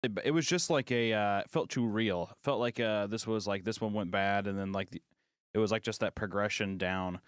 It was just like it felt too real. It felt like this one went bad, and then it was like just that progression down,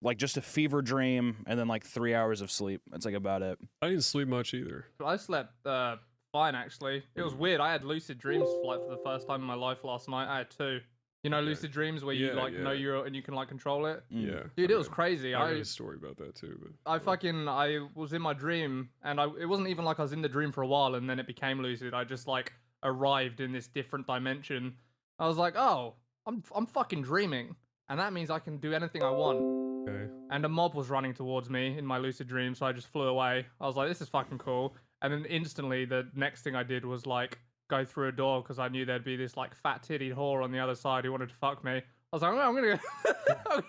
like just a fever dream, and then like 3 hours of sleep. That's like about it. I didn't sleep much either. I slept fine actually. It was weird. I had lucid dreams like for the first time in my life last night. I had two. You know, lucid dreams where you know you're and you can like control it. Yeah, dude, it was crazy. I got a story about that too. But I was in my dream, and it wasn't even like I was in the dream for a while, and then it became lucid. I just like arrived in this different dimension. I was like, oh, I'm fucking dreaming, and that means I can do anything I want. Okay. And a mob was running towards me in my lucid dream, so I just flew away. I was like, this is fucking cool. And then instantly, the next thing I did was like go through a door because I knew there'd be this like fat tittied whore on the other side who wanted to fuck me. I was like, I'm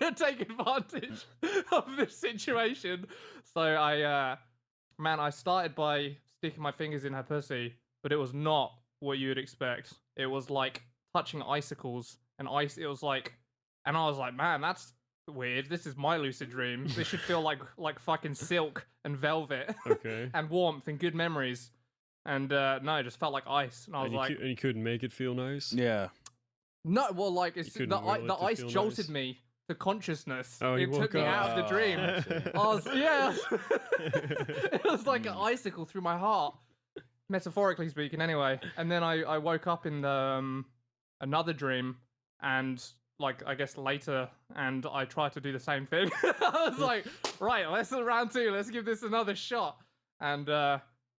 gonna take advantage of this situation. So I started by sticking my fingers in her pussy, but it was not what you would expect. It was like touching icicles and ice. It was like, and I was like, man, that's weird. This is my lucid dream. This should feel like fucking silk and velvet, Okay. and warmth and good memories. And no, it just felt like ice. And I was like, and you couldn't make it feel nice. Yeah. no, well, like it's You the couldn't will it to ice feel jolted nice? me to consciousness. Oh, you it took woke me up. out of the dream. I was it was like an icicle through my heart, metaphorically speaking. Anyway, and then I woke up in the another dream, and like I guess later, and I tried to do the same thing. I was like, right, let's round two. Let's give this another shot. And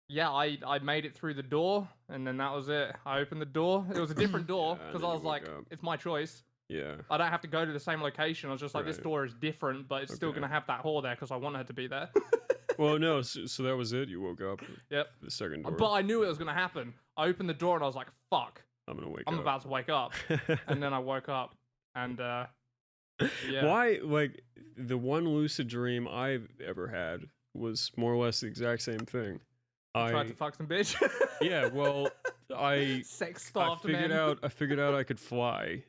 yeah, I made it through the door, and then that was it. I opened the door. It was a different door Yeah, because and I then was you like, woke up. it's my choice. Yeah. I don't have to go to the same location. I was just like, this Right. door is different, but it's still Okay. gonna have that whore there because I want her to be there. Well, no. So that was it. You woke up. Yep. The second door. But I knew it was gonna happen. I opened the door and I was like, fuck, I'm gonna wake I'm up. about to wake up. And then I woke up, and yeah. Why? Like the one lucid dream I've ever had was more or less the exact same thing. I tried to fuck some bitch. Yeah. Well, I Sex-starved figured man. out I could fly,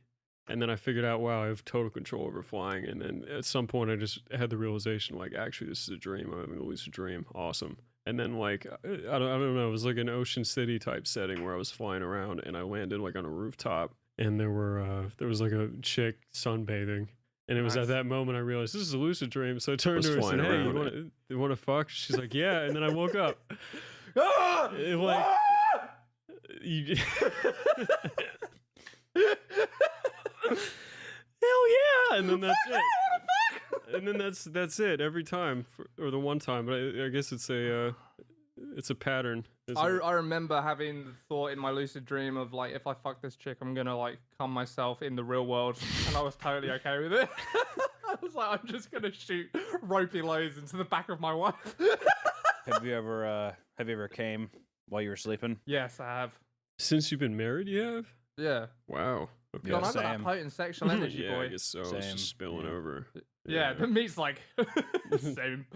and then I figured out, wow, I have total control over flying. And then at some point, I just had the realization, like, actually, this is a dream. I'm having a lucid dream. Awesome. And then, like, I don't know. It was like an Ocean City type setting where I was flying around, and I landed like on a rooftop, and there was like a chick sunbathing. And it was Nice. at that moment I realized this is a lucid dream. So I turned Was to her and said, flying "Hey, around you want to fuck?" She's like, "Yeah." And then I woke up. Ah! It, like, you, hell yeah! And then that's it. And then that's it every time, or the one time. But I guess it's a pattern. isn't it? I remember having the thought in my lucid dream of like, if I fuck this chick, I'm gonna like come myself in the real world, and I was totally okay with it. I was like, I'm just gonna shoot ropey loads into the back of my wife. Have you ever came while you were sleeping? Yes, I have. Since you've been married, you have? Yeah. Wow. Okay. John, I've got that same. potent sexual energy, Yeah, boy. I guess so. It's Same. just spilling over. Yeah, the meat's like same.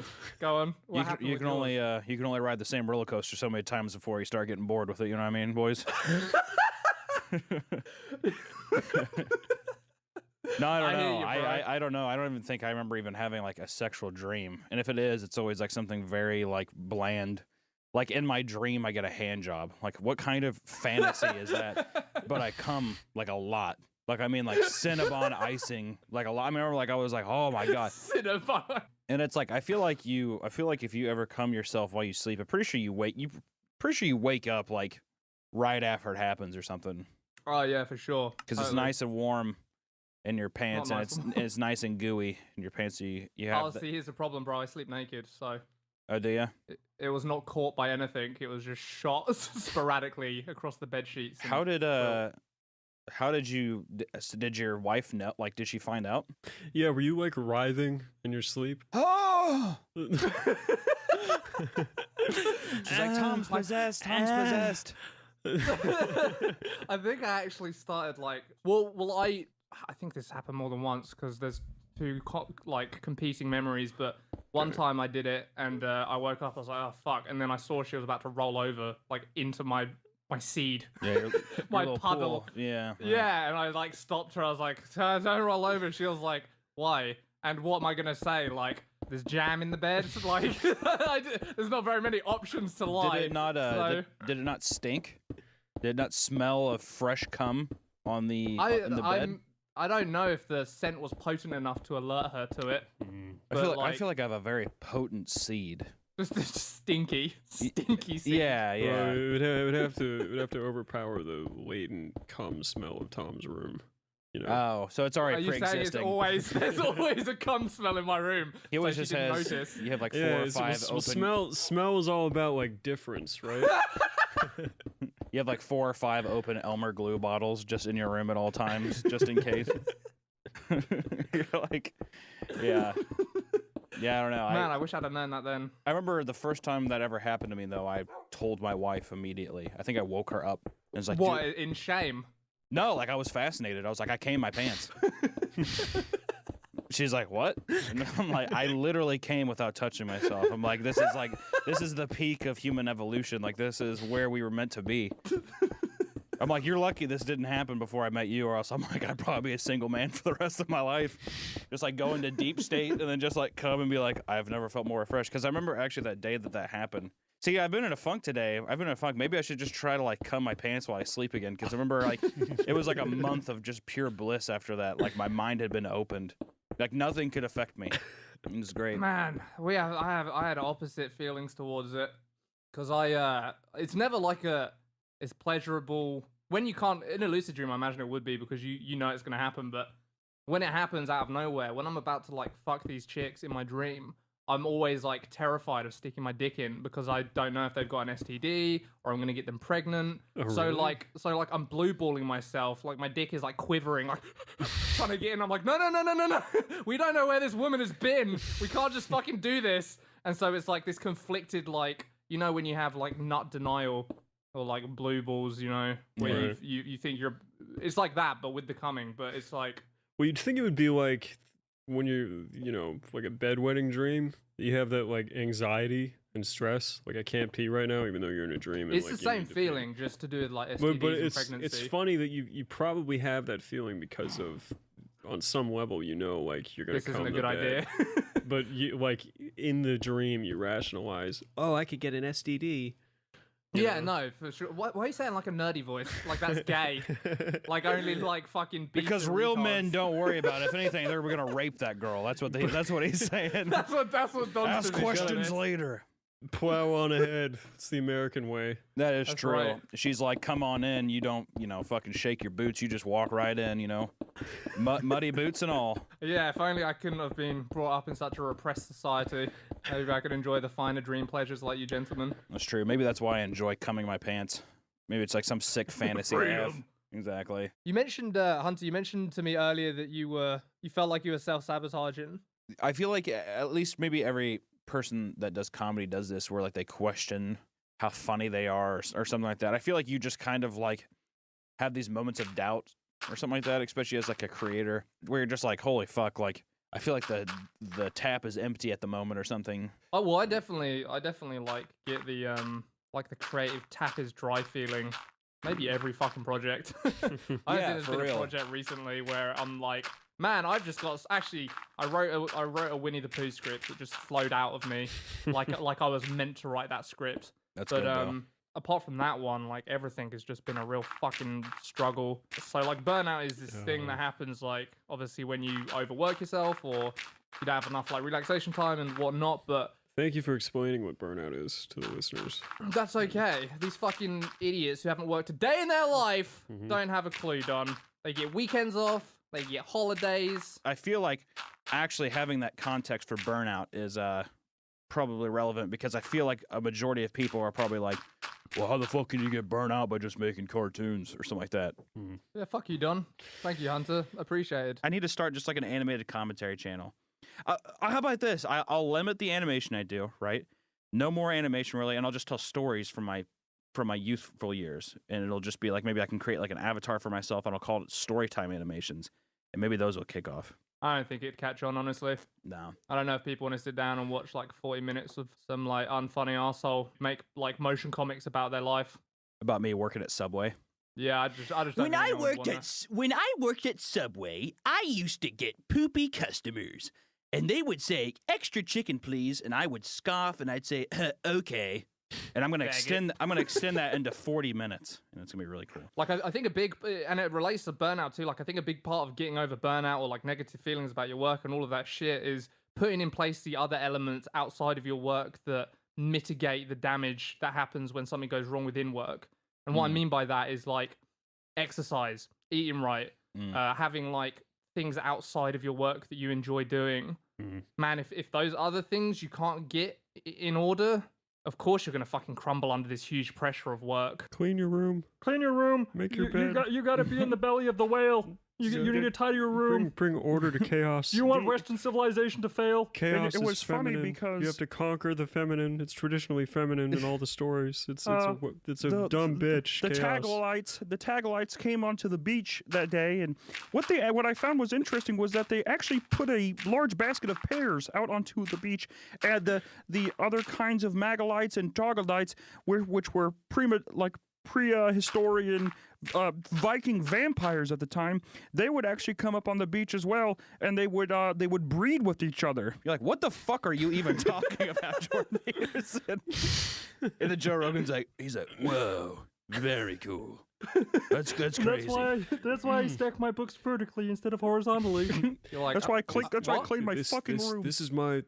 Go on. What happened You with can only yours? you can only ride the same roller coaster so many times before you start getting bored with it. You know what I mean, boys? No, I don't I hear know. you, bro. I don't know. I don't even think I remember even having like a sexual dream. And if it is, it's always like something very like bland. Like in my dream, I get a hand job. Like what kind of fantasy is that? But I come like a lot. Like I mean, like Cinnabon icing, like a lot. I remember, like I was like, oh my god. Cinnabon. And it's like I feel like if you ever come yourself while you sleep, I'm pretty sure you wake up like right after it happens or something. Oh yeah, for sure. Because it's Totally. nice and warm in your pants, Not and nice. it's nice and gooey in your pants. So you have. Oh, see, here's the problem, bro. I sleep naked, so Oh, do you? it was not caught by anything. It was just shot sporadically across the bed sheets. and- How did did your wife know? Like, did she find out? Yeah, were you like writhing in your sleep? Oh! She's like, Tom's possessed. Tom's possessed. I think I actually started like, well, I think this happened more than once because there's two like competing memories. But one time I did it and I woke up. I was like, oh fuck! And then I saw she was about to roll over like into my seed. Yeah, your My little puddle. pool. Yeah. Yeah, and I like stopped her. I was like, don't roll over. She was like, why? And what am I gonna say? Like, there's jam in the bed. Like, there's not very many options to lie. Did it not? so- Did it not stink? Did it not smell of fresh cum on the in the bed? I don't know if the scent was potent enough to alert her to it. I feel like I have a very potent seed. Just stinky seed. Yeah. It would have to overpower the latent cum smell of Tom's room. You know. Oh, so it's already pre-existing. There's always a cum smell in my room. He always so just has. Notice. You have like 4 or 5 open. Smell is all about like difference, right? You have like 4 or 5 open Elmer glue bottles just in your room at all times, just in case. You're like, yeah, I don't know. Man, I wish I'd have known that then. I remember the first time that ever happened to me, though. I told my wife immediately. I think I woke her up and was like, "What? In shame?" No, like I was fascinated. I was like, I came my pants. She's like, what? And I'm like, I literally came without touching myself. I'm like, this is the peak of human evolution. Like, this is where we were meant to be. I'm like, you're lucky this didn't happen before I met you, or else I'm like, I'd probably be a single man for the rest of my life. Just like go into deep state and then just like come and be like, I've never felt more refreshed. Because I remember actually that day that happened. See, I've been in a funk today. Maybe I should just try to like cum my pants while I sleep again. Because I remember like it was like a month of just pure bliss after that. Like my mind had been opened. Like nothing could affect me. It was great. Man, I had opposite feelings towards it. Because it's never like it's pleasurable. When you can't, in a lucid dream, I imagine it would be because you know it's going to happen. But when it happens out of nowhere, when I'm about to like fuck these chicks in my dream, I'm always like terrified of sticking my dick in because I don't know if they've got an STD or I'm gonna get them pregnant. Oh, so really? like I'm blue balling myself. Like my dick is like quivering, like trying to get in. I'm like, no. We don't know where this woman has been. We can't just fucking do this. And so it's like this conflicted, like, you know, when you have like nut denial or like blue balls, you know, where Right. you think it's like that, but with the coming. But it's like, Well, you'd think it would be like when you know, like a bedwetting dream. You have that like anxiety and stress. Like I can't pee right now, even though you're in a dream. And, it's like, the you same need to pee. feeling, just to do with like STDs But and it's pregnancy. funny that you probably have that feeling because of, on some level, you know, like you're gonna This come isn't a to good bed. idea. But you like in the dream, you rationalize, oh, I could get an STD. Yeah, no, for sure. Why are you saying like a nerdy voice? Like that's gay. Like only like fucking. Because real men don't worry about it. If anything, they're gonna rape that girl. That's what he's saying. That's what Don's Ask questions later. Plow on ahead. It's the American way. That is That's true. right. She's like, come on in. You don't, fucking shake your boots. You just walk right in, muddy boots and all. Yeah, if only I couldn't have been brought up in such a repressed society. Maybe I could enjoy the finer dream pleasures like you gentlemen. That's true. Maybe that's why I enjoy cumming my pants. Maybe it's like some sick fantasy I have. Freedom. Exactly. You mentioned Hunter. You mentioned to me earlier that you felt like you were self-sabotaging. I feel like at least maybe every person that does comedy does this, where like they question how funny they are or something like that. I feel like you just kind of like have these moments of doubt or something like that, especially as like a creator, where you're just like, holy fuck, like I feel like the tap is empty at the moment or something. Oh well, I definitely like get the like the creative tap is dry feeling. Maybe every fucking project. I don't think there's for been real. a project recently where I'm like, man, I've just got. Actually, I wrote a Winnie the Pooh script that just flowed out of me, like I was meant to write that script. That's But good though. apart from that one, like everything has just been a real fucking struggle. So like burnout is this thing that happens, like obviously when you overwork yourself or you don't have enough like relaxation time and whatnot. But Thank you for explaining what burnout is to the listeners. that's okay. These fucking idiots who haven't worked a day in their life don't have a clue, Don. They get weekends off. They get holidays. I feel like actually having that context for burnout is probably relevant, because I feel like a majority of people are probably like, well, how the fuck can you get burnt out by just making cartoons or something like that? Yeah, fuck you, Don. Thank you, Hunter. Appreciated. I need to start just like an animated commentary channel. How about this? I'll limit the animation I do, right? No more animation really, and I'll just tell stories from my youthful years, and it'll just be like, maybe I can create like an avatar for myself, and I'll call it Storytime Animations, and maybe those will kick off. I don't think it'd catch on, honestly. No. I don't know if people want to sit down and watch like 40 minutes of some like unfunny arsehole make like motion comics about their life. About me working at Subway. Yeah, I just don't When think I anyone would worked wanna- at Subway, I used to get poopy customers, and they would say, "Extra chicken, please," and I would scoff and I'd say, "Okay." and I'm gonna Bag it. extend that into 40 minutes, and it's gonna be really cool. Like I think a big, and it relates to burnout too. Like I think a big part of getting over burnout or like negative feelings about your work and all of that shit is putting in place the other elements outside of your work that mitigate the damage that happens when something goes wrong within work. And what I mean by that is like exercise, eating right, having like things outside of your work that you enjoy doing. Man, if those other things you can't get in order, of course you're gonna fucking crumble under this huge pressure of work. Clean your room. Clean your room. Make your bed. You gotta be in the belly of the whale. You need to tidy your room. Bring order to chaos. You want Western civilization to fail? Chaos it was is funny feminine. because- you have to conquer the feminine. It's traditionally feminine in all the stories. It's a dumb bitch. The chaos. Taglites came onto the beach that day, and what I found was interesting was that they actually put a large basket of pears out onto the beach, and the other kinds of Magalites and Troglodytes, which were prehistorian Viking vampires at the time, they would actually come up on the beach as well, and they would breed with each other. You're like, what the fuck are you even talking about, Jordan Peterson? And then Joe Rogan's like, whoa, very cool. That's crazy. That's why I stack my books vertically instead of horizontally. You're like, That's why I clean my fucking room. This is my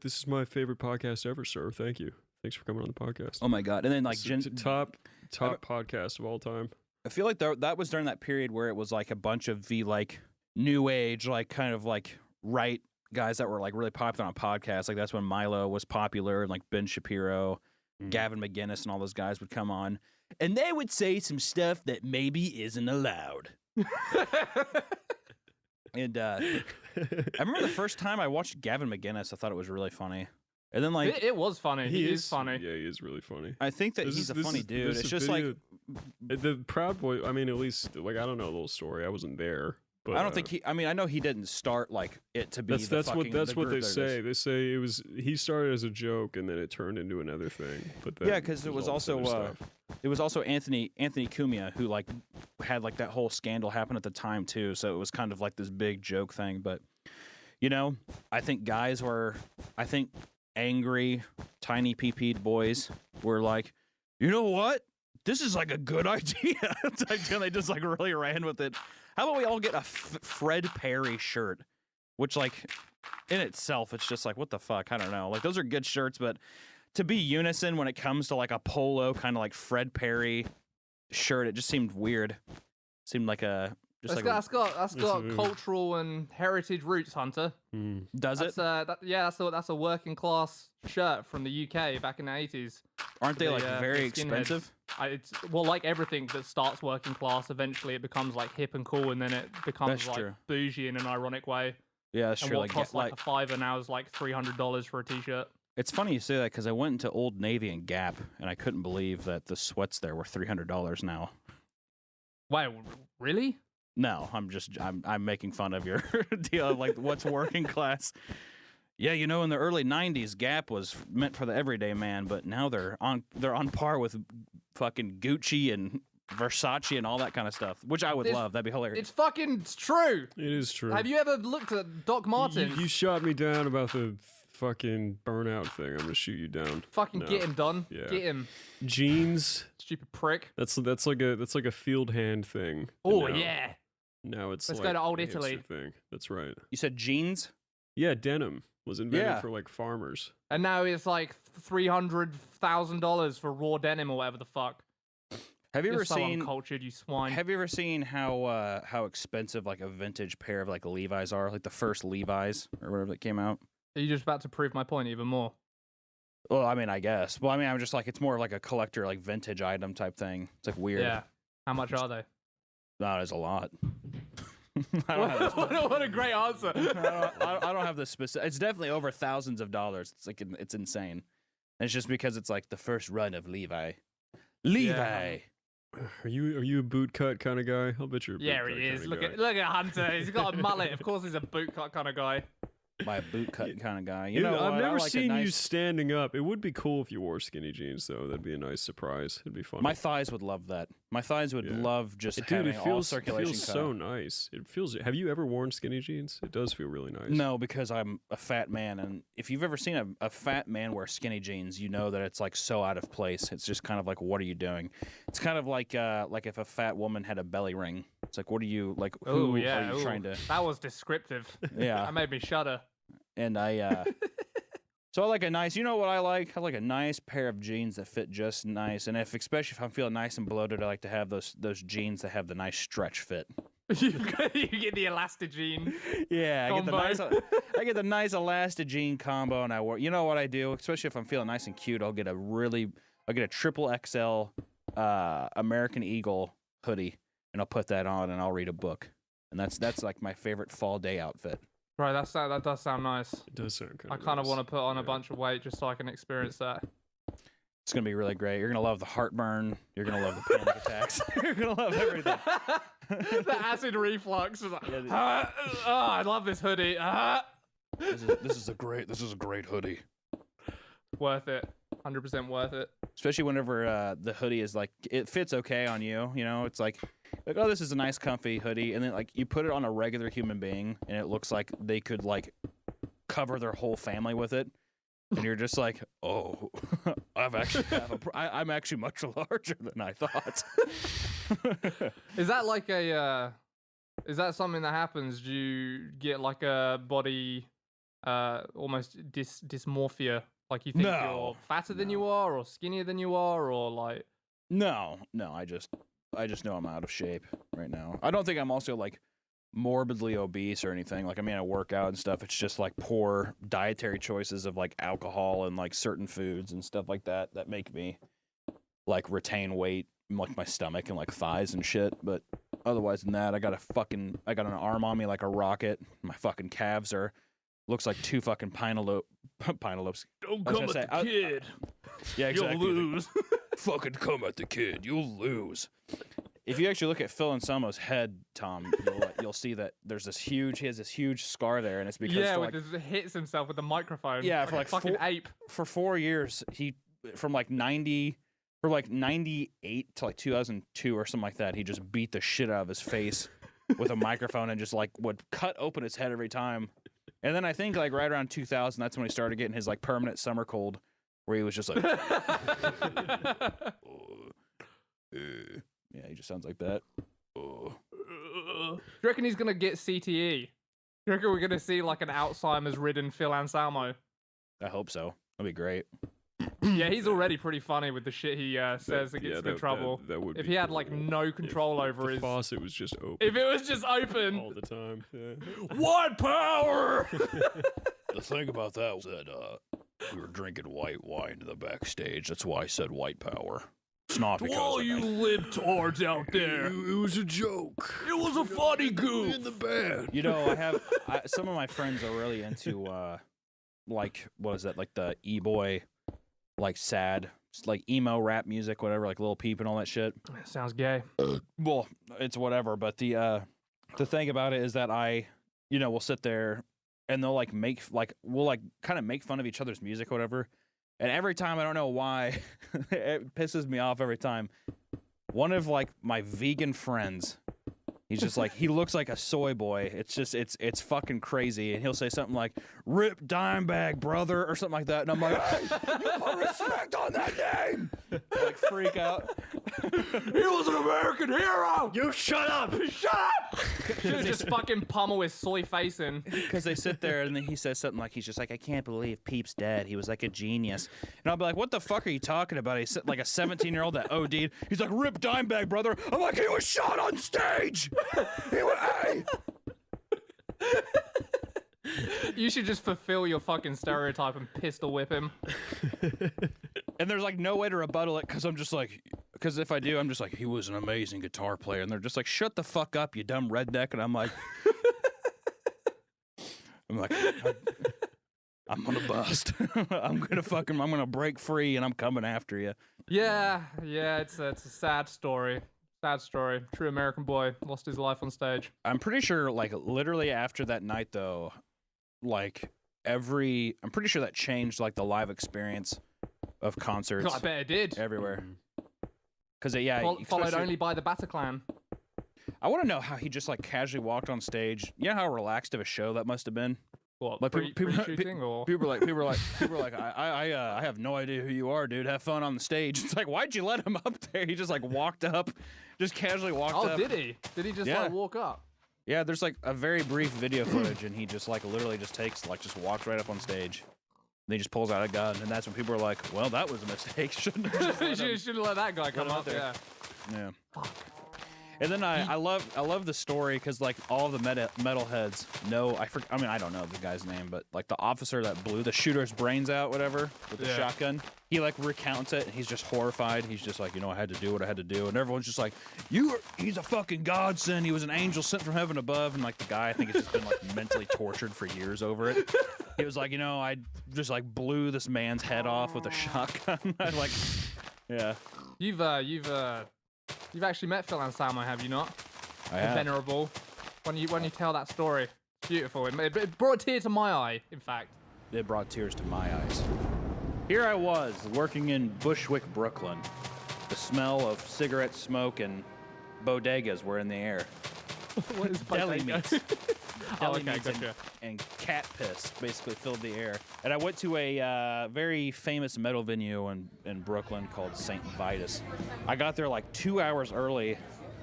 favorite podcast ever, sir. Thank you. Thanks for coming on the podcast. Oh my god! And then like top podcast of all time. I feel like that was during that period where it was like a bunch of the like new age, like kind of like right guys that were like really popular on podcasts. Like that's when Milo was popular, and like Ben Shapiro, Gavin McGinnis, and all those guys would come on, and they would say some stuff that maybe isn't allowed. And I remember the first time I watched Gavin McGinnis, I thought it was really funny. And then like it was funny. He is funny. Yeah, he is really funny. I think that he's a funny dude. It's just like the Proud Boy. I mean, at least like I don't know the whole story. I wasn't there. But, I don't think he. I mean, I know he didn't start like it to be. That's what they say. They say he started as a joke and then it turned into another thing. But then yeah, because it was also Anthony Cumia who like had like that whole scandal happen at the time too. So it was kind of like this big joke thing. But you know, I think angry, tiny PP'd boys were like, you know what? This is like a good idea. And they just like really ran with it. How about we all get a Fred Perry shirt? Which like in itself, it's just like, what the fuck? I don't know. Like those are good shirts, but to be unison when it comes to like a polo kind of like Fred Perry shirt, it just seemed weird. Seemed like a... That's got cultural and heritage roots, Hunter. Does it? That's a working class shirt from the UK back in the 80s. Aren't they like very expensive? It's like everything that starts working class, eventually it becomes like hip and cool, and then it becomes like bougie in an ironic way. Yeah, that's and true. What costs like a $5 now is like $300 for a t-shirt. It's funny you say that because I went into Old Navy and Gap, and I couldn't believe that the sweats there were $300 now. Wait, really? No, I'm making fun of your deal of like what's working class. Yeah, you know, in the early '90s, Gap was meant for the everyday man, but now they're on par with fucking Gucci and Versace and all that kind of stuff, which I would love. That'd be hilarious. It's fucking true. It is true. Have you ever looked at Doc Martens? You shot me down about the fucking burnout thing. I'm gonna shoot you down. Fucking get him, Don. Yeah. Get him. Jeans. Stupid prick. That's like a field hand thing. Oh yeah. Now it's Let's like go to old a Italy. hipster thing. That's right. You said jeans? Yeah, denim was invented for like farmers. And now it's like $300,000 for raw denim or whatever the fuck. Have you You're ever so seen uncultured, you swine? Have you ever seen how expensive like a vintage pair of like Levi's are, like the first Levi's or whatever that came out? Are you just about to prove my point even more? Well, I mean, I guess. Well, I mean, I'm just like it's more like a collector, like vintage item type thing. It's like weird. Yeah. How much are they? No, it's a lot. I don't have what a great answer. I don't have the specific. It's definitely over thousands of dollars. It's like it's insane. And it's just because it's like the first run of Levi. Yeah. Are you a boot cut kind of guy? I'll bet you're a boot cut he is. kinda Look guy. at Hunter. He's got a mullet. Of course he's a boot cut kind of guy. by a boot cut kind of guy. You Dude, know, I've what? I never like a seen you nice- standing up. It would be cool if you wore skinny jeans, though. That'd be a nice surprise. It'd be fun. My thighs would love that. My thighs would Yeah. love just Dude, having it all feels circulation. cut so out. nice. It feels. Have you ever worn skinny jeans? It does feel really nice. No, because I'm a fat man, and if you've ever seen a fat man wear skinny jeans, you know that it's like so out of place. It's just kind of like, what are you doing? It's kind of like if a fat woman had a belly ring. It's like, what are you like? Who Oh yeah, are you trying to? That was descriptive. Yeah, That made me shudder. and I. So I like a nice. You know what I like? I like a nice pair of jeans that fit just nice, and especially if I'm feeling nice and bloated, I like to have those jeans that have the nice stretch fit. you get the elastigene. Yeah, Combo. I get the nice elastigene combo, and I wear. You know what I do? Especially if I'm feeling nice and cute, I'll get a triple XL American Eagle hoodie, and I'll put that on, and I'll read a book, and that's like my favorite fall day outfit. Right, that does sound nice. It does sound kind I of. kind of want to put on a bunch of weight just so I can experience that. It's gonna be really great. You're gonna love the heartburn. You're gonna love the panic attacks. You're gonna love everything. The acid reflux is like, oh, I love this hoodie. This is a great hoodie. Worth it. 100% worth it. Especially whenever the hoodie is like, it fits okay on you. You know, it's like, oh, this is a nice comfy hoodie, and then like you put it on a regular human being, and it looks like they could like cover their whole family with it, and you're just like, oh, I'm actually much larger than I thought. Is that like is that something that happens? Do you get like a body, almost dysmorphia? Like you think No, you're fatter than no. you are, or skinnier than you are, or like? No, I just know I'm out of shape right now. I don't think I'm also like morbidly obese or anything. Like, I mean, I work out and stuff. It's just like poor dietary choices of like alcohol and like certain foods and stuff like that that make me like retain weight, like my stomach and like thighs and shit. But otherwise than that, I got an arm on me like a rocket. My fucking calves looks like two fucking pinelopes. Don't I was gonna say, kid. Yeah, exactly. You'll lose. Fucking come at the kid. You'll lose. If you actually look at Phil Anselmo's head, Tom, you'll see that he has this huge scar there, and it's because Yeah, for with like, this, hits himself with the microphone. Yeah, like for a like fucking ape. for 4 years, from like 98 to like 2002 or something like that, he just beat the shit out of his face with a microphone and just like would cut open his head every time. And then I think like right around 2000, that's when he started getting his like permanent summer cold, where he was just like, yeah, he just sounds like that. Do you reckon he's gonna get CTE? Do you reckon we're gonna see like an Alzheimer's-ridden Phil Anselmo? I hope so. That'd be great. Yeah, he's already pretty funny with the shit he says that gets him in trouble. That would If be he had cool. like no control over the his, faucet was just open if it was just open, all the time. Yeah. White power! The thing about that was that we were drinking white wine in the backstage. That's why I said white power. It's not because all of you it. libtards out there, It was a joke. it was a funny goof. In the band. You know, some of my friends are really into like, what is that? Like the e-boy, like sad, like emo rap music, whatever, like Lil Peep and all that shit. Sounds gay. Well, it's whatever, but the thing about it is that we'll sit there and they'll like we'll like kind of make fun of each other's music or whatever. And every time, I don't know why, it pisses me off every time. One of like my vegan friends, he's just like, he looks like a soy boy. It's just, it's fucking crazy. And he'll say something like, "Rip Dimebag, brother," or something like that. And I'm like, "Hey, you put respect on that name." I, like, freak out. He was an American hero. You shut up. Shut up. Just fucking pummel his soy face in. Because they sit there and then he says something like, he's just like, "I can't believe Peep's dead. He was like a genius." And I'll be like, "What the fuck are you talking about?" He's like a 17-year-old that OD'd. He's like, "Rip Dimebag, brother." I'm like, "He was shot on stage." He was, hey. You should just fulfill your fucking stereotype and pistol whip him. And there's like no way to rebuttal it because I'm just like, because if I do, I'm just like, "He was an amazing guitar player." And they're just like, "Shut the fuck up, you dumb redneck." And I'm like, I'm gonna bust. I'm gonna break free and I'm coming after you. Yeah, it's a sad story. Sad story. True American boy lost his life on stage. I'm pretty sure, like, literally after that night, though, like I'm pretty sure that changed like the live experience of concerts I bet it did. everywhere. Mm-hmm. Because yeah, Followed especially- only by the Bataclan. I want to know how he just like casually walked on stage. You know how relaxed of a show that must have been. What? Like, Pre-shooting or? People are like, I have no idea who you are, dude. Have fun on the stage. It's like, why'd you let him up there? He just like walked up, just casually walked up. Oh, did he? Did he just Yeah. like walk up? Yeah, there's like a very brief video footage, and he just like literally just just walks right up on stage. And he just pulls out a gun, and that's when people are like, well, that was a mistake. Shouldn't have just let him. Should have let that guy come him up up there. there. Yeah. Fuck. And then I love the story because like all the metalheads know I mean I don't know the guy's name, but like the officer that blew the shooter's brains out, whatever, with the Yeah. shotgun, he like recounts it and he's just horrified. He's just like, I had to do what I had to do, and everyone's just like, he's a fucking godsend. He was an angel sent from heaven above, and like the guy I think has just been like mentally tortured for years over it. He was like, I just like blew this man's head off with a shotgun. I like, yeah. You've actually met Phil Anselmo, have you not? I have. Venerable. When you tell that story, it's beautiful. It brought a tear to my eye, in fact. It brought tears to my eyes. Here I was, working in Bushwick, Brooklyn. The smell of cigarette smoke and bodegas were in the air. What is Deli meats. Oh, Deli okay, meats gotcha. and cat piss basically filled the air. And I went to a very famous metal venue in Brooklyn called St. Vitus. I got there like 2 hours early,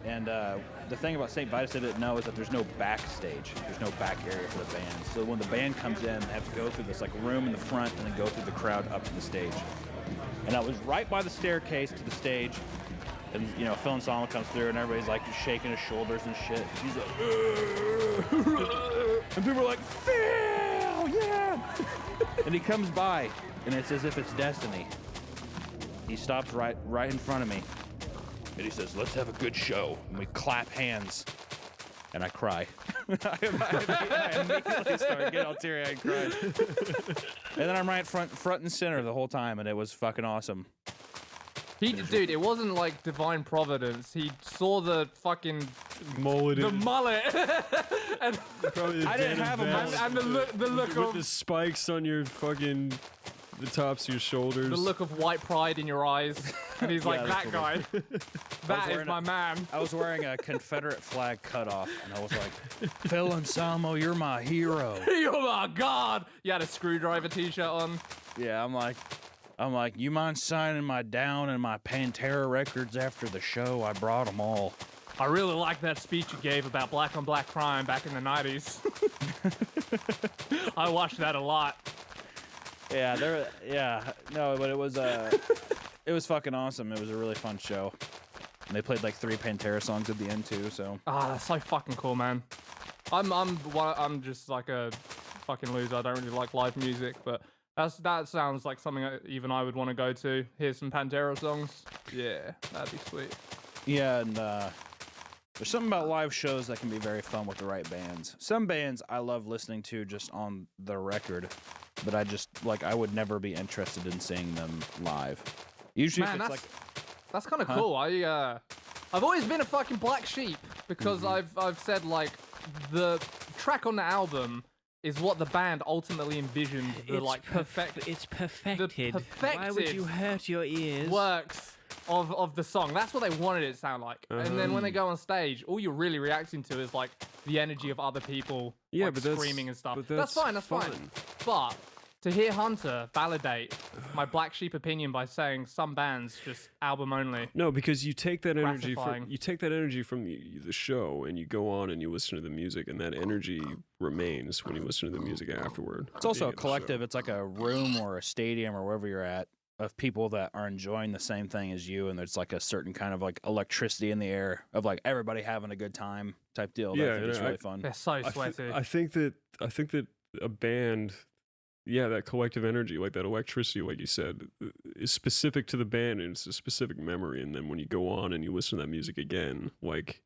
and the thing about St. Vitus I didn't know is that there's no backstage. There's no back area for the band. So when the band comes in, they have to go through this like room in the front and then go through the crowd up to the stage. And I was right by the staircase to the stage. And, Phil Anselmo comes through, and everybody's, like, just shaking his shoulders and shit. He's like, and people are like, Phil, yeah! And he comes by, and it's as if it's destiny. He stops right in front of me, and he says, let's have a good show. And we clap hands, and I cry. I immediately started getting all teary-eyed and crying. And then I'm right front and center the whole time, and it was fucking awesome. Dude, it wasn't like divine providence. He saw the fucking mullet. the mullet, and I didn't have a mullet. and the look with of the spikes on your fucking the tops of your shoulders. the look of white pride in your eyes, and he's like, that's that guy, that is wearing my man. I was wearing a Confederate flag cutoff, and I was like, Phil Anselmo, you're my hero. Oh my God! You had a screwdriver T-shirt on. Yeah, I'm like, you mind signing my Down and my Pantera records after the show? I brought them all. I really like that speech you gave about black on black crime back in the 90s. I watched that a lot. Yeah, no, but it was fucking awesome. It was a really fun show. And they played like 3 Pantera songs at the end too, so. Ah, that's so fucking cool, man. I'm just like a fucking loser. I don't really like live music, but that sounds like something even I would want to go to. Hear some Pantera songs. Yeah, that'd be sweet. Yeah, and there's something about live shows that can be very fun with the right bands. Some bands I love listening to just on the record, but I would never be interested in seeing them live. Usually, Man, if it's that's kind of cool. I've always been a fucking black sheep because I've said like the track on the album is what the band ultimately envisioned. It's perfected. Why would perfected you hurt your ears? works of the song. That's what they wanted it to sound like. And then when they go on stage, all you're really reacting to is like the energy of other people Yeah, like, but that's- screaming and stuff. but That's fine. that's That's fine. fun. But to hear Hunter validate my black sheep opinion by saying some bands just album only. No, because you take that energy Gratifying. from the show and you go on and you listen to the music, and that energy remains when you listen to the music afterward. It's also a collective. It's like a room or a stadium or wherever you're at of people that are enjoying the same thing as you, and there's like a certain kind of like electricity in the air of like everybody having a good time type deal. Yeah, I think it's and really fun. They're so sweaty. I think that a band, yeah, that collective energy, like that electricity, like you said, is specific to the band, and it's a specific memory. And then when you go on and you listen to that music again, like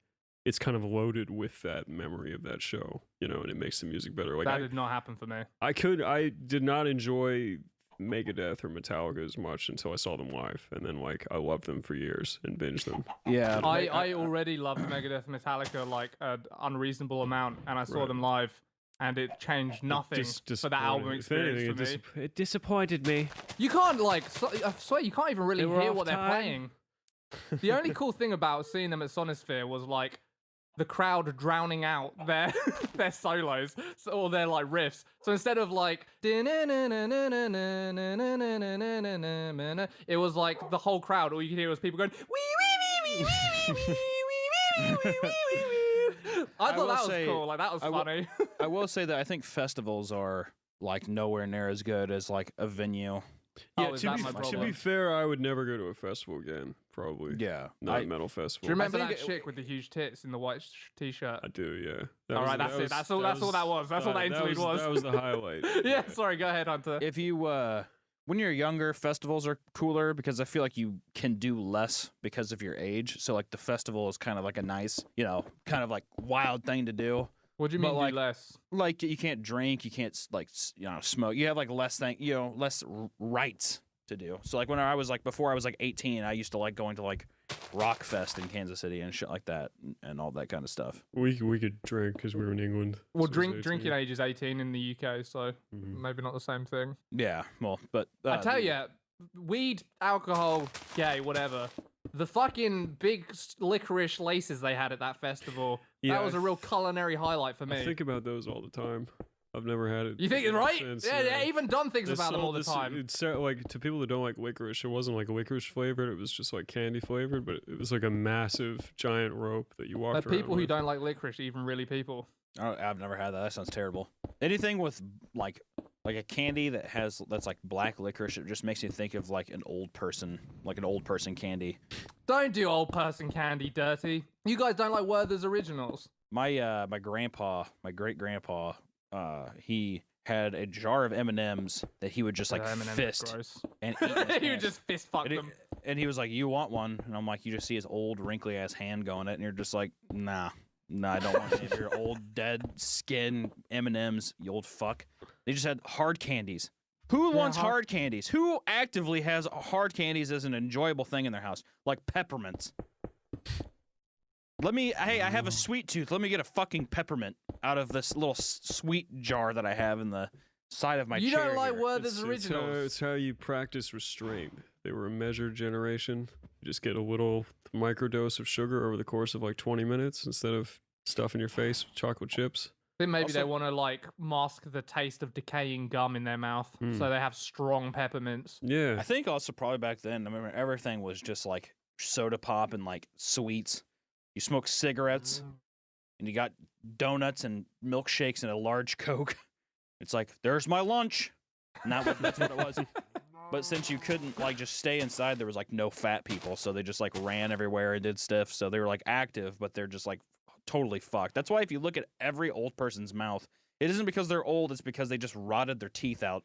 it's kind of loaded with that memory of that show, and it makes the music better. Like that did not happen for me. I did not enjoy Megadeth or Metallica as much until I saw them live, and then like I loved them for years and binged them. Yeah, I already loved Megadeth and Metallica like an unreasonable amount, and I saw them live. and it changed nothing for that album Disappointed. If experience anything, for me. it disappointed me. You can't like, I swear you can't even really They were hear off what they're time. playing. The only cool thing about seeing them at Sonisphere was like the crowd drowning out their their solos or their like riffs. So instead of like it was like the whole crowd. All you could hear was people going wee wee wee wee wee wee wee wee wee wee. I thought that was cool. Like that was funny. I will say that I think festivals are like nowhere near as good as like a venue. Oh, is that my to problem? be fair, I would never go to a festival again. Probably. Yeah. Not a metal festival. Do you remember I that think chick with the huge tits in the white t-shirt? I do, yeah. All right, that's it. That's all that was. That's all that interlude was. That was the highlight. Yeah, sorry, go ahead, Hunter. If you when you're younger, festivals are cooler because I feel like you can do less because of your age. So like the festival is kind of like a nice, kind of like wild thing to do. What do you but mean like- do less? Like you can't drink, you can't smoke. You have like less less rights to do. So like when I was like before I was like 18, I used to like going to like Rock Fest in Kansas City and shit like that and all that kind of stuff. We could drink because we were in England. Well, so it was drinking 18. age is 18 in the UK, so Mhm. maybe not the same thing. Yeah, well, but I tell you, weed, alcohol, gay, whatever. The fucking big licorice laces they had at that festival. Yeah, that was a real culinary highlight for me. I think about those all the time. I've never had it. You think it's right? since, Yeah, even Don thinks They about them sold all the this- time. It's like to people that don't like licorice, it wasn't like licorice flavored. It was just like candy flavored, but it was like a massive giant rope that you walked But around people who with. don't like licorice, even really people. I've never had that. That sounds terrible. Anything with like a candy that's like black licorice, it just makes me think of like an old person candy. Don't do old person candy dirty. You guys don't like Werther's Originals. My my great grandpa, he had a jar of M&Ms that he would just like M&Ms are fist gross. and eat. in his He would hand. just fist fuck and, them. and he was like, "You want one?" And I'm like, "You just see his old wrinkly ass hand going it," and you're just like, "Nah, I don't want any of your old dead skin M&Ms, you old fuck." They just had hard candies. Who wants hard candies? Who actively has hard candies as an enjoyable thing in their house, like peppermints? Hey, I have a sweet tooth. Let me get a fucking peppermint out of this little sweet jar that I have in the side of my You chair. don't like here. Werther's Originals. It's how you practice restraint. They were a measured generation. You just get a little microdose of sugar over the course of like 20 minutes instead of stuffing your face with chocolate chips. I think maybe they Also- want to like mask the taste of decaying gum in their mouth, so they have strong peppermints. Yeah. I think also probably back then, I remember everything was just like soda pop and like sweets. You smoke cigarettes and you got donuts and milkshakes and a large Coke. It's like, there's my lunch. And that's what it was. But since you couldn't like just stay inside, there was like no fat people. So they just like ran everywhere and did stuff. So they were like active, but they're just like totally fucked. That's why if you look at every old person's mouth, it isn't because they're old, it's because they just rotted their teeth out.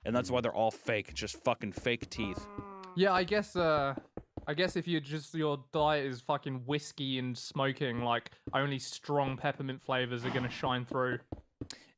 And that's why they're all fake. It's just fucking fake teeth. Yeah, I guess if your diet is fucking whiskey and smoking, like only strong peppermint flavors are gonna shine through.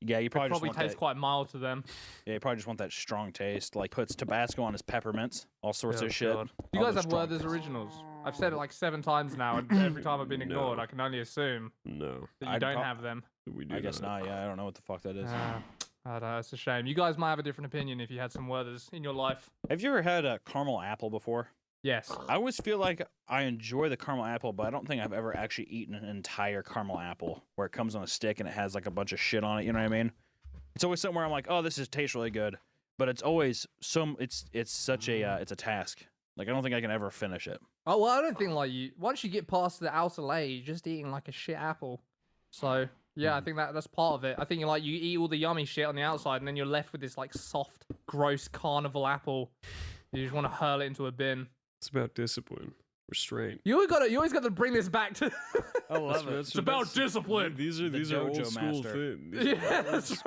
Yeah, you probably, Probably just want tastes quite mild to them. Yeah, you probably just want that strong taste. Like puts Tabasco on his peppermints, all sorts Oh, of shit. God. You All guys the have strong Werther's taste. Originals. I've said it like 7 times now, and every time I've been ignored. I can only assume No. that you I'd don't prob- have them. We do I guess not. Yeah, I don't know what the fuck that is. I don't know, it's a shame. You guys might have a different opinion if you had some Werther's in your life. Have you ever had a caramel apple before? Yes. I always feel like I enjoy the caramel apple, but I don't think I've ever actually eaten an entire caramel apple where it comes on a stick and it has like a bunch of shit on it. You know what I mean? It's always somewhere I'm like, oh, this tastes really good, but it's always it's such a it's a task. Like I don't think I can ever finish it. Oh well, I don't think like once you get past the outer layer, you're just eating like a shit apple. So yeah, I think that's part of it. I think you eat all the yummy shit on the outside, and then you're left with this like soft, gross carnival apple. You just want to hurl it into a bin. It's about discipline, restraint. You always got to bring this back to. I love it. It's about discipline. These are dojo old school master. things. Yeah, that's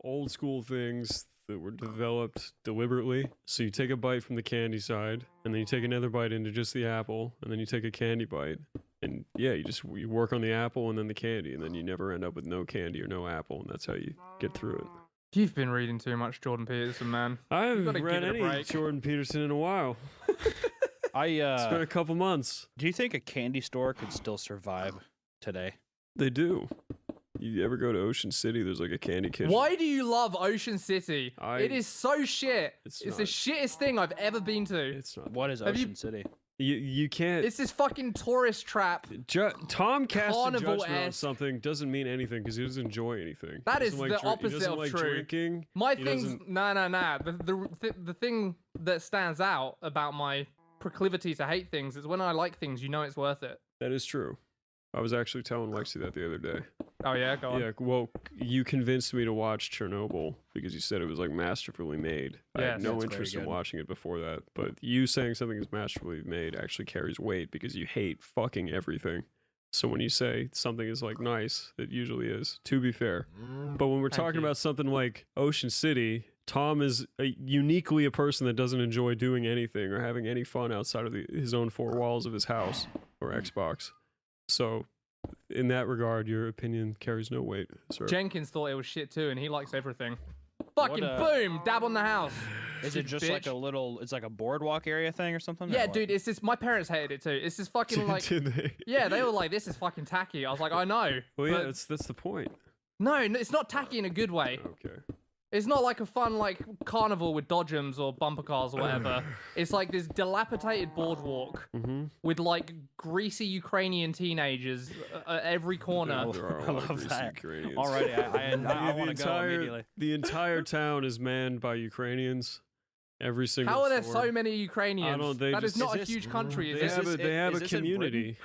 Old school things that were developed deliberately. So you take a bite from the candy side, and then you take another bite into just the apple, and then you take a candy bite. And yeah, you work on the apple and then the candy, and then you never end up with no candy or no apple, and that's how you get through it. You've been reading too much Jordan Peterson, man. I haven't gotta read give it a any break. Jordan Peterson in a while. It's been a couple months. do you think a candy store could still survive today? They do. You ever go to Ocean City? There's like a candy kitchen. Why do you love Ocean City? It is so shit. It's not. the shittest thing I've ever been to. It's not. What is Ocean City? You can't. It's this fucking tourist trap. Tom cast a Carnival-esque. judgment on something doesn't mean anything because he doesn't enjoy anything. That He is doesn't the like he opposite doesn't of like true. Drinking. My He thing's doesn't- nah. The thing that stands out about my proclivity to hate things is when I like things, you know it's worth it. That is true. I was actually telling Lexi that the other day. Oh yeah, go on. Yeah, well, you convinced me to watch Chernobyl because you said it was like masterfully made. I Yes. had no That's very interest in good. watching it before that, but you saying something is masterfully made actually carries weight because you hate fucking everything. So when you say something is like nice, it usually is, to be fair. But when we're Thank talking you. about something like Ocean City, Tom is uniquely a person that doesn't enjoy doing anything or having any fun outside of his own four walls of his house or Xbox. So in that regard, your opinion carries no weight, sir. Jenkins thought it was shit too, and he likes everything. Fucking What, boom, dab on the house. Is it You just like bitch. a little? It's like a boardwalk area thing or something? or Yeah, what? dude, it's this. My parents hated it too. It's this fucking like. Did they? Yeah, they were like, "This is fucking tacky." I was like, "I know." Well, yeah, but that's the point. no, it's not tacky in a good way. Okay. It's not like a fun like carnival with dodgems or bumper cars or whatever. It's like this dilapidated boardwalk Mm-hmm. with like greasy Ukrainian teenagers at every corner. There are a I lot of love greasy that. Ukrainians. Alrighty, I want to go immediately. The entire town is manned by Ukrainians. Every single. How are there store. so many Ukrainians? they That is just- not is a this- huge country. They Is have, this? they have is a this in Britain? community.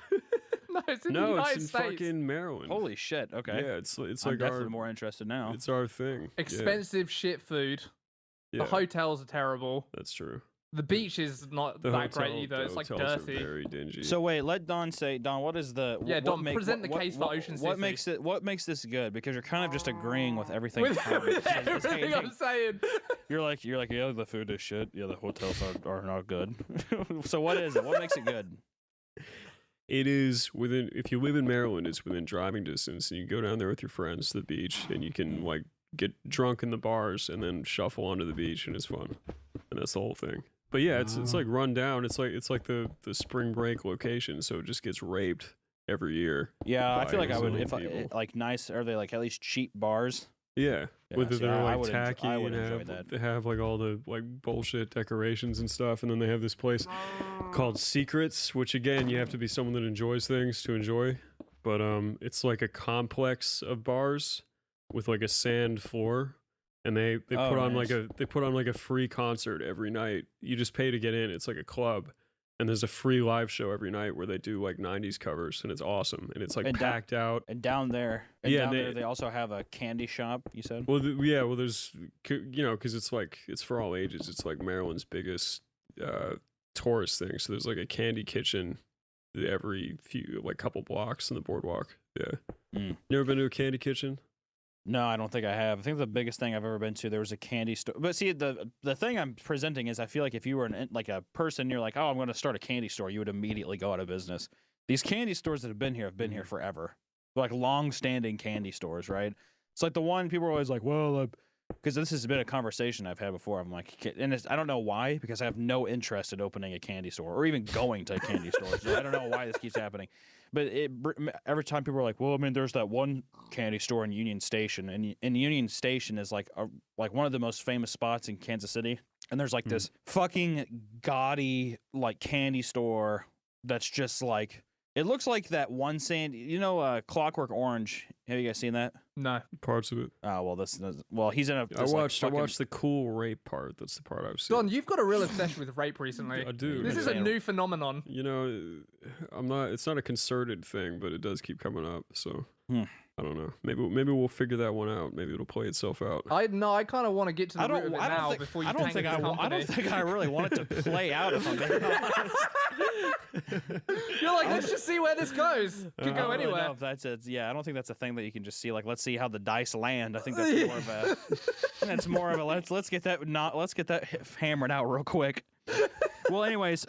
No, it's in the No, United it's in States. fucking Maryland. Holy shit! Okay, Yeah, it's I'm like definitely our more interested now. it's our thing. Yeah, Expensive shit food. Yeah, The hotels are terrible. that's true. The beach is not The that hotel, great either. the It's like hotels dirty. Are very dingy. So wait, let Don say. Don, what is the? Yeah, what Don, make- present the what- case for what- Ocean What City. makes it? What makes this good? Because you're kind of just agreeing with everything. With Tom is saying. everything I'm saying. You're like, yeah, the food is shit. Yeah, the hotels are not good. So what is it? What makes it good? it is within. If you live in Maryland, it's within driving distance, and you go down there with your friends to the beach, and you can like get drunk in the bars and then shuffle onto the beach, and it's fun. And that's the whole thing. But yeah, it's like run down. It's like the spring break location, so it just gets raped every year. Yeah, I By feel like I would zone if I, people. like nice. Are they like at least cheap bars? Yeah, Yeah, whether see, they're I like would tacky I would and enjoy have that. they have like all the like bullshit decorations and stuff, and then they have this place called Secrets, which again you have to be someone that enjoys things to enjoy. But it's like a complex of bars with like a sand floor, and they Oh, put on nice. like a free concert every night. You just pay to get in. It's like a club. And there's a free live show every night where they do like 90s covers, and it's awesome. And it's like And packed out. And down there, Yeah, down they- there, they also have a candy shop. You said. Well, there's, because it's like, it's for all ages. It's like Maryland's biggest tourist thing. So there's like a candy kitchen every like couple blocks in the boardwalk. Yeah. Mm. Never been to a candy kitchen? No, I don't think I have. I think the biggest thing I've ever been to, there was a candy store. But see, the thing I'm presenting is I feel like if you were like a person, you're like, oh, I'm going to start a candy store, you would immediately go out of business. These candy stores that have been here forever. They're like long-standing candy stores, right? It's like the one people are always like, well, because this has been a conversation I've had before. I'm like, and I don't know why, because I have no interest in opening a candy store or even going to a candy store. So I don't know why this keeps happening. But every time people are like, well, I mean, there's that one candy store in Union Station, and Union Station is like one of the most famous spots in Kansas City. And there's like this fucking gaudy like candy store that's just like, it looks like that one Clockwork Orange. Have you guys seen that? No. Parts of it. Oh well, he's in a. I this, like, watched the cool rape part. That's the part I've seen. Don, you've got a real obsession with rape recently. I do. This is a new phenomenon. You know, it's not a concerted thing, but it does keep coming up. So I don't know. Maybe we'll figure that one out. Maybe it'll play itself out. I kind of want to get to the root of it now before you I don't tank think this I company. don't think I really want it to play out. If I'm being honest. You're like, let's just see where this goes. Could I go don't really anywhere. know if that's it. Yeah, I don't think that's a thing that you can just see. Like, let's see how the dice land. I think that's more of a. That's more of a let's get that hammered out real quick. Well, anyways,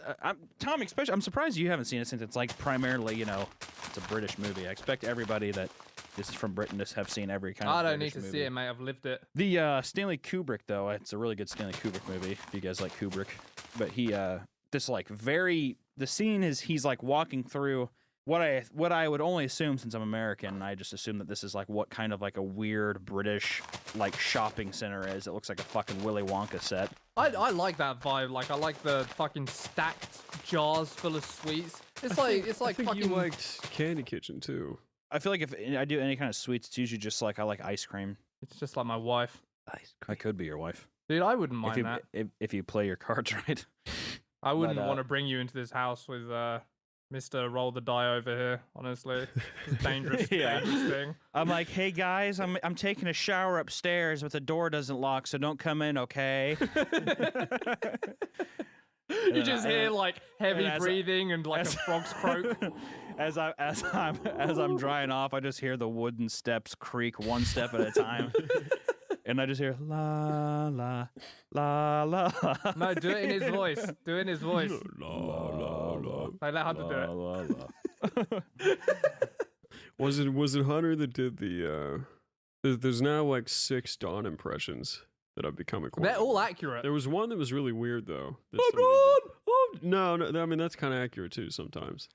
Tom, especially, I'm surprised you haven't seen it since it's like primarily, it's a British movie. I expect everybody that this is from Britain to have seen every kind of. I don't need British to movie. see it, mate. I've lived it. The Stanley Kubrick, though, it's a really good Stanley Kubrick movie. If you guys like Kubrick, but he the scene is he's like walking through what I would only assume, since I'm American, I just assume that this is like what kind of like a weird British like shopping center is. It looks like a fucking Willy Wonka set. I like that vibe. Like I like the fucking stacked jars full of sweets. It's like I think fucking. you liked Candy Kitchen too. I feel like if I do any kind of sweets, it's usually just like I like ice cream. It's just like my wife. I could be your wife. Dude, I wouldn't mind that. If you play your cards right. I wouldn't want to bring you into this house with Mr. Roll the Die over here, honestly. It's a dangerous, dangerous thing. I'm like, hey guys, I'm taking a shower upstairs, but the door doesn't lock, so don't come in, okay? You just hear like heavy breathing and like a frog's croak. As I'm drying off, I just hear the wooden steps creak one step at a time. And I just hear la la la la. No, do it in his voice. Do it in his voice. La, la, la. Like let Hunter do it. Was it Hunter that did the? There's now like 6 Dawn impressions that I've become acquainted. They're all accurate. There was one that was really weird though. No, I mean that's kind of accurate too sometimes.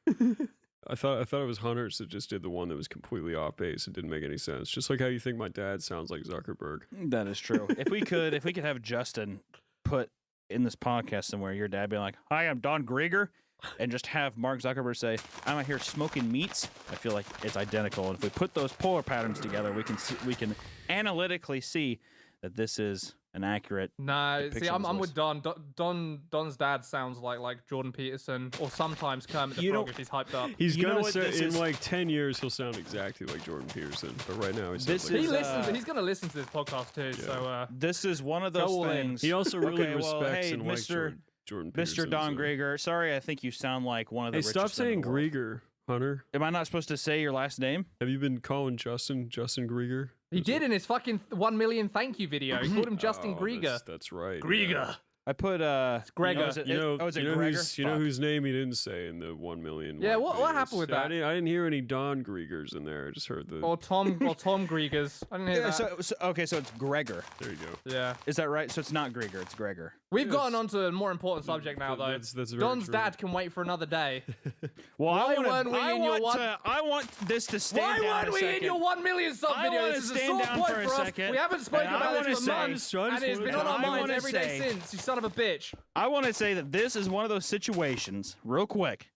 I thought it was Hunters that just did the one that was completely off base and didn't make any sense. Just like how you think my dad sounds like Zuckerberg. That is true. If we could have Justin put in this podcast somewhere, your dad being like, "Hi, I'm Don Grieger," and just have Mark Zuckerberg say, "I'm out here smoking meats," I feel like it's identical. And if we put those polar patterns together, we can analytically see that this is an accurate. No, see, I'm with Don. Don's dad sounds like Jordan Peterson, or sometimes Kermit the Frog if he's hyped up. He's gonna say in like 10 years he'll sound exactly like Jordan Peterson, but right now he's he's gonna listen to this podcast too. Yeah. So this is one of those things. He also really respects and likes Mr. Jordan Peterson. Mr. Don Grieger. Sorry, I think you sound like one of the. Hey, stop saying Grieger, Hunter. Am I not supposed to say your last name? Have you been calling Justin Grieger? He did in his fucking 1 million thank you video. He called him Justin Grieger. That's right. Grieger. Yeah. I put Gregor. Is it Gregor? You know whose name he didn't say in the 1 million. Yeah, what happened with that? I didn't hear any Don Griegers in there. I just heard the or Tom Griegers. I didn't hear that. So it's Gregor. There you go. Yeah. Is that right? So it's not Grieger, it's Gregor. We've gotten onto a more important subject now, though. That's Don's dad can wait for another day. Well, I want this to stand Why down weren't we in your 1 million sub video? This is a sore point for us. We haven't spoken about this for months, and it's been on our minds every day since. You son of a bitch. I want to say that this is one of those situations, real quick,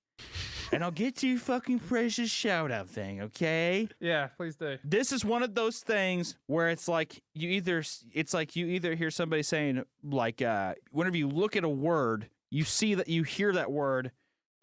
and I'll get to your fucking precious shout-out thing, okay? Yeah, please do. This is one of those things where it's like you either hear somebody saying, like, whenever you look at a word, you hear that word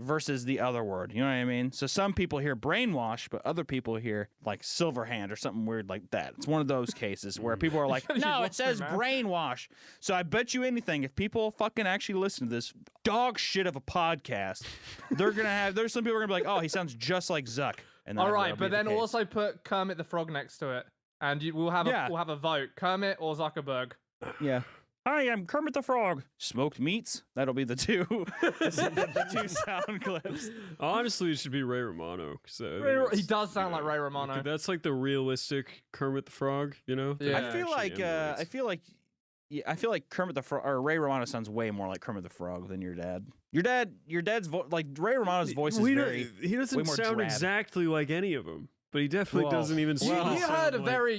versus the other word. You know what I mean? So some people hear brainwash, but other people hear like silver hand or something weird like that. It's one of those cases where people are like, no, it says brainwash. So I bet you anything, if people fucking actually listen to this dog shit of a podcast, there's some people are gonna be like, oh, he sounds just like Zuck. And all right, but then also put Kermit the Frog next to it, and we'll have a vote: Kermit or Zuckerberg. Yeah. Hi, I'm Kermit the Frog. Smoked meats. That'll be the two sound clips. Honestly, it should be Ray Romano. He does sound like Ray Romano. That's like the realistic Kermit the Frog, you know? Yeah. I feel like Kermit the Frog or Ray Romano sounds way more like Kermit the Frog than your dad. Your dad's like Ray Romano's voice is very. He doesn't sound drab. exactly like any of them. But he definitely doesn't even. You heard a very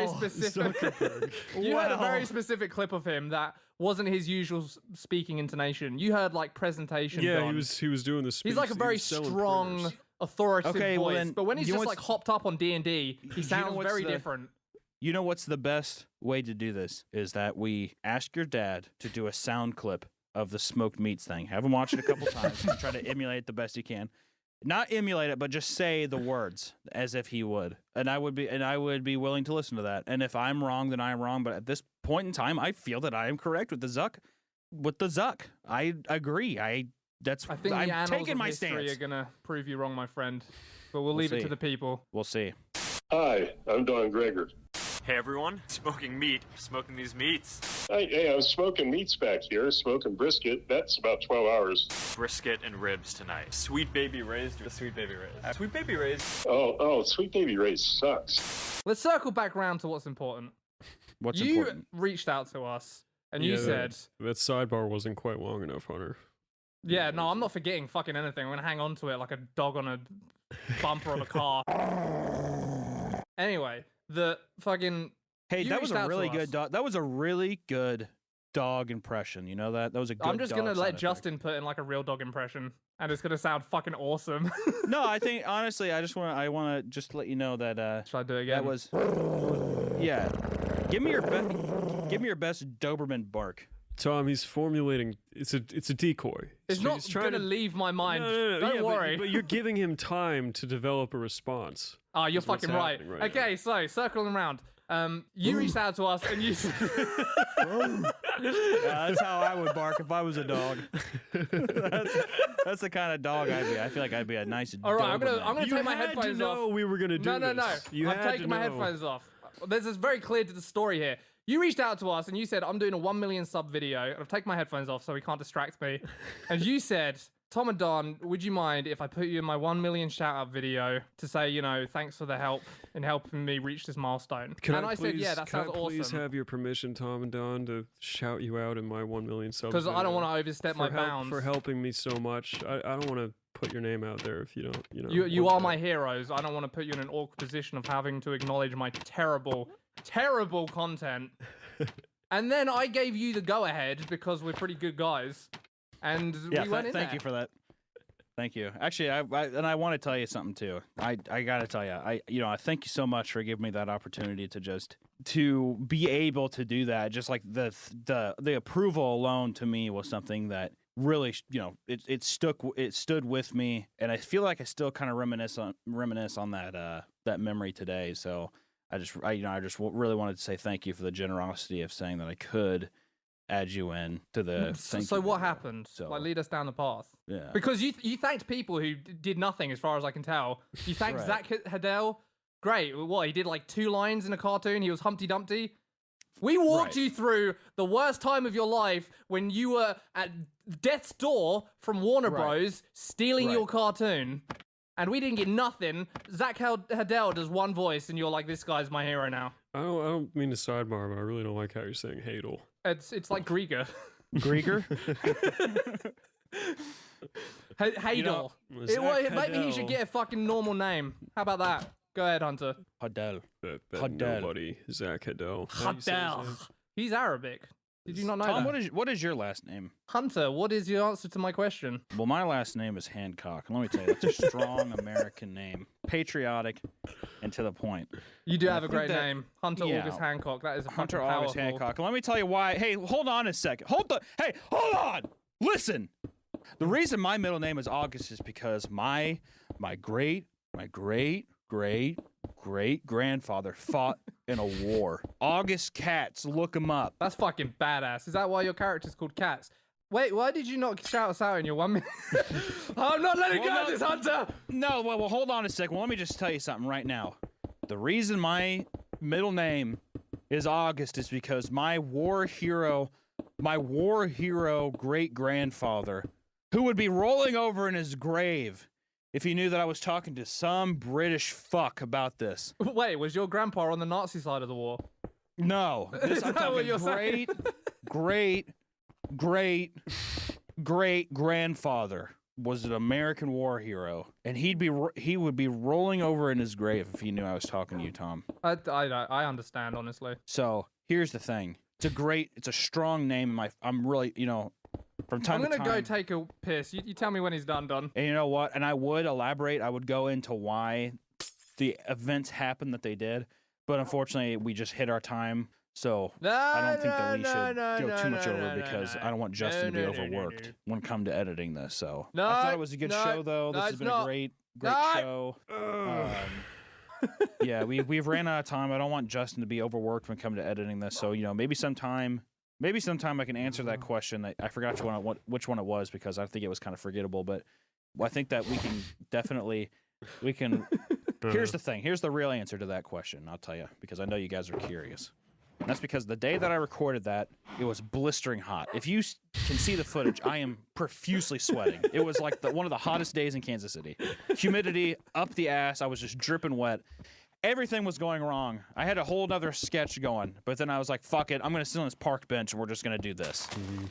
specific. You heard a very specific clip of him that wasn't his usual speaking intonation. You heard like presentation. Yeah, Don. he was doing the speech. He's like a very strong, authoritative voice. But when he's just like hopped up on D&D, he sounds very different. You know what's the best way to do this is that we ask your dad to do a sound clip of the smoked meats thing. Have him watch it a couple times and try to emulate it the best he can. Not emulate it, but just say the words as if he would. And I would be willing to listen to that. And if I'm wrong, then I'm wrong. But at this point in time, I feel that I am correct with the Zuck. I agree. I think the annals of history are gonna prove you wrong, my friend. But we'll leave it to the people. We'll see. Hi, I'm Don Grieger. Hey everyone, smoking these meats. Hey, I was smoking meats back here, smoking brisket. That's about 12 hours. Brisket and ribs tonight. Sweet Baby Ray's. Sweet Baby Ray's. Sweet Baby Ray's. Oh, Sweet Baby Ray's sucks. Let's circle back around to what's important. You reached out to us and you said that sidebar wasn't quite long enough, Hunter. Yeah, no, I'm not forgetting fucking anything. I'm gonna hang on to it like a dog on a bumper of a car. Anyway, the fucking. Hey, You that was reached a out to really us. good dog. That was a really good dog impression. You know that? That was a good I'm just dog gonna sound let effect. Justin put in like a real dog impression, and it's gonna sound fucking awesome. No, I think honestly, I want to just let you know that Should I do it again? that was yeah. Give me your best Doberman bark. Tom, he's formulating. It's a decoy. It's He's not trying gonna leave my mind. No, Don't yeah, worry. But you're giving him time to develop a response. Oh, you're That's what's fucking right. happening right now. Okay, so circling around. You reached out to us and you. That's how I would bark if I was a dog. That's the kind of dog I'd be. I feel like I'd be a nice. All right, I'm Doberman. gonna You take my had headphones to off. know we were gonna do No. this. You I'm had taking to my know. headphones off. There's this very clear to the story here. You reached out to us and you said, I'm doing a 1 million sub video. And I've taken my headphones off so he can't distract me. And you said, Tom and Don, would you mind if I put you in my 1 million shout out video to say, you know, thanks for the help in helping me reach this milestone? Can and I said, please- yeah, that sounds can I please awesome. have your permission, Tom and Don, to shout you out in my 1 million subs? Because I don't video want to overstep my bounds. for helping me so much. I don't want to put your name out there if you don't. You know. You want are that. my heroes. I don't want to put you in an awkward position of having to acknowledge my terrible, terrible content. And then I gave you the go-ahead because we're pretty good guys, and Yeah, we went in thank there. you for that. Thank you. Actually, I want to tell you something too. I got to tell you, I thank you so much for giving me that opportunity to be able to do that. Just like the approval alone to me was something that really, it stood with me, and I feel like I still kind of reminisce on that memory today. So I just really wanted to say thank you for the generosity of saying that I could add you in to the. So what happened? So- Like, lead us down the path. Yeah. Because you thanked people who did nothing, as far as I can tell. You thanked Right. Zach Hadell. Great. What, he did like 2 lines in a cartoon? He was Humpty Dumpty? We walked Right. you through the worst time of your life when you were at death's door from Warner Right. Bros. Stealing Right. your cartoon. And we didn't get nothing. Zach Hadell does one voice, and you're like, this guy's my hero now. I don't mean to sidebar, but I really don't like how you're saying Hadel. It's like Grieger. Grieger? Hadel. Maybe he should get a fucking normal name. How about that? Go ahead, Hunter. Hadel. Bet Hadel. nobody. Zach Hadel. How do you say his Hadell. name? He's Arabic. Did you not know Tom, that? what is your last name? Hunter, what is your answer to my question? Well, my last name is Hancock. And let me tell you, that's a strong American name. Patriotic and to the point. You do I have a think great that- name. Hunter yeah. August Hancock. That is a Hunter fucking August powerful. Hancock. And let me tell you why. Hey, hold on a second. Hold on. Listen. The reason my middle name is August is because my great grandfather fought in a war. August Katz, look him up. That's fucking badass. Is that why your character's called Cats? Wait, why did you not shout us out in your 1 minute? I'm not letting go of this, Hunter! No, well, hold on a second. Well, let me just tell you something right now. The reason my middle name is August is because my war hero great-grandfather, who would be rolling over in his grave if he knew that I was talking to some British fuck about this. Wait, was your grandpa on the Nazi side of the war? No, Is I'm that what talking you're saying? great grandfather was an American war hero, and he would be rolling over in his grave if he knew I was talking to you, Tom. I understand, honestly. So here's the thing: it's a strong name. I'm really, from time I'm to gonna time. go take a piss. You tell me when he's done. And you know what? And I would elaborate. I would go into why the events happened that they did, but unfortunately, we just hit our time. So I don't think that we should go too much over because I don't want Justin to be overworked when it come to editing this. So I thought it was a good show, though. This has been a great show. Yeah, we've ran out of time. I don't want Justin to be overworked when it come to editing this. So maybe sometime I can answer that question. That I forgot which one it was because I think it was kind of forgettable. But I think that we can definitely. Here's the thing. Here's the real answer to that question. I'll tell you because I know you guys are curious. And that's because the day that I recorded that, it was blistering hot. If you can see the footage, I am profusely sweating. It was like one of the hottest days in Kansas City. Humidity up the ass. I was just dripping wet. Everything was going wrong. I had a whole other sketch going, but then I was like, fuck it. I'm going to sit on this park bench and we're just going to do this.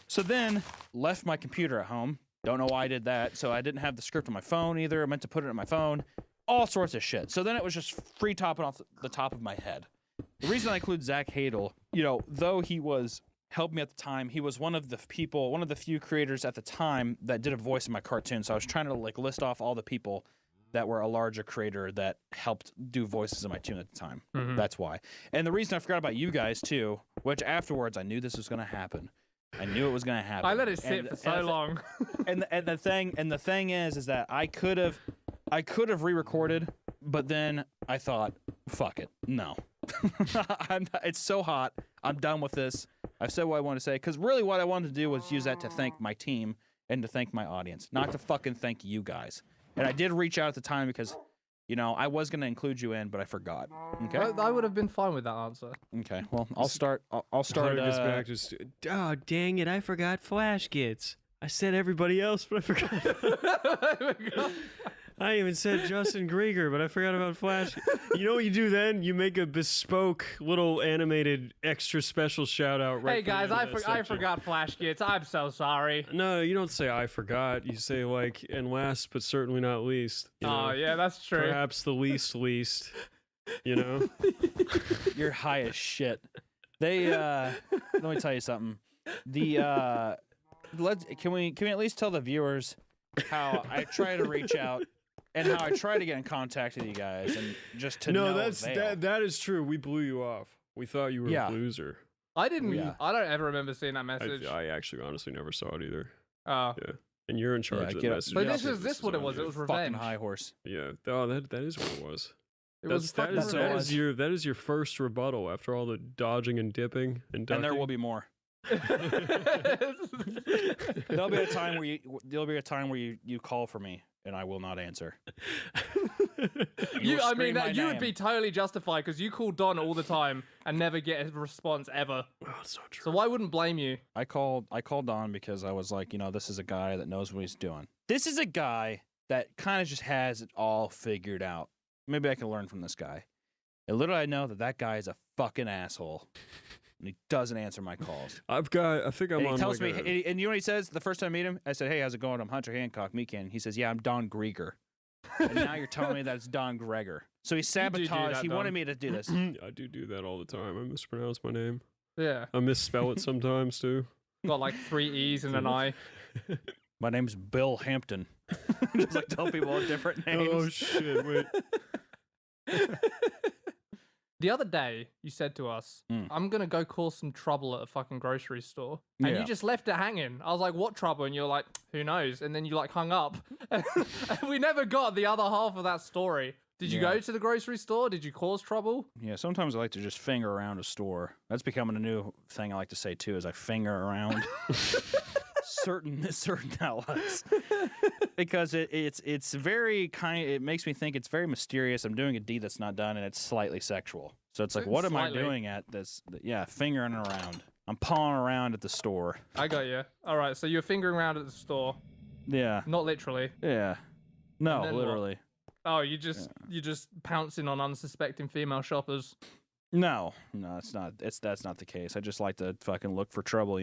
So then left my computer at home. Don't know why I did that. So I didn't have the script on my phone either. I meant to put it on my phone. all sorts of shit. So then it was just free topping off the top of my head. The reason I include Zach Hadel, though he helped me at the time, he was one of the few creators at the time that did a voice in my cartoon. So I was trying to like list off all the people that were a larger creator that helped do voices in my tune at the time. Mhm. That's why. And the reason I forgot about you guys too, which afterwards I knew this was going to happen. I knew it was going to happen. I let it sit for so long. And the thing is that I could have re-recorded, but then I thought, fuck it, no. It's so hot. I'm done with this. I've said what I want to say, because really what I wanted to do was use that to thank my team and to thank my audience, not to fucking thank you guys. And I did reach out at the time because, I was going to include you in, but I forgot. Okay. I would have been fine with that answer. Okay. Well, I'll start. I'll start. Hunter gets back just, oh, dang it, I forgot Flash gets. I said everybody else, but I forgot. I even said Justin Grieger, but I forgot about Flash. You know what you do then? You make a bespoke little animated extra special shout out. Right Hey guys, I forgot Flash Gets. I'm so sorry. No, you don't say I forgot. You say like, and last but certainly not least. Oh yeah, that's true. Perhaps the least. You're high as shit. They let me tell you something. The can we at least tell the viewers how I try to reach out and how I try to get in contact with you guys and just to know that is true. We blew you off. We thought you were a loser. I didn't. Yeah. I don't ever remember seeing that message. I actually honestly never saw it either. Oh. Yeah. And you're in charge of the message. But this is what it was. It was revenge. Fucking high horse. Yeah. Oh, that is what it was. That is your first rebuttal after all the dodging and dipping and ducking. And there will be more. There'll be a time where you call for me and I will not answer. You would be totally justified because you call Don all the time and never get a response ever. Oh, it's so true. So I wouldn't blame you. I called Don because I was like, this is a guy that knows what he's doing. This is a guy that kind of just has it all figured out. Maybe I can learn from this guy. And little I know that guy is a fucking asshole. And he doesn't answer my calls. I think I'm and on. He tells me, and you know what he says? The first time I meet him, I said, "Hey, how's it going? I'm Hunter Hancock, Meekan." He says, "Yeah, I'm Don Grieger." And now you're telling me that it's Don Gregor. So he sabotaged. He wanted me to do this. I do that all the time. I mispronounce my name. Yeah. I misspell it sometimes too. Got like 3 E's and an I. My name's Bill Hampton. Just like tell people different names. Oh shit! Wait. The other day, you said to us, I'm going to go cause some trouble at a fucking grocery store. And you just left it hanging. I was like, what trouble? And you're like, who knows? And then you like hung up. And we never got the other half of that story. Did you go to the grocery store? Did you cause trouble? Yeah, sometimes I like to just finger around a store. That's becoming a new thing I like to say too, is I finger around certain outlets. Because it's very it makes me think it's very mysterious. I'm doing a deed that's not done and it's slightly sexual. So it's like, what am I doing at this? Yeah, fingering around. I'm pawing around at the store. I got you. All right, so you're fingering around at the store. Yeah. Not literally. Yeah. No, literally. What? Oh, you just pouncing on unsuspecting female shoppers. No, it's not. That's not the case. I just like to fucking look for trouble,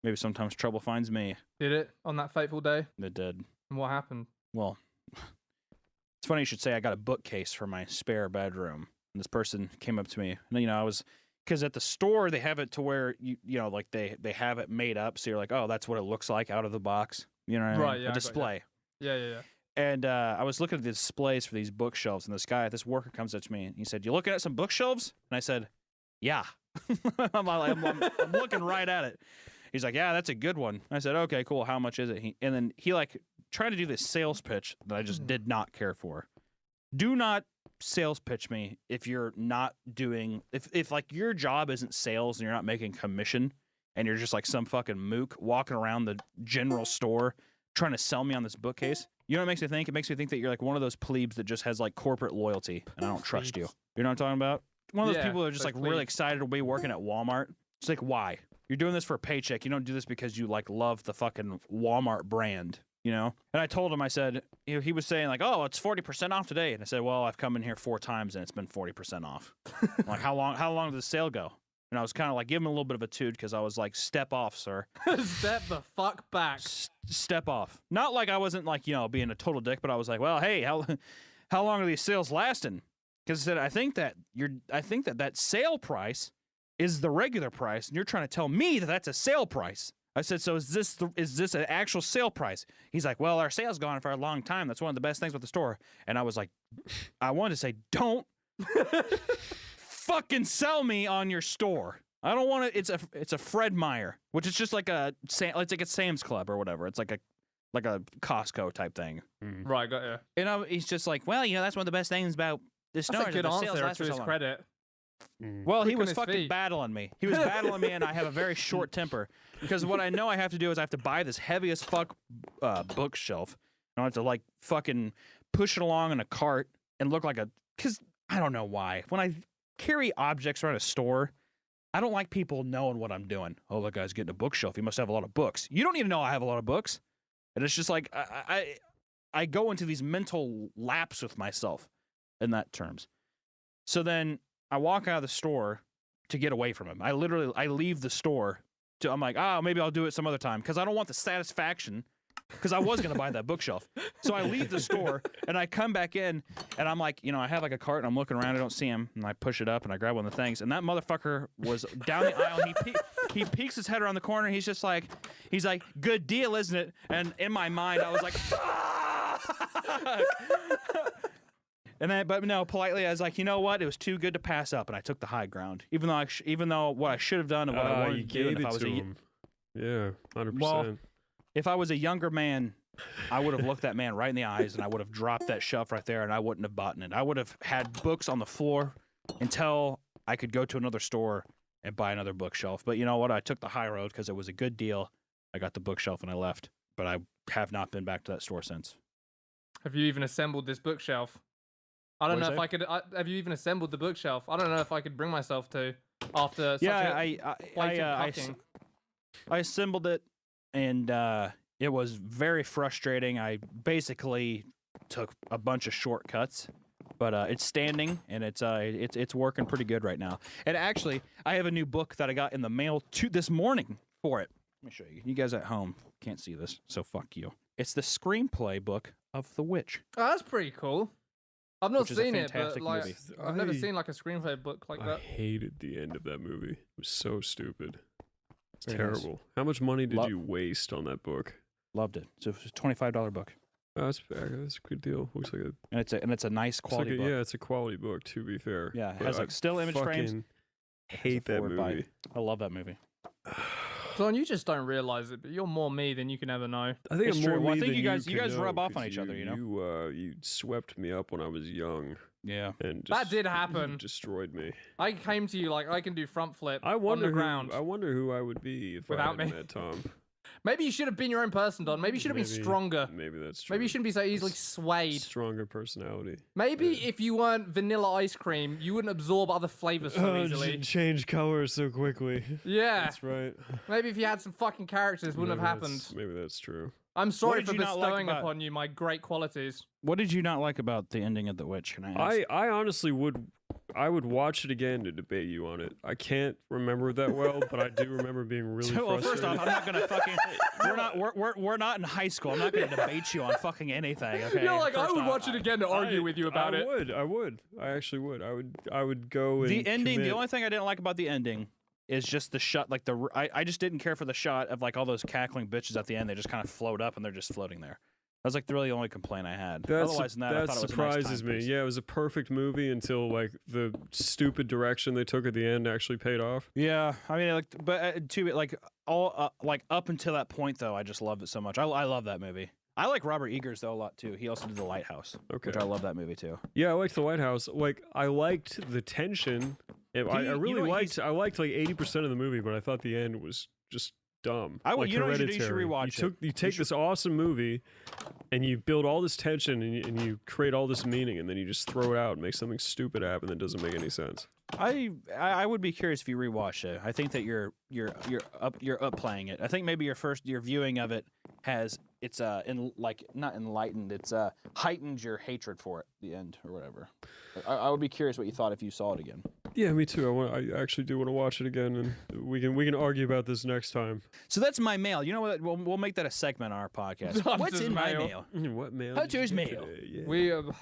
Maybe sometimes trouble finds me. Did it on that fateful day? It did. And what happened? Well, it's funny you should say. I got a bookcase for my spare bedroom. And this person came up to me. And, I was... Because at the store, they have it to where, like they have it made up. So you're like, oh, that's what it looks like out of the box. You know what I mean? Right, yeah. A display. Yeah. And I was looking at the displays for these bookshelves. And this worker comes up to me. And he said, you looking at some bookshelves? And I said, yeah. I'm looking right at it. He's like, yeah, that's a good one. I said, okay, cool. How much is it? And then he like tried to do this sales pitch that I just did not care for. Do not sales pitch me if you're not doing, if like your job isn't sales and you're not making commission and you're just like some fucking mook walking around the general store trying to sell me on this bookcase. You know what it makes me think? It makes me think that you're like one of those plebes that just has like corporate loyalty and I don't trust you. You know what I'm talking about? One of those people that are just like really excited to be working at Walmart. It's like, why? You're doing this for a paycheck. You don't do this because you like love the fucking Walmart brand, And I told him, I said, he was saying like, oh, it's 40% off today. And I said, well, I've come in here 4 times and it's been 40% off. I'm like, how long did the sale go? And I was kind of like, give him a little bit of a toot because I was like, step off, sir. Step the fuck back. Step off. Not like I wasn't like, being a total dick, but I was like, well, hey, how long are these sales lasting? Because I said, I think that sale price is the regular price, and you're trying to tell me that that's a sale price. I said, so is this an actual sale price? He's like, well, our sale's gone for a long time. That's one of the best things with the store. And I was like, I wanted to say, don't fucking sell me on your store. I don't want to. It's a Fred Meyer, which is just like it's like a Sam's Club or whatever. It's like a Costco type thing. Right, got you. And he's just like, well, that's one of the best things about this store. That's a good answer to his credit. Well, he Quick on was his fucking feet. battling me. He was battling me, and I have a very short temper. Because what I know I have to do is I have to buy this heavy as fuck bookshelf. And I have to, like, fucking push it along in a cart and look like a... Because I don't know why. When I carry objects around a store, I don't like people knowing what I'm doing. Oh, that guy's getting a bookshelf. He must have a lot of books. You don't need to know I have a lot of books. And it's just like, I go into these mental laps with myself in that terms. So then I walk out of the store to get away from him. I leave the store. I'm like, maybe I'll do it some other time because I don't want the satisfaction because I was going to buy that bookshelf. So I leave the store and I come back in and I'm like, I have like a cart and I'm looking around. I don't see him and I push it up and I grab one of the things and that motherfucker was down the aisle. He peeks his head around the corner. And he's like, good deal, isn't it? And in my mind, I was like, fuck! But no, politely, I was like, you know what? It was too good to pass up, and I took the high ground. Even though what I should have done and what I wanted to do, and if I was yeah, 100%. Well, if I was a younger man, I would have looked that man right in the eyes, and I would have dropped that shelf right there, and I wouldn't have bought it. I would have had books on the floor until I could go to another store and buy another bookshelf. But you know what? I took the high road because it was a good deal. I got the bookshelf and I left, but I have not been back to that store since. Have you even assembled this bookshelf? I don't know if I could. Have you even assembled the bookshelf? I don't know if I could bring myself to after. Such I assembled it, and it was very frustrating. I basically took a bunch of shortcuts, but it's standing and it's working pretty good right now. And actually, I have a new book that I got in the mail this morning for it. Let me show you. You guys at home can't see this, so fuck you. It's the screenplay book of The Witch. Oh, that's pretty cool. I've not seen it, but fantastic like movie. I've never seen like a screenplay book like I that. hated the end of that movie. It was so stupid. It's Very terrible. nice. How much money did you waste on that book? Loved it. So it was a $25 book, Oh, that's a good deal. Looks like and it's a nice quality book. yeah, it's a quality book. To be fair, Yeah, it But has I like still image frames. fucking hate that forward bite. movie. I love that movie. John, you just don't realize it, but you're more me than you can ever know. I think It's I'm true. more Well, I me think than you guys can rub know, off on 'cause each other, you know? You swept me up when I was young Yeah. and That did happen. destroyed me. I came to you like I can do front flip I on wonder the ground. I wonder who I would be if Without I hadn't me. met Tom. Maybe you should have been your own person, Don. Maybe you should have been stronger. Maybe that's true. Maybe you shouldn't be so easily swayed. Stronger personality. Maybe if you weren't vanilla ice cream, you wouldn't absorb other flavors so easily. Change colors so quickly. Yeah. That's right. Maybe if you had some fucking characters, wouldn't have happened. Maybe that's true. I'm sorry did for you not like bestowing about- upon you my great qualities. What did you not like about the ending of The Witch? Can I ask? I honestly would watch it again to debate you on it. I can't remember it that well, but I do remember being really Well, frustrated. first off, I'm not gonna fucking. We're not in high school. I'm not gonna debate you on fucking anything. Okay. You're like, I First would off, watch it again to argue with you about it. I would. I actually would. I would go and The ending. The commit- only thing I didn't like about the ending is just the shot. Like I just didn't care for the shot of like all those cackling bitches at the end. They just kind of float up and they're just floating there. That was like really the only complaint I had. Otherwise than that, I thought it was a nice surprises me. timepiece. Yeah, it was a perfect movie until like the stupid direction they took at the end actually paid off. Yeah, I mean, like, but like up until that point though, I just loved it so much. I love that movie. I like Robert Eggers though a lot too. He also did The Lighthouse, Okay. which I love that movie too. Yeah, I liked The Lighthouse. Like I liked the tension. I really liked. I liked like 80% of the movie, but I thought the end was just dumb. You know what you do? You should rewatch it. You take this awesome movie, and you build all this tension, and you create all this meaning, and then you just throw it out and make something stupid happen that doesn't make any sense. I would be curious if you rewatch it. I think that you're up playing it. I think maybe your viewing of it has not enlightened. It's heightened your hatred for it. The end or whatever. I would be curious what you thought if you saw it again. Yeah, me too. I actually do want to watch it again, and we can argue about this next time. So that's my mail. You know what? We'll make that a segment on our podcast. Hunter's What's in my mail. mail? What mail? Hunter's did you get mail. today?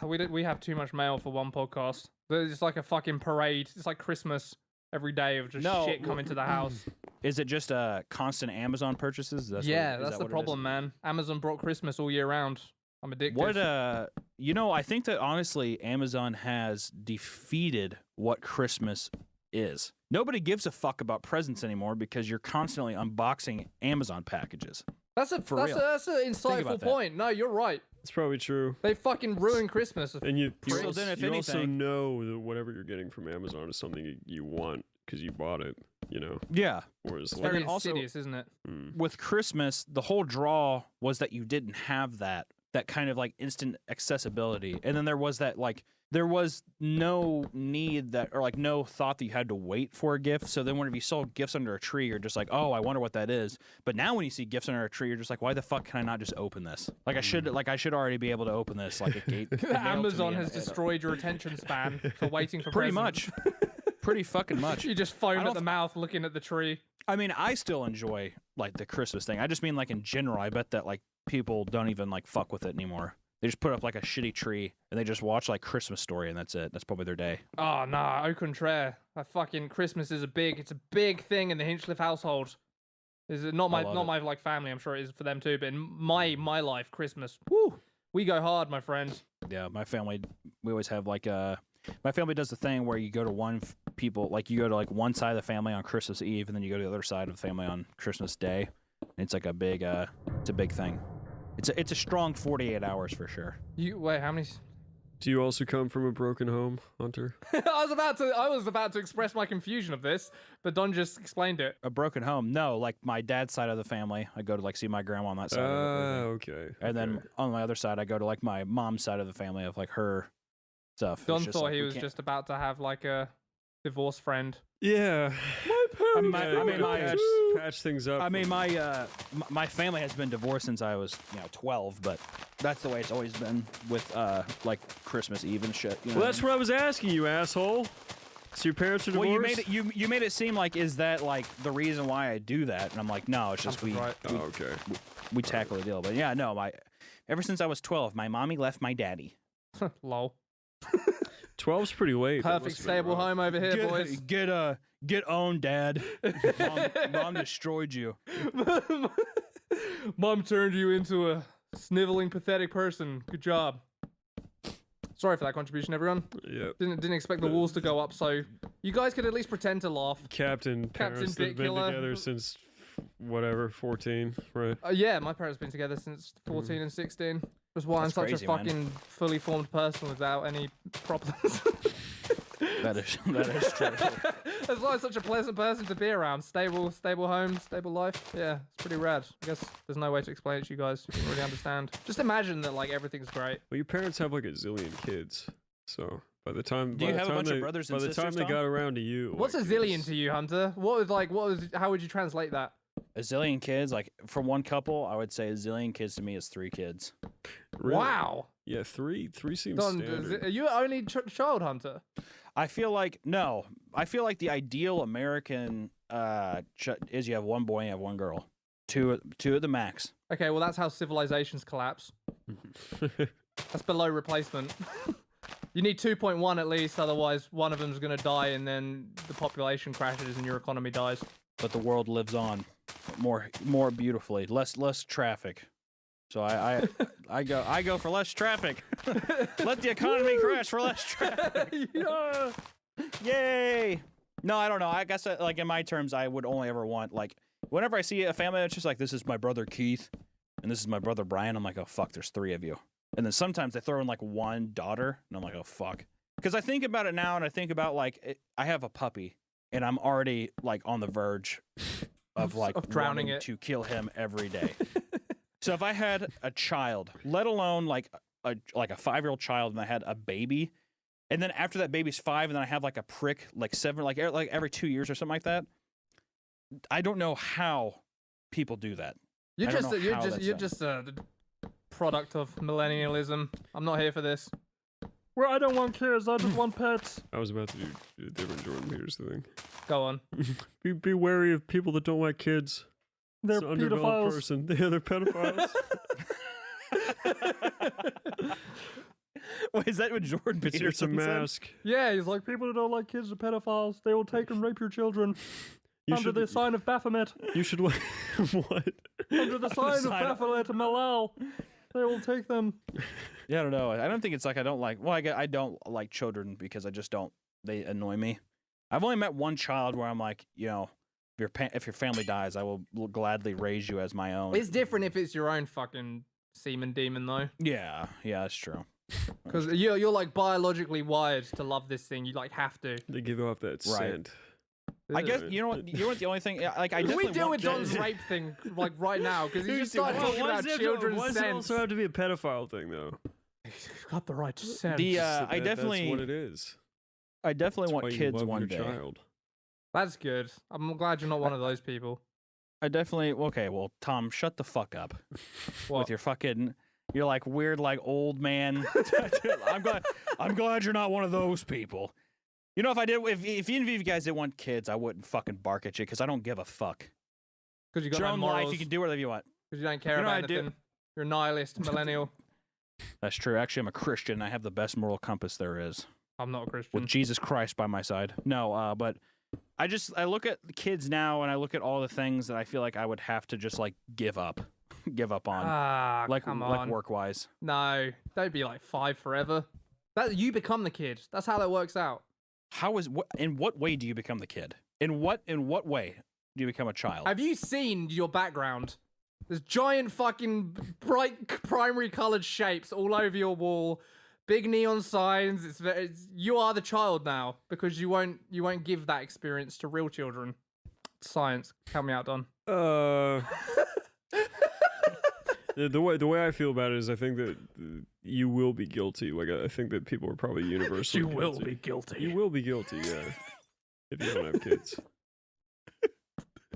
Yeah. We have too much mail for one podcast. It's like a fucking parade. It's like Christmas every day of just shit coming to the house. Is it just constant Amazon purchases? That's the problem, man. Amazon brought Christmas all year round. I'm addicted. What you know, I think that honestly, Amazon has defeated what Christmas is. Nobody gives a fuck about presents anymore because you're constantly unboxing Amazon packages. That's an insightful point. No, you're right. It's probably true. They fucking ruined Christmas. And you So then if also anything- know that whatever you're getting from Amazon is something you want because you bought it, you know? Yeah. Whereas It's like, very also- insidious, isn't it? With Christmas, the whole draw was that you didn't have that kind of like instant accessibility. And then there was that like there was no need that or like no thought that you had to wait for a gift. So then whenever you saw gifts under a tree, you're just like, oh, I wonder what that is. But now when you see gifts under a tree, you're just like, why the fuck can I not just open this? Like I should already be able to open this like a gate. Amazon has destroyed your attention span for waiting for pretty presents. much. Pretty fucking much. You just foam at the mouth looking at the tree. I mean, I still enjoy like the Christmas thing. I just mean like in general, I bet that like people don't even like fuck with it anymore. They just put up like a shitty tree and they just watch like Christmas Story and that's it. That's probably their day. Oh, nah, au contraire. That fucking Christmas is it's a big thing in the Hinchliffe household. Is it not my like family? I'm sure it is for them too. But in my life, Christmas, woo, we go hard, my friend. Yeah, my family, we always have like my family does the thing where you go to you go to like one side of the family on Christmas Eve and then you go to the other side of the family on Christmas Day. And it's like a big, it's a big thing. It's a strong 48 hours for sure. Wait, how many? do you also come from a broken home, Hunter? I was about to express my confusion of this, but Don just explained it. A broken home? No, like my dad's side of the family, I go to like see my grandma on that side. Okay. And then on my other side, I go to like my mom's side of the family of like her stuff. It's Don just thought like, he we was can't- just about to have like a divorce friend. Yeah. Patch things up. I mean, my family has been divorced since I was 12, but that's the way it's always been with like Christmas Eve and shit. You know Well, that's what I was asking you, asshole. So your parents are divorced? Well, you made it seem like is that like the reason why I do that, and I'm like, no, it's just Right. Oh, okay. we tackle the deal. But yeah, no, ever since I was 12, my mommy left my daddy. Lol. 12's pretty late. That Perfect must've been stable rough. home over here, boys. Get owned, Dad. Mom destroyed you. Mom turned you into a sniveling, pathetic person. Good job. Sorry for that contribution, everyone. Yep. Didn't expect the walls to go up, so you guys could at least pretend to laugh. Captain parents that have been Ditkiller. together since whatever, 14, right? Yeah, my parents have been together since 14 and 16. That's why That's I'm such crazy, a man. fucking fully formed person without any problems. That is true. That's why I'm such a pleasant person to be around. Stable home, stable life. Yeah, it's pretty rad. I guess there's no way to explain it to you guys. You can really understand. Just imagine that like everything's great. Well, your parents have like a zillion kids, so by the time Do you have a bunch of brothers and by the time sisters, they Tom? got around to you, What's a like, zillion it's- to you, Hunter? How would you translate that? A zillion kids, like from one couple, I would say a zillion kids to me is 3 kids. Really? Wow. Yeah, three seems Don, standard. are you only child, Hunter? I feel like the ideal American is you have one boy and you have one girl, two at the max. Okay, well that's how civilizations collapse. That's below replacement. You need 2.1 at least, otherwise one of them's gonna die, and then the population crashes and your economy dies. But the world lives on more beautifully, less traffic. So I go for less traffic. Let the economy crash for less traffic. Yeah. Yay! No, I don't know. I guess like in my terms, I would only ever want like whenever I see a family that's just like this is my brother Keith and this is my brother Brian. I'm like, oh fuck, there's 3 of you. And then sometimes they throw in like one daughter, and I'm like, oh fuck. Because I think about it now, and I think about like I have a puppy, and I'm already like on the verge of like Of drowning wanting it. to kill him every day. So if I had a child, let alone like a 5-year-old child, and I had a baby, and then after that baby's 5, and then I have like a prick like 7, like every 2 years or something like that. I don't know how people do that. You're I don't just know you're how just that's you're done. just a product of millennialism. I'm not here for this. Well, I don't want kids. I just want pets. I was about to do a different Jordan Peterson thing. Go on. Be wary of people that don't like kids. They're It's an undeveloped pedophiles. person. Yeah, they're pedophiles. Wait, is that what Jordan It's a Peterson said? mask. Yeah, he's like, people who don't like kids are pedophiles. They will take and rape your children under the sign of Baphomet. You should like what? Under the sign of sign of- Baphomet and Malal. They will take them. Yeah, I don't know. I don't think it's like I don't like. Well, I don't like children because I just don't. They annoy me. I've only met one child where I'm like, you know, if your family dies, I will gladly raise you as my own. It's different if it's your own fucking semen demon, though. Yeah, that's true. Because you're like biologically wired to love this thing. You like have to. They give off that Right. scent. I guess you know what. You know what? The only thing, like, I Can we definitely deal want with Don's kids. rape thing like right now? Because he just started talking Why about does it children's Why does it sense. also have to be a pedophile thing, though? He's got the right to sense. The So I that's definitely, what it is. I definitely That's why want you kids love one your day. child. That's good. I'm glad you're not one of those people. I definitely. Okay, well, Tom, shut the fuck up What? with your fucking. You're like weird, like old man. I'm glad you're not one of those people. You know, if I did, if any of you guys didn't want kids, I wouldn't fucking bark at you because I don't give a fuck. Because you It's got your no own morals. life. You can do whatever you want. Because you don't care You know about what I do? anything. You're a nihilist millennial. That's true. Actually, I'm a Christian. I have the best moral compass there is, I'm not a Christian. with Jesus Christ by my side. No, but I look at the kids now, and I look at all the things that I feel like I would have to just like give up on, like come like on. work wise. No, don't be like 5 forever. That you become the kid. That's how that works out. In what way do you become the kid? In what way do you become a child? Have you seen your background? There's giant fucking bright primary colored shapes all over your wall. Big neon signs. It's you are the child now because you won't give that experience to real children. Science, help me out, Don. The way I feel about it is I think that you will be guilty. Like I think that people are probably universally You will guilty. be guilty. You will be guilty, yeah. If you don't have kids.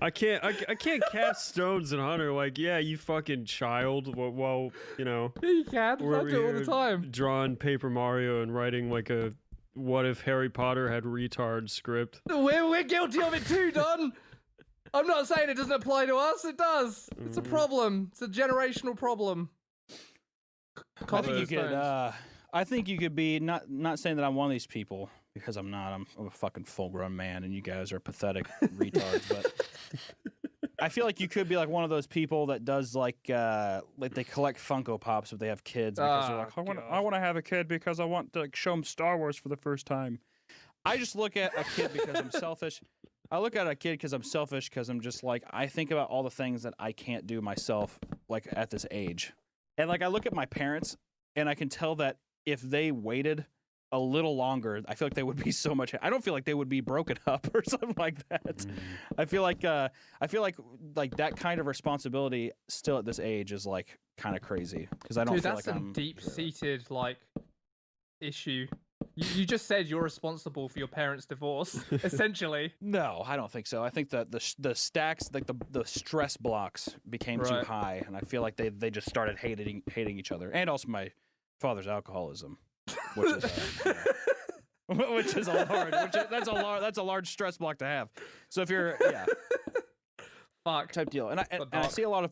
I can't cast stones at Hunter like, yeah, you fucking child, while you know, Yeah, you can. we're I over do it all here the time. drawing Paper Mario and writing like a what if Harry Potter had retard script. We're guilty of it too, Don. I'm not saying it doesn't apply to us. It does. It's a problem. It's a generational problem. I think you could. Cobblestones. I think you could be not saying that I'm one of these people because I'm not. I'm a fucking full-grown man, and you guys are pathetic retards. But I feel like you could be like one of those people that does like they collect Funko Pops if they have kids because they're like, I want to have a kid because I want to like, show them Star Wars for the first time. I just look at a kid because I'm selfish. I look at a kid because I'm selfish because I'm just like I think about all the things that I can't do myself like at this age. And like I look at my parents and I can tell that if they waited a little longer, I feel like they would be so much. I don't feel like they would be broken up or something like that. I feel like that kind of responsibility still at this age is like kind of crazy because I don't Dude, feel that's like a I'm deep-seated like issue. You just said you're responsible for your parents' divorce, essentially. No, I don't think so. I think that the stacks, like the stress blocks, became too Right. high, and I feel like they just started hating each other, and also my father's alcoholism, which is which is a large, that's a large stress block to have. So if you're Fuck. type deal, and I dark. see a lot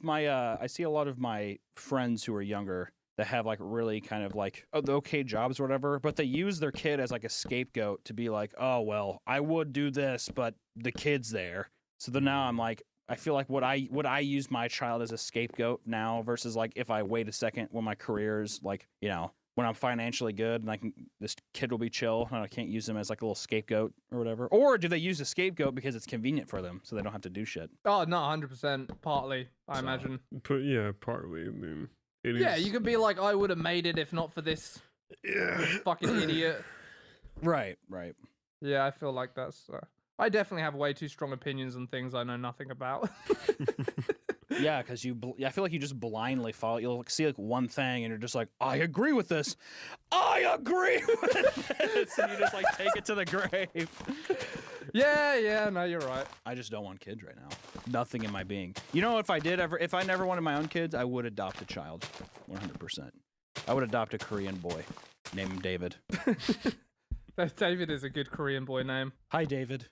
of my friends who are younger that have like really kind of like the okay jobs or whatever, but they use their kid as like a scapegoat to be like, oh well, I would do this, but the kid's there. So then now I'm like, I feel like would I use my child as a scapegoat now versus like if I wait a second when my career's like, you know, when I'm financially good and this kid will be chill and I can't use them as like a little scapegoat or whatever. Or do they use a scapegoat because it's convenient for them so they don't have to do shit? Oh, no, 100%. Partly, I imagine. But yeah, partly. I mean, it is. Yeah, you could be like, I would have made it if not for this fucking idiot. Right. Yeah, I feel like that's. I definitely have way too strong opinions on things I know nothing about. Yeah, because I feel like you just blindly follow. You'll see like one thing, and you're just like, I agree with this. I agree with this, and you just like take it to the grave. Yeah, no, you're right. I just don't want kids right now. Nothing in my being. You know, if I never wanted my own kids, I would adopt a child, 100%. I would adopt a Korean boy. Name him David. David is a good Korean boy name. Hi, David.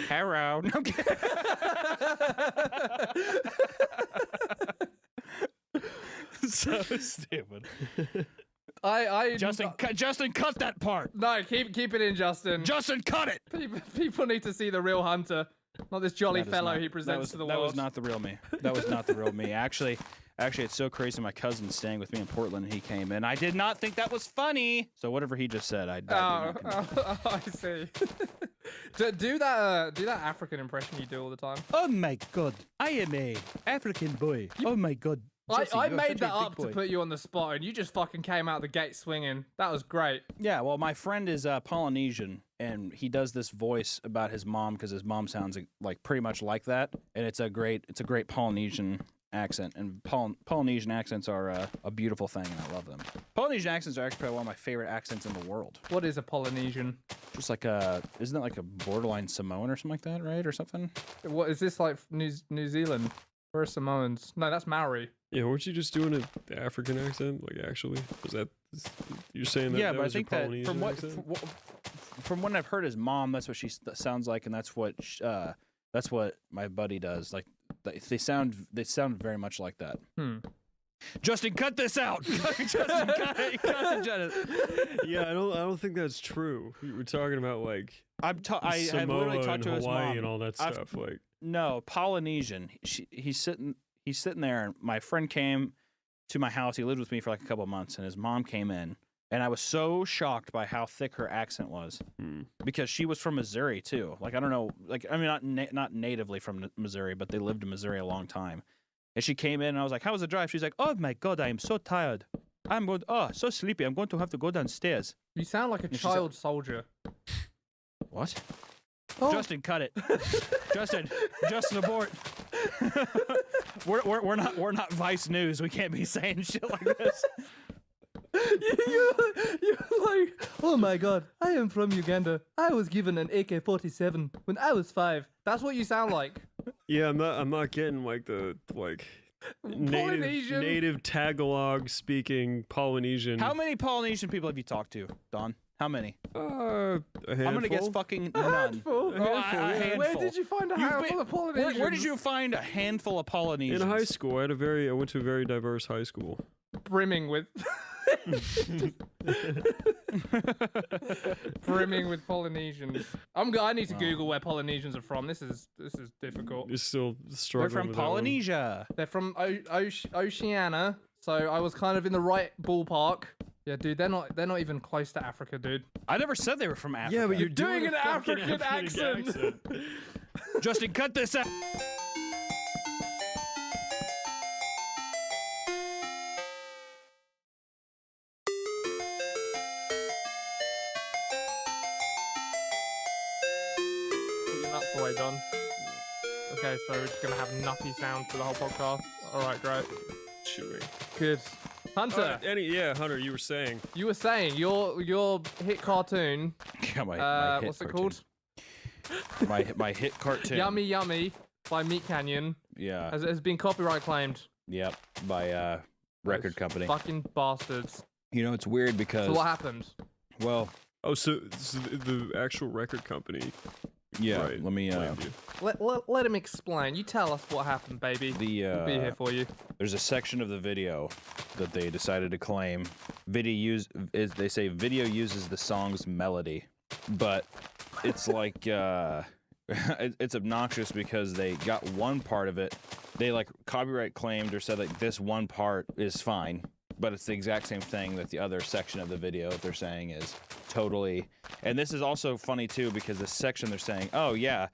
Hello. No, I'm kidding. So stupid. Justin, Justin, cut that part. No, keep it in, Justin. Justin, cut it. People need to see the real Hunter, not this jolly fellow he presents to the world. That was not the real me. That was not the real me. Actually, it's so crazy. My cousin's staying with me in Portland, and he came in. I did not think that was funny. So whatever he just said, I see. do that African impression you do all the time. Oh my God, I am a African boy. Oh my God. Jesse, I made that up to put you on the spot, and you just fucking came out the gate swinging. That was great. Yeah, well, my friend is Polynesian, and he does this voice about his mom because his mom sounds like pretty much like that, and it's a great Polynesian accent, and Polynesian accents are a beautiful thing, and I love them. Polynesian accents are actually probably one of my favorite accents in the world. What is a Polynesian? Just like isn't that like a borderline Samoan or something like that, right, or something? What is this like New Zealand? Where are Samoans? No, that's Maori. Yeah, weren't you just doing an African accent? Like, actually, was that you're saying that? Yeah, that but I was think your that Polynesian accent? from what I've heard, his mom, that's what she sounds like, and that's what my buddy does. Like, they sound very much like that. Justin, cut this out. Justin, cut it. Yeah, I don't think that's true. You were talking about like I have literally talked to his Hawaii mom and all that stuff. Like, no, Polynesian. He's sitting there, and my friend came to my house. He lived with me for like a couple of months, and his mom came in, and I was so shocked by how thick her accent was because she was from Missouri too. Like, I don't know, like, I mean, not natively from Missouri, but they lived in Missouri a long time. And she came in, and I was like, "How was the drive?" She's like, "Oh my God, I am so tired. So sleepy. I'm going to have to go downstairs." You sound like a child soldier. What? Oh. Justin, cut it. Justin, abort. we're not Vice News. We can't be saying shit like this. You're like, oh my God, I am from Uganda. I was given an AK-47 when I was 5. That's what you sound like. yeah, I'm not getting like the native Tagalog speaking Polynesian. How many Polynesian people have you talked to, Don? How many? A handful? I'm gonna guess fucking A none. handful. A handful. Where did you find a handful of Polynesians? Where did you find a handful of Polynesians? In high school. I went to a very diverse high school. Brimming with Polynesians. I need to Google where Polynesians are from. This is difficult. You're still They're struggling from with that one. Polynesia. They're from Oceania, so I was kind of in the right ballpark. Yeah, dude, they're not even close to Africa, dude. I never said they were from Africa. Yeah, but you're doing doing an a fucking African accent. Justin, cut this out. Put your nuts away, Don. Okay, so we're just gonna have nutty sound for the whole podcast. All right, great. Chewing. Good. Hunter, Hunter, you were saying. you were saying your hit cartoon. Yeah, my hit What's it cartoon. called? My hit cartoon. Yummy Yummy by Meat Canyon Yeah. has been copyright claimed. Yep. By record Those company. Fucking bastards. You know, it's weird because So what happened? well, Oh, so the actual record company. yeah. Right, Let me blamed you. Let him explain. You tell us what happened, baby. We'll be here for you. There's a section of the video that they decided to claim they say video uses the song's melody, but it's like it's obnoxious because they got one part of it, they like copyright claimed or said like this one part is fine, but it's the exact same thing that the other section of the video they're saying is totally. And this is also funny too because the section they're saying, oh yeah,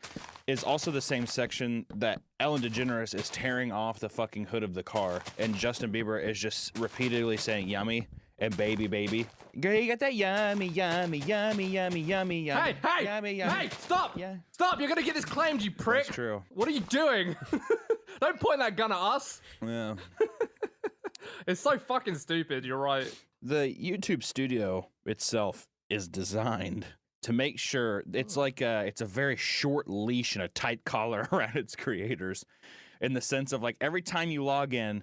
is also the same section that Ellen DeGeneres is tearing off the fucking hood of the car, and Justin Bieber is just repeatedly saying yummy and baby baby. Girl, you got that yummy yummy yummy yummy yummy yummy. Hey, yummy, yummy. hey, stop! Yeah. Stop! You're gonna get this claimed, you prick! That's true. What are you doing? Don't point that gun at us. Yeah. It's so fucking stupid. You're right. The YouTube studio itself is designed to make sure it's like it's a very short leash and a tight collar around its creators, in the sense of like every time you log in,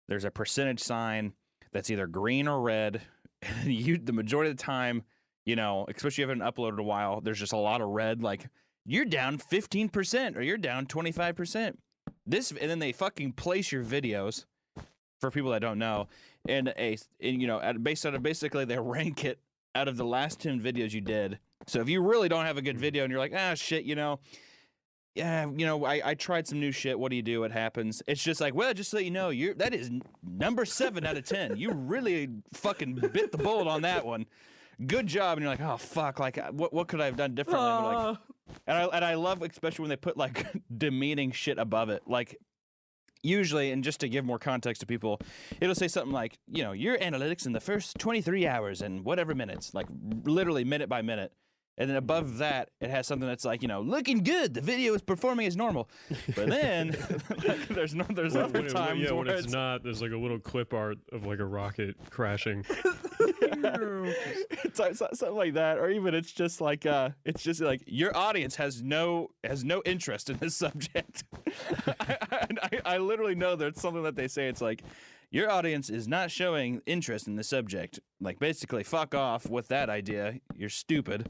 there's a percentage sign that's either green or red, and the majority of the time, you know, especially if you haven't uploaded a while, there's just a lot of red, like you're down 15% or you're down 25%. And then they fucking place your videos for people that don't know, and you know, basically they rank it out of the last 10 videos you did. So if you really don't have a good video and you're like, shit, you know, yeah, you know, I tried some new shit. What do you do? It happens. It's just like, well, just so you know, that is number 7 out of 10. You really fucking bit the bullet on that one. Good job. And you're like, oh fuck, like what could I have done differently? Like, and I love, especially when they put like demeaning shit above it. Like usually, and just to give more context to people, it'll say something like, you know, your analytics in the first 23 hours and whatever minutes, like literally minute by minute. And then above that, it has something that's like, you know, looking good. The video is performing as normal. But then, like, there's other times yeah, when it's not. There's like a little clip art of like a rocket crashing. It's like something like that, or even it's just like your audience has no interest in this subject. I literally know that it's something that they say. It's like, your audience is not showing interest in the subject. Like, basically, fuck off with that idea. You're stupid.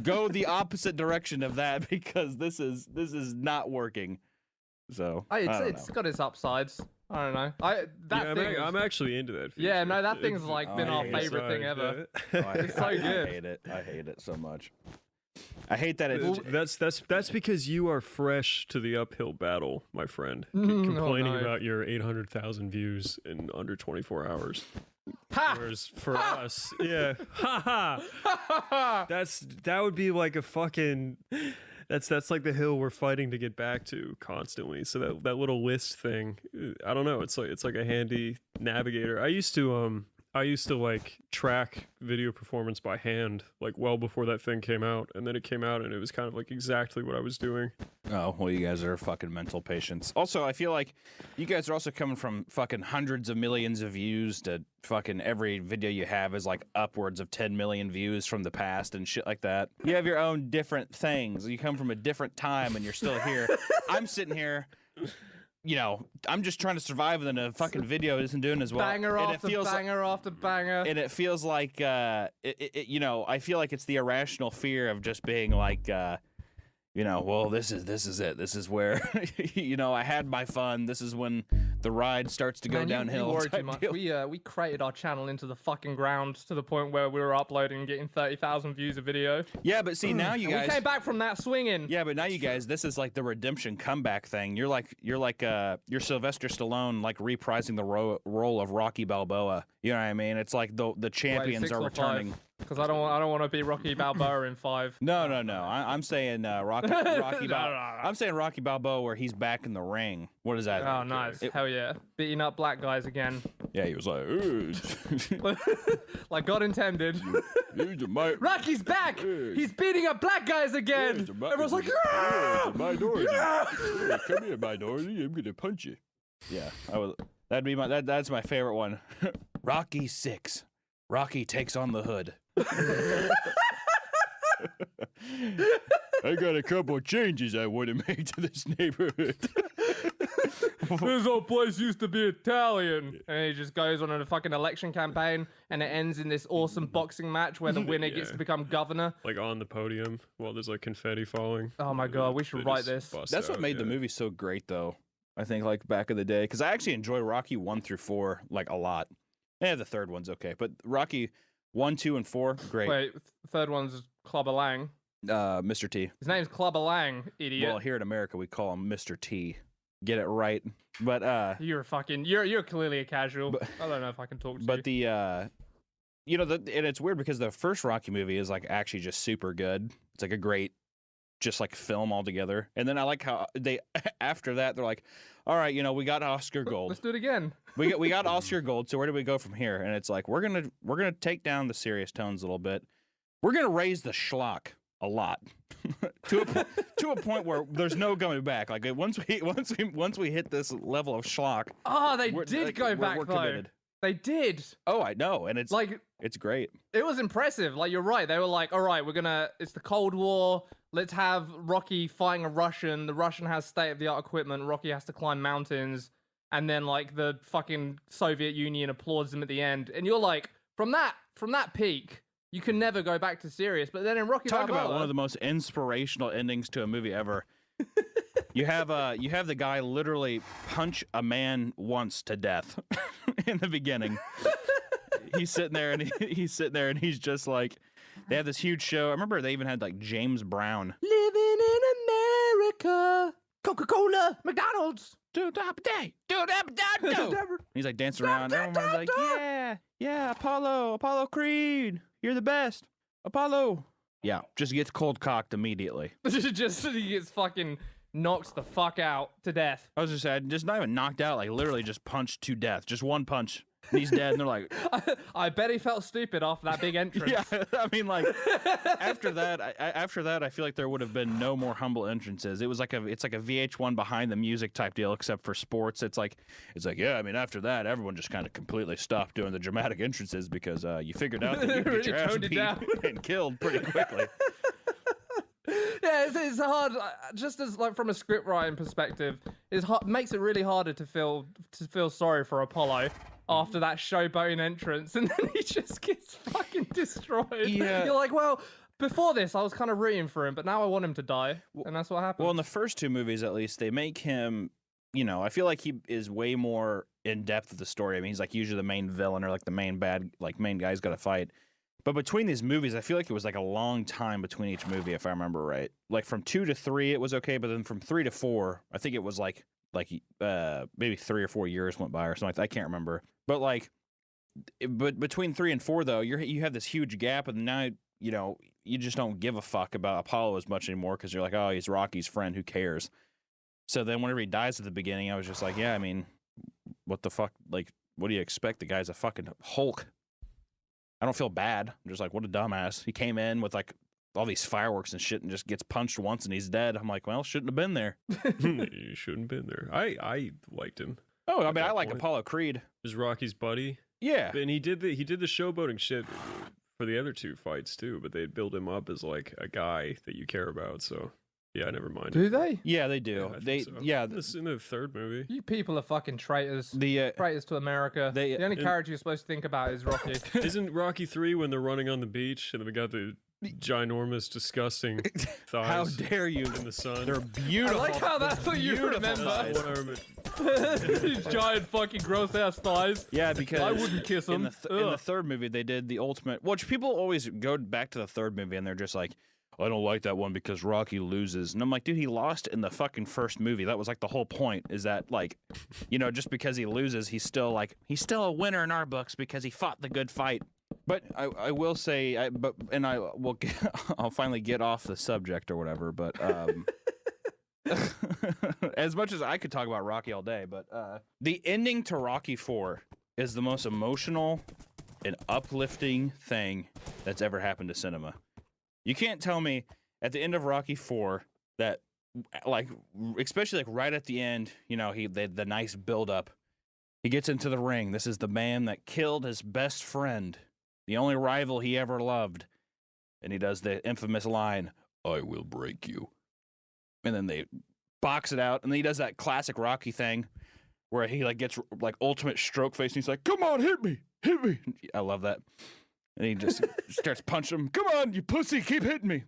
Go the opposite direction of that, because this is not working. So it's got its upsides. I don't know. I'm actually into that feature. Yeah, no, that thing's like been our favorite thing ever. It's so good. I hate it so much. I hate that That's because you are fresh to the uphill battle, my friend. Complaining about your 800,000 views in under 24 hours. Ha! Whereas for us, yeah, that would be like a fucking. That's like the hill we're fighting to get back to constantly. So that little list thing, I don't know. It's like a handy navigator. I used to like track video performance by hand, like well before that thing came out, and then it came out and it was kind of like exactly what I was doing. Oh, well, you guys are fucking mental patients. Also, I feel like you guys are also coming from fucking hundreds of millions of views to fucking every video you have is like upwards of 10 million views from the past and shit like that. You have your own different things. You come from a different time and you're still here. I'm sitting here, you know, I'm just trying to survive, and then a fucking video isn't doing as well. Banger after banger after banger. And it feels like, you know, I feel like it's the irrational fear of just being like, you know, well, this is it. This is where, you know, I had my fun. This is when the ride starts to go downhill. You worry too much. We created our channel into the fucking ground to the point where we were uploading and getting 30,000 views a video. Yeah, but see, now you guys... We came back from that swinging. Yeah, but now you guys, this is like the redemption comeback thing. You're Sylvester Stallone, like reprising the role of Rocky Balboa. You know what I mean? It's like the champions are returning. Because I don't want to be Rocky Balboa in 5. No. I'm saying Rocky Balboa. I'm saying Rocky Balboa where he's back in the ring. What is that? Oh, nice. Hell yeah. Beating up black guys again. Yeah, he was like, like God intended. Rocky's back. He's beating up black guys again. Everyone's like, yeah! Minority. Yeah! Come here, minority. I'm gonna punch you. Yeah, that's my favorite one. Rocky 6. Rocky takes on the hood. I got a couple of changes I want to make to this neighborhood. This whole place used to be Italian. And he just goes on a fucking election campaign, and it ends in this awesome boxing match where the winner gets to become governor. Like on the podium while there's like confetti falling. Oh my god, we should write this. That's what made the movie so great, though. I think, like, back in the day. Because I actually enjoy Rocky 1 through 4, like, a lot. Yeah, the third one's okay. But Rocky 1, 2, and 4, great. Wait, third one's Clubber Lang. Mr. T. His name's Clubber Lang, idiot. Well, here in America, we call him Mr. T. Get it right. But you're clearly a casual. I don't know if I can talk to you. But the you know, and it's weird because the first Rocky movie is like actually just super good. It's like a great just like film altogether. And then I like how they after that they're like, all right, you know, we got Oscar gold. Let's do it again. we got Oscar gold. So where do we go from here? And it's like we're gonna take down the serious tones a little bit. We're gonna raise the schlock a lot to a point where there's no going back. Like once we hit this level of schlock. Oh, they did go back though. Committed. They did. Oh, I know, and it's like it's great. It was impressive. Like you're right. They were like, all right, it's the Cold War. Let's have Rocky fighting a Russian. The Russian has state-of-the-art equipment. Rocky has to climb mountains. And then, like, the fucking Soviet Union applauds him at the end. And you're like, from that peak, you can never go back to serious. But then in Rocky Talk Balboa, about one of the most inspirational endings to a movie ever. You have the guy literally punch a man once to death in the beginning. He's sitting there and he's just like, they have this huge show. I remember they even had like James Brown. living in America, Coca-Cola, McDonald's. He's like dancing around. Everyone's like, yeah, Apollo Creed, you're the best, Apollo. Yeah, just gets cold cocked immediately. Just he gets fucking knocked the fuck out to death. I was just saying, just not even knocked out, like literally just punched to death. Just one punch. And he's dead, and they're like, I bet he felt stupid after that big entrance. yeah. I mean, like after that, I feel like there would have been no more humble entrances. It's like a VH1 behind the music type deal, except for sports. It's like, yeah. I mean, after that, everyone just kind of completely stopped doing the dramatic entrances because you figured out that you could get your ass beat and killed pretty quickly. Yeah, it's hard. Just as like from a script writing perspective, makes it really harder to feel sorry for Apollo after that showboating entrance, and then he just gets fucking destroyed. Yeah. You're like, well, before this, I was kind of rooting for him, but now I want him to die, and that's what happened. Well, in the first two movies, at least, they make him, I feel like he is way more in depth with the story. I mean, he's like usually the main villain or like the main guy's got to fight. But between these movies, I feel like it was like a long time between each movie, if I remember right. Like from 2 to 3, it was okay, but then from 3 to 4, I think it was like maybe 3 or 4 years went by or something like that. I can't remember. But but between 3 and 4 though, you have this huge gap, and now you just don't give a fuck about Apollo as much anymore because you're like, oh, he's Rocky's friend, who cares? So then whenever he dies at the beginning, I was just like, yeah, I mean, what the fuck? Like, what do you expect? The guy's a fucking Hulk. I don't feel bad. I'm just like, what a dumbass. He came in with like all these fireworks and shit and just gets punched once and he's dead. I'm like, well, shouldn't have been there. You shouldn't have been there. I liked him. Oh, I mean, I like Apollo Creed. Is Rocky's buddy. Yeah. And he did the showboating shit for the other 2 fights too, but they build him up as like a guy that you care about. So yeah, never mind. Do they? Yeah, they do. Yeah, This in the third movie. You people are fucking traitors. Traitors to America. The only character you're supposed to think about is Rocky. Isn't Rocky 3 when they're running on the beach and then we got the ginormous, disgusting thighs? How dare you? In the sun. They're beautiful. I like how that's what you remember. These giant fucking gross ass thighs. Yeah, because I wouldn't kiss them. In the third movie, they did the ultimate. Which people always go back to the third movie and they're just like, I don't like that one because Rocky loses. And I'm like, dude, he lost in the fucking first movie. That was like the whole point, is that like, just because he loses, he's still a winner in our books because he fought the good fight. But I will say, I'll finally get off the subject or whatever. But as much as I could talk about Rocky all day, but the ending to Rocky 4 is the most emotional and uplifting thing that's ever happened to cinema. You can't tell me at the end of Rocky 4 that, like, especially like right at the end, the nice build up. He gets into the ring. This is the man that killed his best friend, the only rival he ever loved, and he does the infamous line, "I will break you," and then they box it out, and then he does that classic Rocky thing where he like gets like ultimate stroke face, and he's like, "Come on, hit me." I love that. And he just starts punching him. Come on, you pussy, keep hitting me.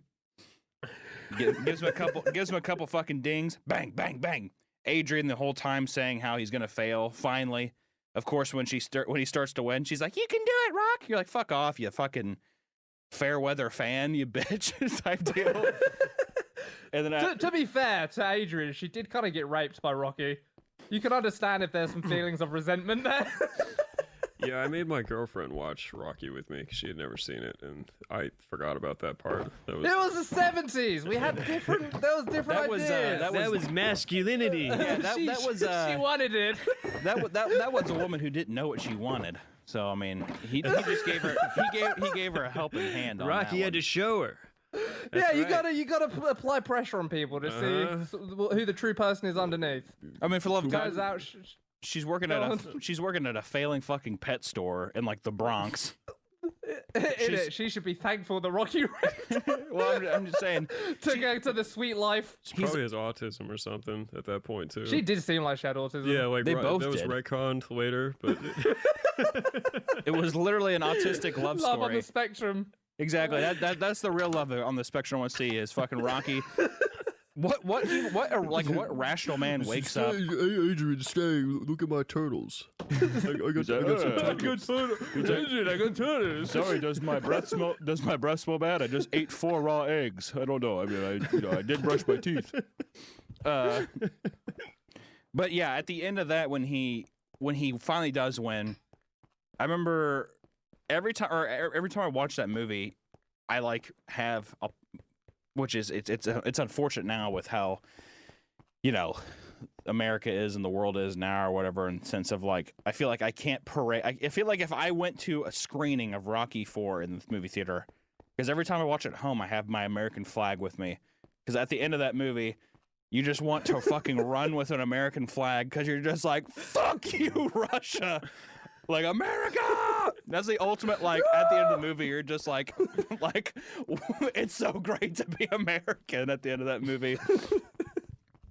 Gives him a couple fucking dings. Bang, bang, bang. Adrian the whole time saying how he's gonna fail. Finally, of course, when he starts to win, she's like, "You can do it, Rock." You're like, "Fuck off, you fucking fair weather fan, you bitch," type deal. And then to be fair to Adrian, she did kind of get raped by Rocky. You can understand if there's some feelings of resentment there. Yeah, I made my girlfriend watch Rocky with me because she had never seen it, and I forgot about that part. It was the 70s. We had different. That was different ideas. That was masculinity. Yeah, that was. She wanted it. That was a woman who didn't know what she wanted. So I mean, he just gave her. He gave her a helping hand. On Rocky had to show her. That's you gotta apply pressure on people to see who the true person is underneath. I mean, for the love of Guys God. out. She's working at a failing fucking pet store in like the Bronx. She should be thankful that Rocky Well, I'm just saying. took her to the sweet life. She probably has autism or something at that point too. She did seem like she had autism. Yeah, like They both that was did. retconned later, but It was literally an autistic love Love on story. the spectrum. Exactly. That's the real love on the spectrum I want to see is fucking Rocky. What rational man wakes up? Hey, Adrian, stay. Look at my turtles. I got some I got turtles. Sorry, does my breath smell bad? I just ate 4 raw eggs. I don't know. I mean, I did brush my teeth. But yeah, at the end of that, when he finally does win, I remember every time I watch that movie, I like have a, which is it's unfortunate now with how, you know, America is and the world is now or whatever, in the sense of like I feel like I can't parade. I feel like if I went to a screening of Rocky IV in the movie theater, because every time I watch it at home, I have my American flag with me, because at the end of that movie, you just want to fucking run with an American flag because you're just like, fuck you, Russia. Like, America! That's the ultimate, like, at the end of the movie, you're just like, it's so great to be American at the end of that movie.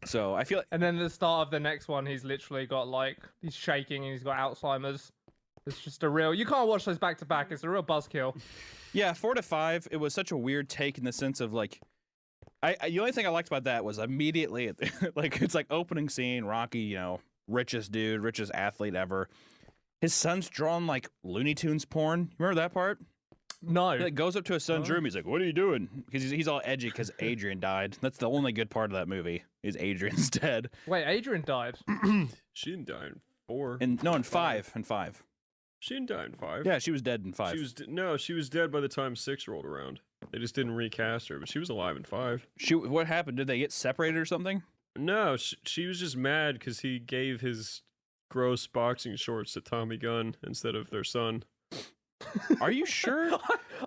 So, I feel like... And then at the start of the next one, he's literally got, like, he's shaking and he's got Alzheimer's. It's just a real... You can't watch those back to back. It's a real buzzkill. Yeah, 4 to 5, it was such a weird take in the sense of, like... the only thing I liked about that was immediately, like, it's like opening scene, Rocky, you know, richest dude, richest athlete ever. His son's drawn like Looney Tunes porn. You remember that part? No. He like, goes up to his son's room. He's like, "What are you doing?" Because he's all edgy because Adrian died. That's the only good part of that movie is Adrian's dead. Wait, Adrian died. She didn't die in 4. And no, in 5. In 5. She didn't die in 5. Yeah, she was dead in 5. She was dead by the time 6 rolled around. They just didn't recast her, but she was alive in 5. What happened? Did they get separated or something? No, she was just mad because he gave his gross boxing shorts to Tommy Gunn instead of their son. Are you sure?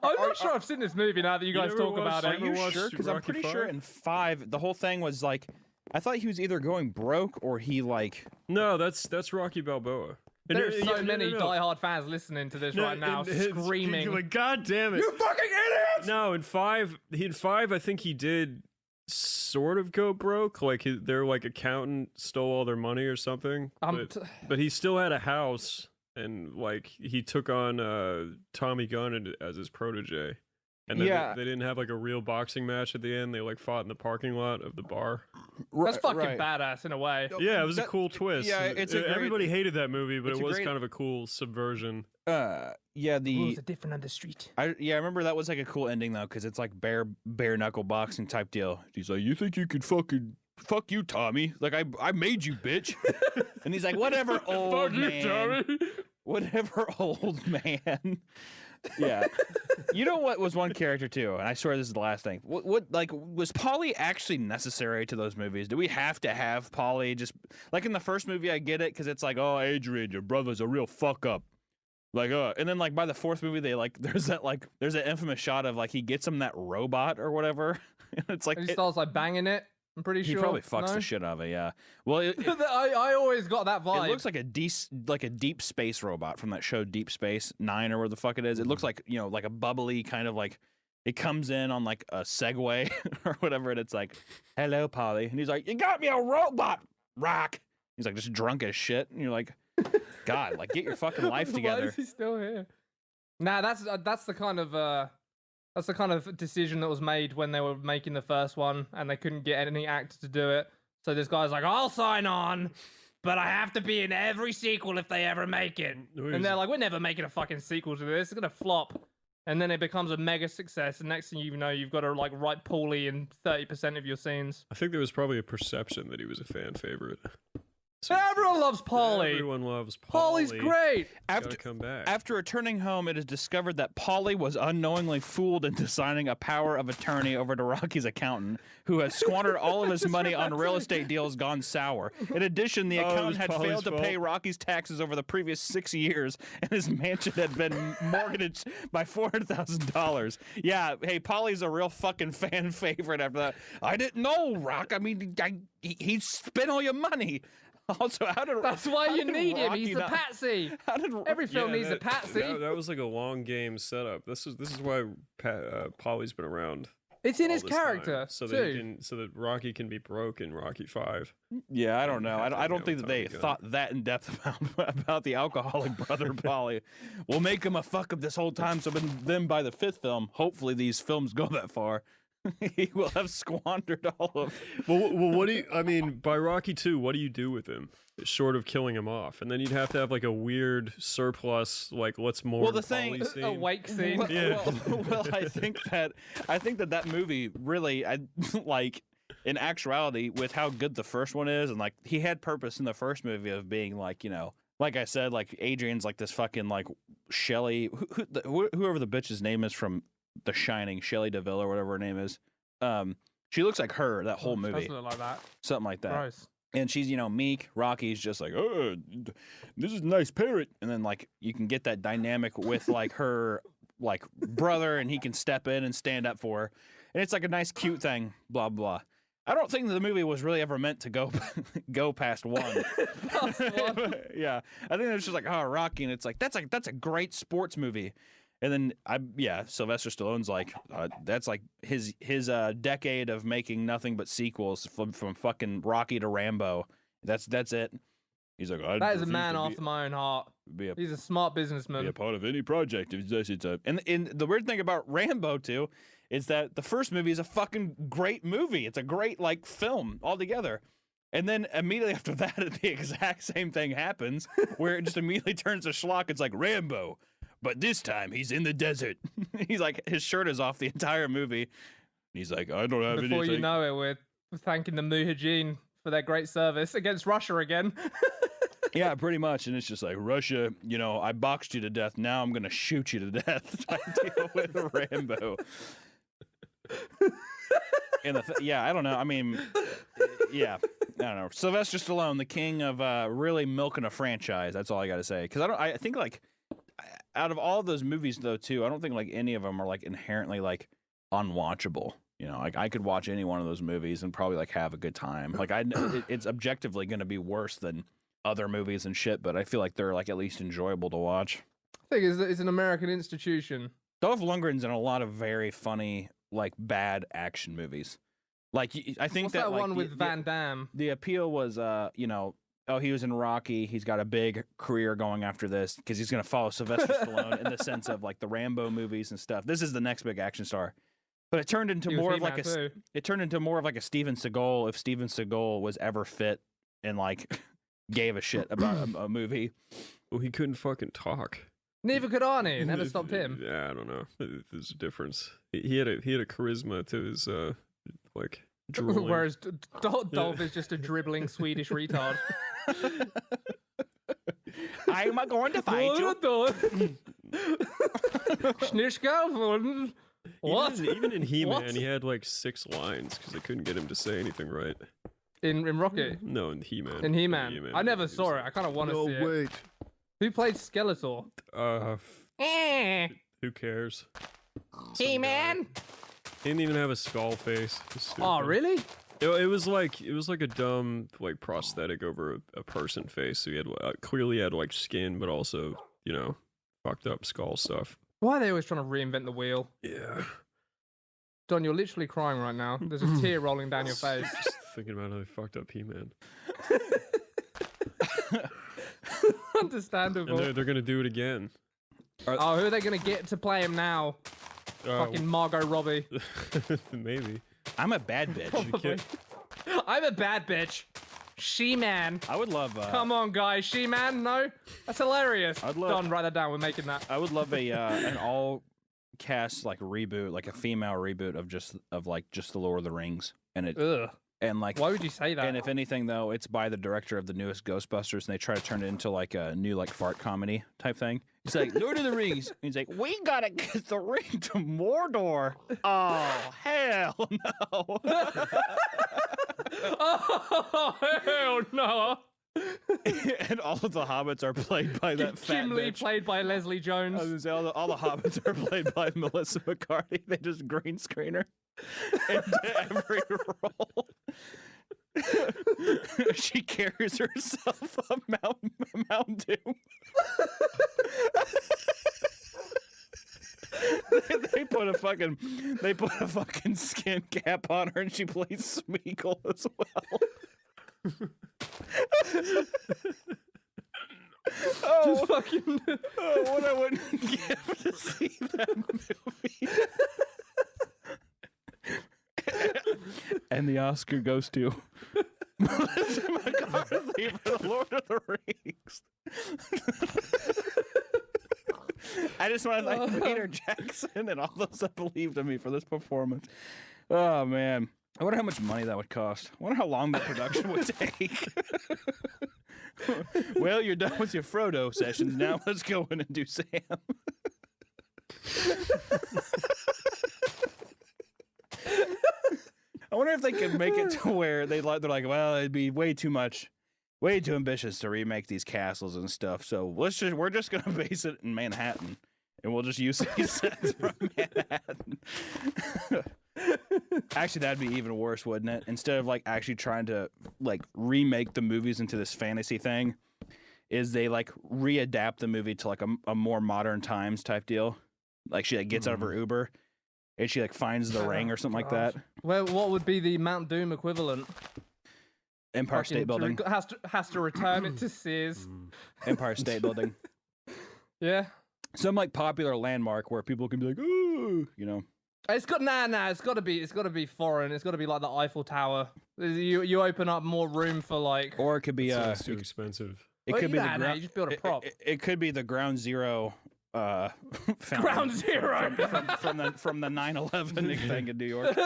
I'm not sure I've seen this movie now that you guys talk about Are it. you sure? Because I'm pretty sure in 5, the whole thing was like, I thought he was either going broke or he like... No, that's Rocky Balboa. There's so many diehard fans listening to this right now, screaming. Like, God damn it. You fucking idiots! No, in 5, I think he did sort of go broke. Like, their like accountant stole all their money or something. But he still had a house, and like he took on Tommy Gunn as his protege. And then they didn't have like a real boxing match at the end. They like fought in the parking lot of the bar. That's fucking badass in a way. Yeah, it was a cool twist. Yeah, everybody hated that movie, but it was great... kind of a cool subversion. The rules are different on the street. I remember that was like a cool ending though, because it's like bare knuckle boxing type deal. He's like, "You think you could fucking fuck you, Tommy? Like I made you, bitch." And he's like, "Whatever, old man. You, Tommy. Whatever, old man." Yeah. You know what was one character too, and I swear this is the last thing. What like was Paulie actually necessary to those movies? Do we have to have Paulie? Just like in the first movie, I get it because it's like, "Oh, Adrian, your brother's a real fuck up." Like, and then like by the 4th movie, there's that infamous shot of like he gets him that robot or whatever. And it's like and he starts like banging it. I'm pretty sure he probably fucks the shit out of it. Yeah. Well, I always got that vibe. It looks like a deep space robot from that show Deep Space Nine or where the fuck it is. It looks like, you know, like a bubbly kind of like it comes in on like a Segway or whatever, and it's like, "Hello, Polly," and he's like, "You got me a robot, Rock." He's like just drunk as shit, and you're like, God, like get your fucking life together. Why is he still here? Nah, that's the kind of decision that was made when they were making the first one, and they couldn't get any actor to do it. So this guy's like, "I'll sign on, but I have to be in every sequel if they ever make it." And they're like, "We're never making a fucking sequel to this. It's gonna flop." And then it becomes a mega success, and next thing you know, you've got to like write Paulie in 30% of your scenes. I think there was probably a perception that he was a fan favorite. So everyone loves Paulie. Everyone loves Paulie. Paulie's great. After returning home, it is discovered that Paulie was unknowingly fooled into signing a power of attorney over to Rocky's accountant, who had squandered all of his money on real estate deals gone sour. In addition, the accountant had failed to pay Rocky's taxes over the previous 6 years, and his mansion had been mortgaged by $400,000. Yeah, hey, Paulie's a real fucking fan favorite after that. "I didn't know, Rock. I mean, he spent all your money." Also, how did That's why how you did need him. Rocky He's the not- patsy. How did Every film needs a that, patsy. that was like a long game setup. This is why Polly's been around. It's in all his this time, character so too. that Rocky can be broke in Rocky 5. Yeah, I don't know. have to I don't go think that they Tommy gun. thought that in depth about the alcoholic brother Polly. We'll make him a fuck up this whole time, so then by the 5th film, hopefully these films go that far, he will have squandered all of. Well, what do you? I mean, by Rocky 2, what do you do with him? Short of killing him off, and then you'd have to have like a weird surplus, like let's more. the thing- A wake scene. Well, Yeah. well, I think that movie really, like, in actuality, with how good the first one is, and like he had purpose in the first movie of being like, you know, like I said, like Adrian's like this fucking like Shelley, whoever the bitch's name is from The Shining, Shelley DeVille or whatever her name is. She looks like her that whole movie, Doesn't look like that. something like that. Gross. And she's, you know, meek. Rocky's just like, oh, this is a nice parrot. And then, like, you can get that dynamic with, like, her, like, brother, and he can step in and stand up for her. And it's, like, a nice, cute thing, blah, blah. I don't think the movie was really ever meant to go past one. Yeah. I think it was just like, oh, Rocky. And it's like, that's a great sports movie. And then Sylvester Stallone's like, that's like his decade of making nothing but sequels from fucking Rocky to Rambo. That's it. He's like, That is a man after my own heart. He's a smart businessman. Be a part of any project. And the weird thing about Rambo too is that the first movie is a fucking great movie. It's a great like film altogether. And then immediately after that, the exact same thing happens, where it just immediately turns to schlock. It's like Rambo. But this time he's in the desert. He's like, his shirt is off the entire movie. He's like, I don't have anything. Before you know it, we're thanking the Mujahideen for their great service against Russia again. Yeah, pretty much. And it's just like, Russia, you know, I boxed you to death. Now I'm going to shoot you to death. I deal with Rambo. And yeah, I don't know. I mean, yeah, I don't know. Sylvester Stallone, the king of really milking a franchise. That's all I got to say. Because I think like, out of all of those movies, though, too, I don't think like any of them are like inherently like unwatchable. You know, like I could watch any one of those movies and probably like have a good time. Like it's objectively going to be worse than other movies and shit, but I feel like they're like at least enjoyable to watch. I think it's an American institution. Dolph Lundgren's in a lot of very funny, like bad action movies. Like I think What's that that like, one with Van Damme? The appeal was, you know. Oh, he was in Rocky. He's got a big career going after this because he's going to follow Sylvester Stallone in the sense of like the Rambo movies and stuff. This is the next big action star. But it turned into more of like a Steven Seagal if Steven Seagal was ever fit and like gave a shit about a movie. Well, he couldn't fucking talk. Neither could Arnie. Never stopped him. Yeah, I don't know. There's a difference. He had a charisma to his like drooling. Whereas Dolph is just a dribbling Swedish retard. I'm going to fight you. Schnitschka. What? Even in He-Man, What? he had like 6 lines because they couldn't get him to say anything right. In Rocky? No, in He-Man. In He-Man. I never saw it. I kind of want to see it. wait. Who played Skeletor? Who cares? He-Man? He didn't even have a skull face. Oh, really? It was like a dumb like prosthetic over a person face. So he had clearly had like skin, but also fucked up skull stuff. Why are they always trying to reinvent the wheel? Yeah. Don, you're literally crying right now. There's a tear rolling down your face. Just thinking about how they fucked up He-Man. Understandable. And they're gonna do it again. Oh, who are they gonna get to play him now? Fucking Margot Robbie. Maybe. I'm a bad bitch. I'm a bad bitch. She-Man. I would love. Come on, guys. She-Man? No? That's hilarious. I'd love- Don, write that down. We're making that. I would love a an all cast like reboot, like a female reboot of just the Lord of the Rings, and it Ugh. and like. Why would you say that? And if anything, though, it's by the director of the newest Ghostbusters, and they try to turn it into like a new like fart comedy type thing. It's like Lord of the Rings. And he's like, we gotta get the ring to Mordor. Oh hell no! Oh, hell no! And all of the hobbits are played by that fat Gimli bitch. played by Leslie Jones. I was gonna say, all the hobbits are played by Melissa McCarthy. They just green screen her into every role. she carries herself a Mountain Dew. they put a fucking skin cap on her, and she plays Smeagol as well. Just fucking. What I wouldn't give to see that movie. And the Oscar goes to Melissa McCarthy for The Lord of the Rings. I just want to thank Peter Jackson and all those that believed in me for this performance. Oh, man. I wonder how much money that would cost. I wonder how long that production would take. Well, you're done with your Frodo sessions. Now let's go in and do Sam. I wonder if they could make it to where they're like, well, it'd be way too ambitious to remake these castles and stuff. So we're just gonna base it in Manhattan, and we'll just use these sets from Manhattan. Actually, that'd be even worse, wouldn't it? Instead of like actually trying to like remake the movies into this fantasy thing, is they like readapt the movie to like a more modern times type deal. Like she like gets out of her Uber and she like finds the ring or something like that. Well, what would be the Mount Doom equivalent? Empire State Building. Has to return it to Sears. Empire State Building. Yeah. Some like popular landmark where people can be like, ooh, you know. It's got It's got to be foreign. It's got to be like the Eiffel Tower. You open up more room for like. Or it could be It's too expensive. It could be the ground. You just build a prop. It could be the Ground Zero. Ground Zero from the 9/11 thing in New York.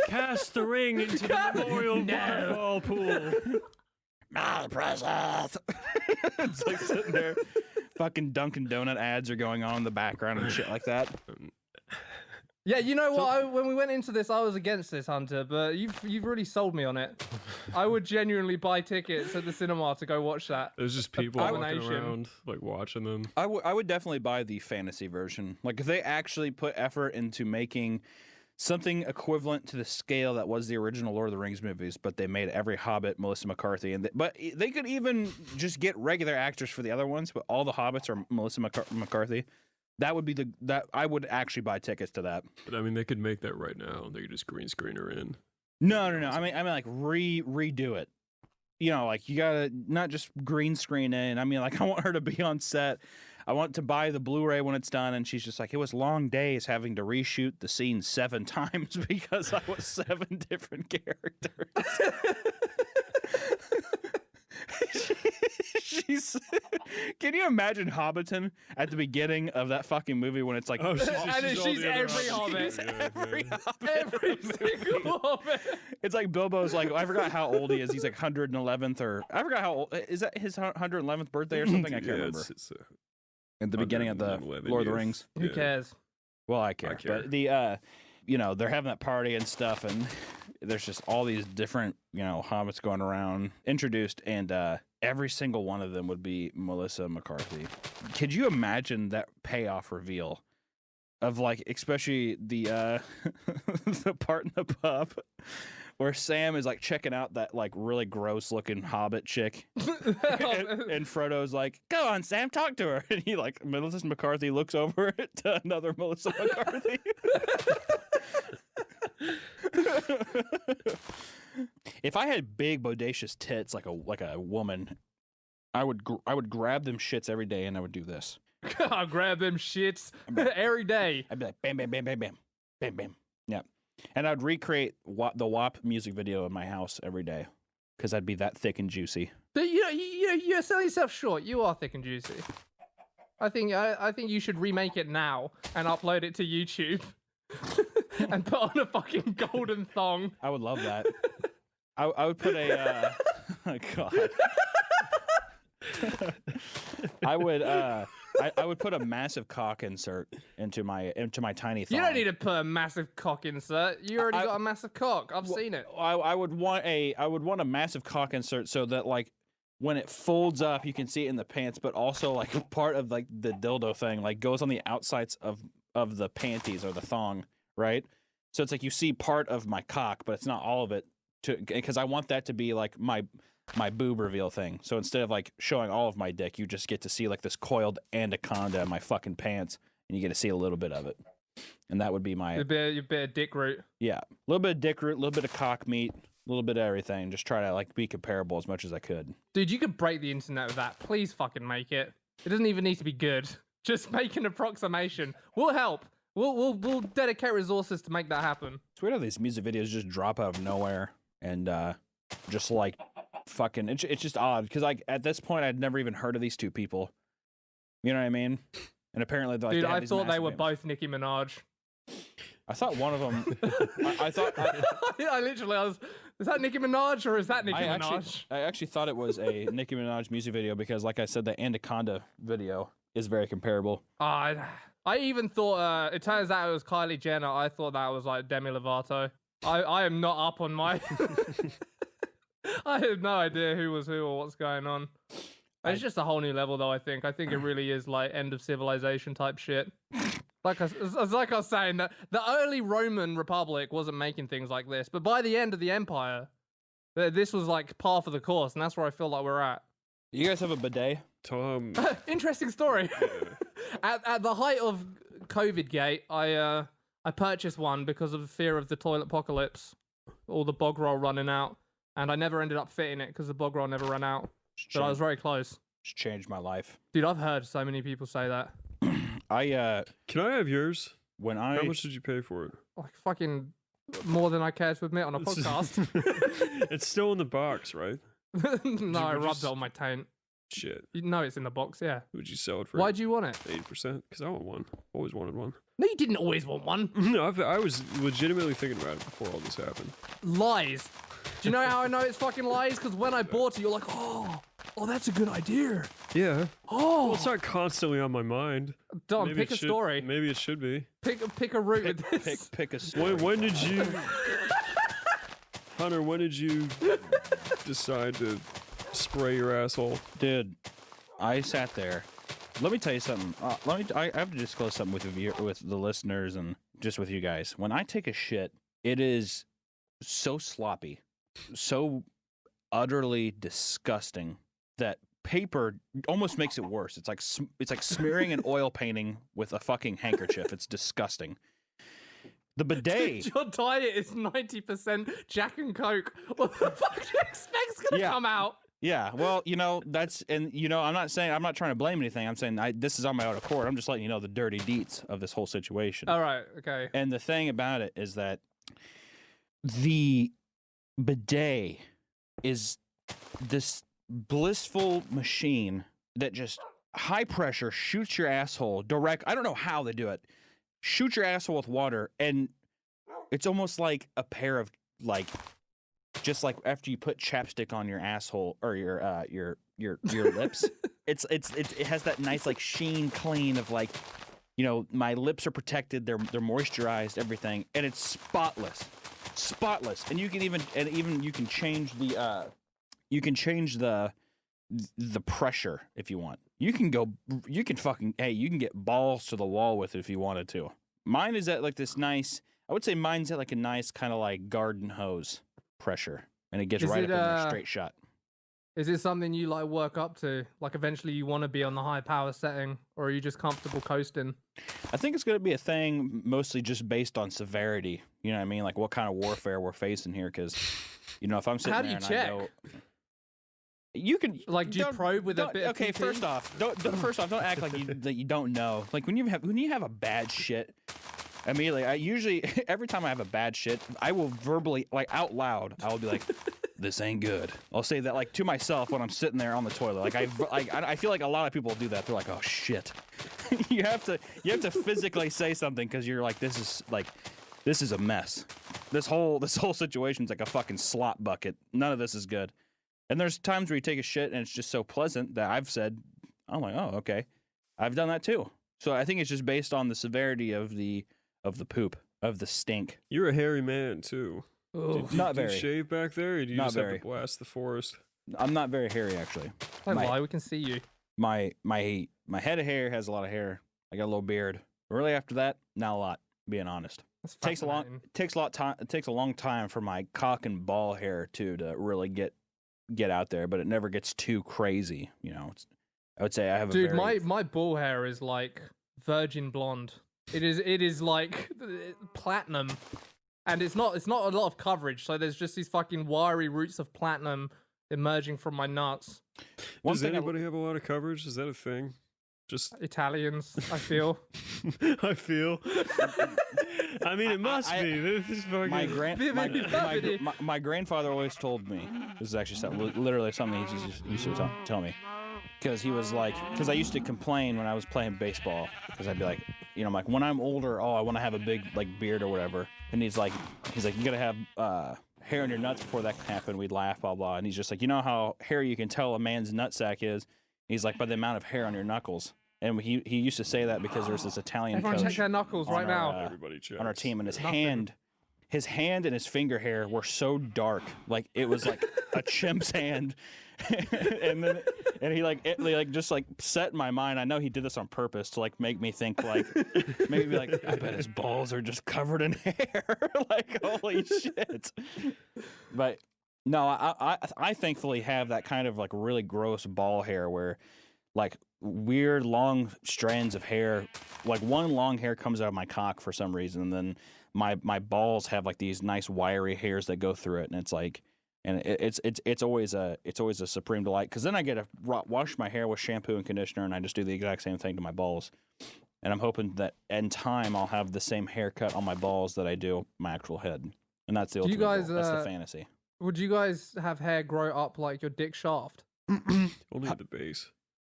Cast the ring into the memorial waterfall pool. My precious. It's like sitting there. Fucking Dunkin' Donut ads are going on in the background and shit like that. Yeah, you know what? When we went into this, I was against this, Hunter, but you've really sold me on it. I would genuinely buy tickets at the cinema to go watch that. There's just people walking around, like watching them. I would definitely buy the fantasy version. Like if they actually put effort into making something equivalent to the scale that was the original Lord of the Rings movies, but they made every Hobbit Melissa McCarthy, but they could even just get regular actors for the other ones, but all the Hobbits are Melissa McCarthy. That would be that I would actually buy tickets to that. But I mean, they could make that right now. They could just green screen her in. No. I mean, like redo it. You know, like you gotta not just green screen in. I mean, like I want her to be on set. I want to buy the Blu-ray when it's done, and she's just like, it was long days having to reshoot the scene 7 times because I was 7 different characters. Can you imagine Hobbiton at the beginning of that fucking movie when it's like, she's every Hobbit. Every Hobbit. Every single Hobbit. It's like Bilbo's like, I forgot how old he is. He's like 111th or I forgot how old. Is that his 111th birthday or something? I can't remember. At the beginning of the Lord of the Rings. Who cares? Well, I care. But the, you know, they're having that party and stuff, and there's just all these different, you know, hobbits going around, introduced, and every single one of them would be Melissa McCarthy. Could you imagine that payoff reveal of like, especially the the part in the pub where Sam is like checking out that like really gross looking hobbit chick, and Frodo's like, "Go on, Sam, talk to her," and he like Melissa McCarthy looks over to another Melissa McCarthy. If I had big bodacious tits like a woman, I would grab them shits every day and I would do this. I'll grab them shits every day. I'd be like bam bam bam bam bam bam bam. Yeah, and I'd recreate the WAP music video in my house every day because I'd be that thick and juicy. But you're selling yourself short. You are thick and juicy. I think you should remake it now and upload it to YouTube. And put on a fucking golden thong. I would love that. I would put a oh God. I would put a massive cock insert into my tiny thong. You don't need to put a massive cock insert. You already got a massive cock. I've seen it. I would want a massive cock insert so that like when it folds up you can see it in the pants, but also like part of like the dildo thing like goes on the outsides of the panties or the thong. Right? So it's like you see part of my cock, but it's not all of it. because I want that to be like my boob reveal thing. So instead of like showing all of my dick, you just get to see like this coiled anaconda in my fucking pants, and you get to see a little bit of it. And that would be my your bit of dick root. Yeah, a little bit of dick root, a little bit of cock meat, a little bit of everything. Just try to like be comparable as much as I could. Dude, you could break the internet with that. Please fucking make it. It doesn't even need to be good. Just make an approximation. We'll help. We'll dedicate resources to make that happen. It's weird how these music videos just drop out of nowhere and just like fucking. It's just odd because like at this point I'd never even heard of these two people. You know what I mean? And apparently, like, dude, they I thought they were both Nicki Minaj. I thought one of them. I thought. I literally was. Is that Nicki Minaj or is that Nicki Minaj? I actually thought it was a Nicki Minaj music video because, like I said, the Anaconda video is very comparable. I even thought. It turns out it was Kylie Jenner. I thought that was like Demi Lovato. I am not up on my. I have no idea who was who or what's going on. It's just a whole new level, though. I think it really is like end of civilization type shit. Like I was saying, that the early Roman Republic wasn't making things like this, but by the end of the Empire, this was like par for the course, and that's where I feel like we're at. You guys have a bidet? Tom. Interesting story. At the height of COVID gate, I purchased one because of the fear of the toilet apocalypse, all the bog roll running out, and I never ended up fitting it because the bog roll never ran out. But I was very close. It's changed my life. Dude, I've heard so many people say that. Can I have yours? How much did you pay for it? Like fucking more than I care to admit on a podcast. It's still in the box, right? No, I rubbed it on my taint. Shit. You know it's in the box, yeah. Would you sell it for? Why'd you want it? 80%? Because I want one. Always wanted one. No, you didn't always want one. No, I was legitimately thinking about it before all this happened. Lies. Do you know how I know it's fucking lies? Because when I bought it, you're like, oh, that's a good idea. Yeah. Oh. Well, it's not constantly on my mind. Dom, Maybe pick a story. Maybe it should be. Pick a route with this. Pick a story. When did you... Hunter, when did you decide to spray your asshole? Dude, I sat there. Let me tell you something. I have to disclose something with the listeners and just with you guys. When I take a shit, it is so sloppy, so utterly disgusting that paper almost makes it worse. It's like smearing an oil painting with a fucking handkerchief. It's disgusting. The bidet. Dude, your diet is 90% Jack and Coke. What the fuck do you expect's gonna come out? Yeah, well, I'm not trying to blame anything. I'm saying this is on my own accord. I'm just letting you know the dirty deets of this whole situation. All right, okay. And the thing about it is that the bidet is this blissful machine that just high pressure shoots your asshole direct. I don't know how they do it. Shoot your asshole with water, and it's almost like a pair of just like after you put chapstick on your asshole or your lips. It has that nice like sheen clean of like, my lips are protected, they're moisturized, everything, and it's spotless, and you can even change the pressure if you want. You can get balls to the wall with it if you wanted to. Mine is at like this nice, I would say mine's at like a nice kind of like garden hose pressure, and it gets right up in there, straight shot. Is it something you like work up to? Like eventually you want to be on the high power setting, or are you just comfortable coasting? I think it's going to be a thing mostly just based on severity. You know what I mean? Like what kind of warfare we're facing here, because if I'm sitting how do you check? You can do you probe with a bit of okay, TP? first off, don't act like you don't know. Like when you have a bad shit, immediately, I usually every time I have a bad shit, I will verbally, like out loud, I will be like, "This ain't good." I'll say that like to myself when I'm sitting there on the toilet. Like I feel like a lot of people do that. They're like, "Oh shit," you have to physically say something because you're like, this is a mess. This whole situation's like a fucking slop bucket. None of this is good. And there's times where you take a shit and it's just so pleasant that I've said, I'm like, oh, okay. I've done that too. So I think it's just based on the severity of the poop, of the stink. You're a hairy man too. Not very. Do you shave back there, or do you Not just very. have to blast the forest? I'm not very hairy actually. Don't lie, we can see you. My head of hair has a lot of hair. I got a little beard. Really after that, not a lot, being honest. That's takes a long fascinating. it takes a long time for my cock and ball hair to really get out there, but it never gets too crazy. You know, I would say I have Dude, a very my ball hair is like virgin blonde. It is like platinum, and it's not a lot of coverage. So there's just these fucking wiry roots of platinum emerging from my nuts. one Does thing anybody have a lot of coverage? Is that a thing? Just Italians, I feel. I feel. I mean, it must be. This is fucking. my grandfather always told me, this is actually literally something he used to tell me, because he was like, because I used to complain when I was playing baseball, because I'd be like, you know, I'm like, when I'm older, I want to have a big like beard or whatever, and he's like, you gotta have hair on your nuts before that can happen. We'd laugh, blah blah, and he's just like, you know how hairy you can tell a man's nutsack is? He's like, by the amount of hair on your knuckles. And he used to say that because there was this Italian Everyone coach check their knuckles on right now. Everybody checks. on our team, and his Nothing. hand and his finger hair were so dark, like it was like a chimp's hand. and he just like set in my mind. I know he did this on purpose to like make me think like maybe like I bet his balls are just covered in hair. Like holy shit. But no, I thankfully have that kind of like really gross ball hair where like weird long strands of hair, like one long hair comes out of my cock for some reason, and then my balls have like these nice wiry hairs that go through it, and it's like, and it's always a supreme delight, because then I get to wash my hair with shampoo and conditioner, and I just do the exact same thing to my balls, and I'm hoping that in time I'll have the same haircut on my balls that I do my actual head, and that's the ultimate guys, goal. That's the fantasy. Would you guys have hair grow up like your dick shaft? Only at the base.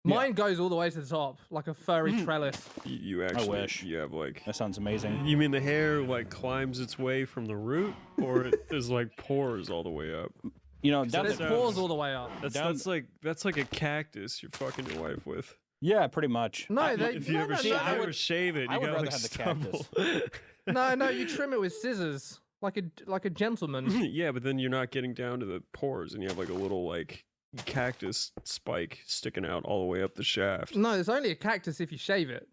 Mine goes all the way to the top, like a furry trellis. You actually. wish. You have like. That sounds amazing. You mean the hair like climbs its way from the root, or there's like pores all the way up? You know, So that's there's pores all the way up. That's like a cactus you're fucking your wife with. yeah, pretty much. No, If you ever, I would- ever shave it, I you would gotta rather like have the stubble. no, you trim it with scissors, like a gentleman. Yeah, but then you're not getting down to the pores, and you have like a little like cactus spike sticking out all the way up the shaft. No, it's only a cactus if you shave it.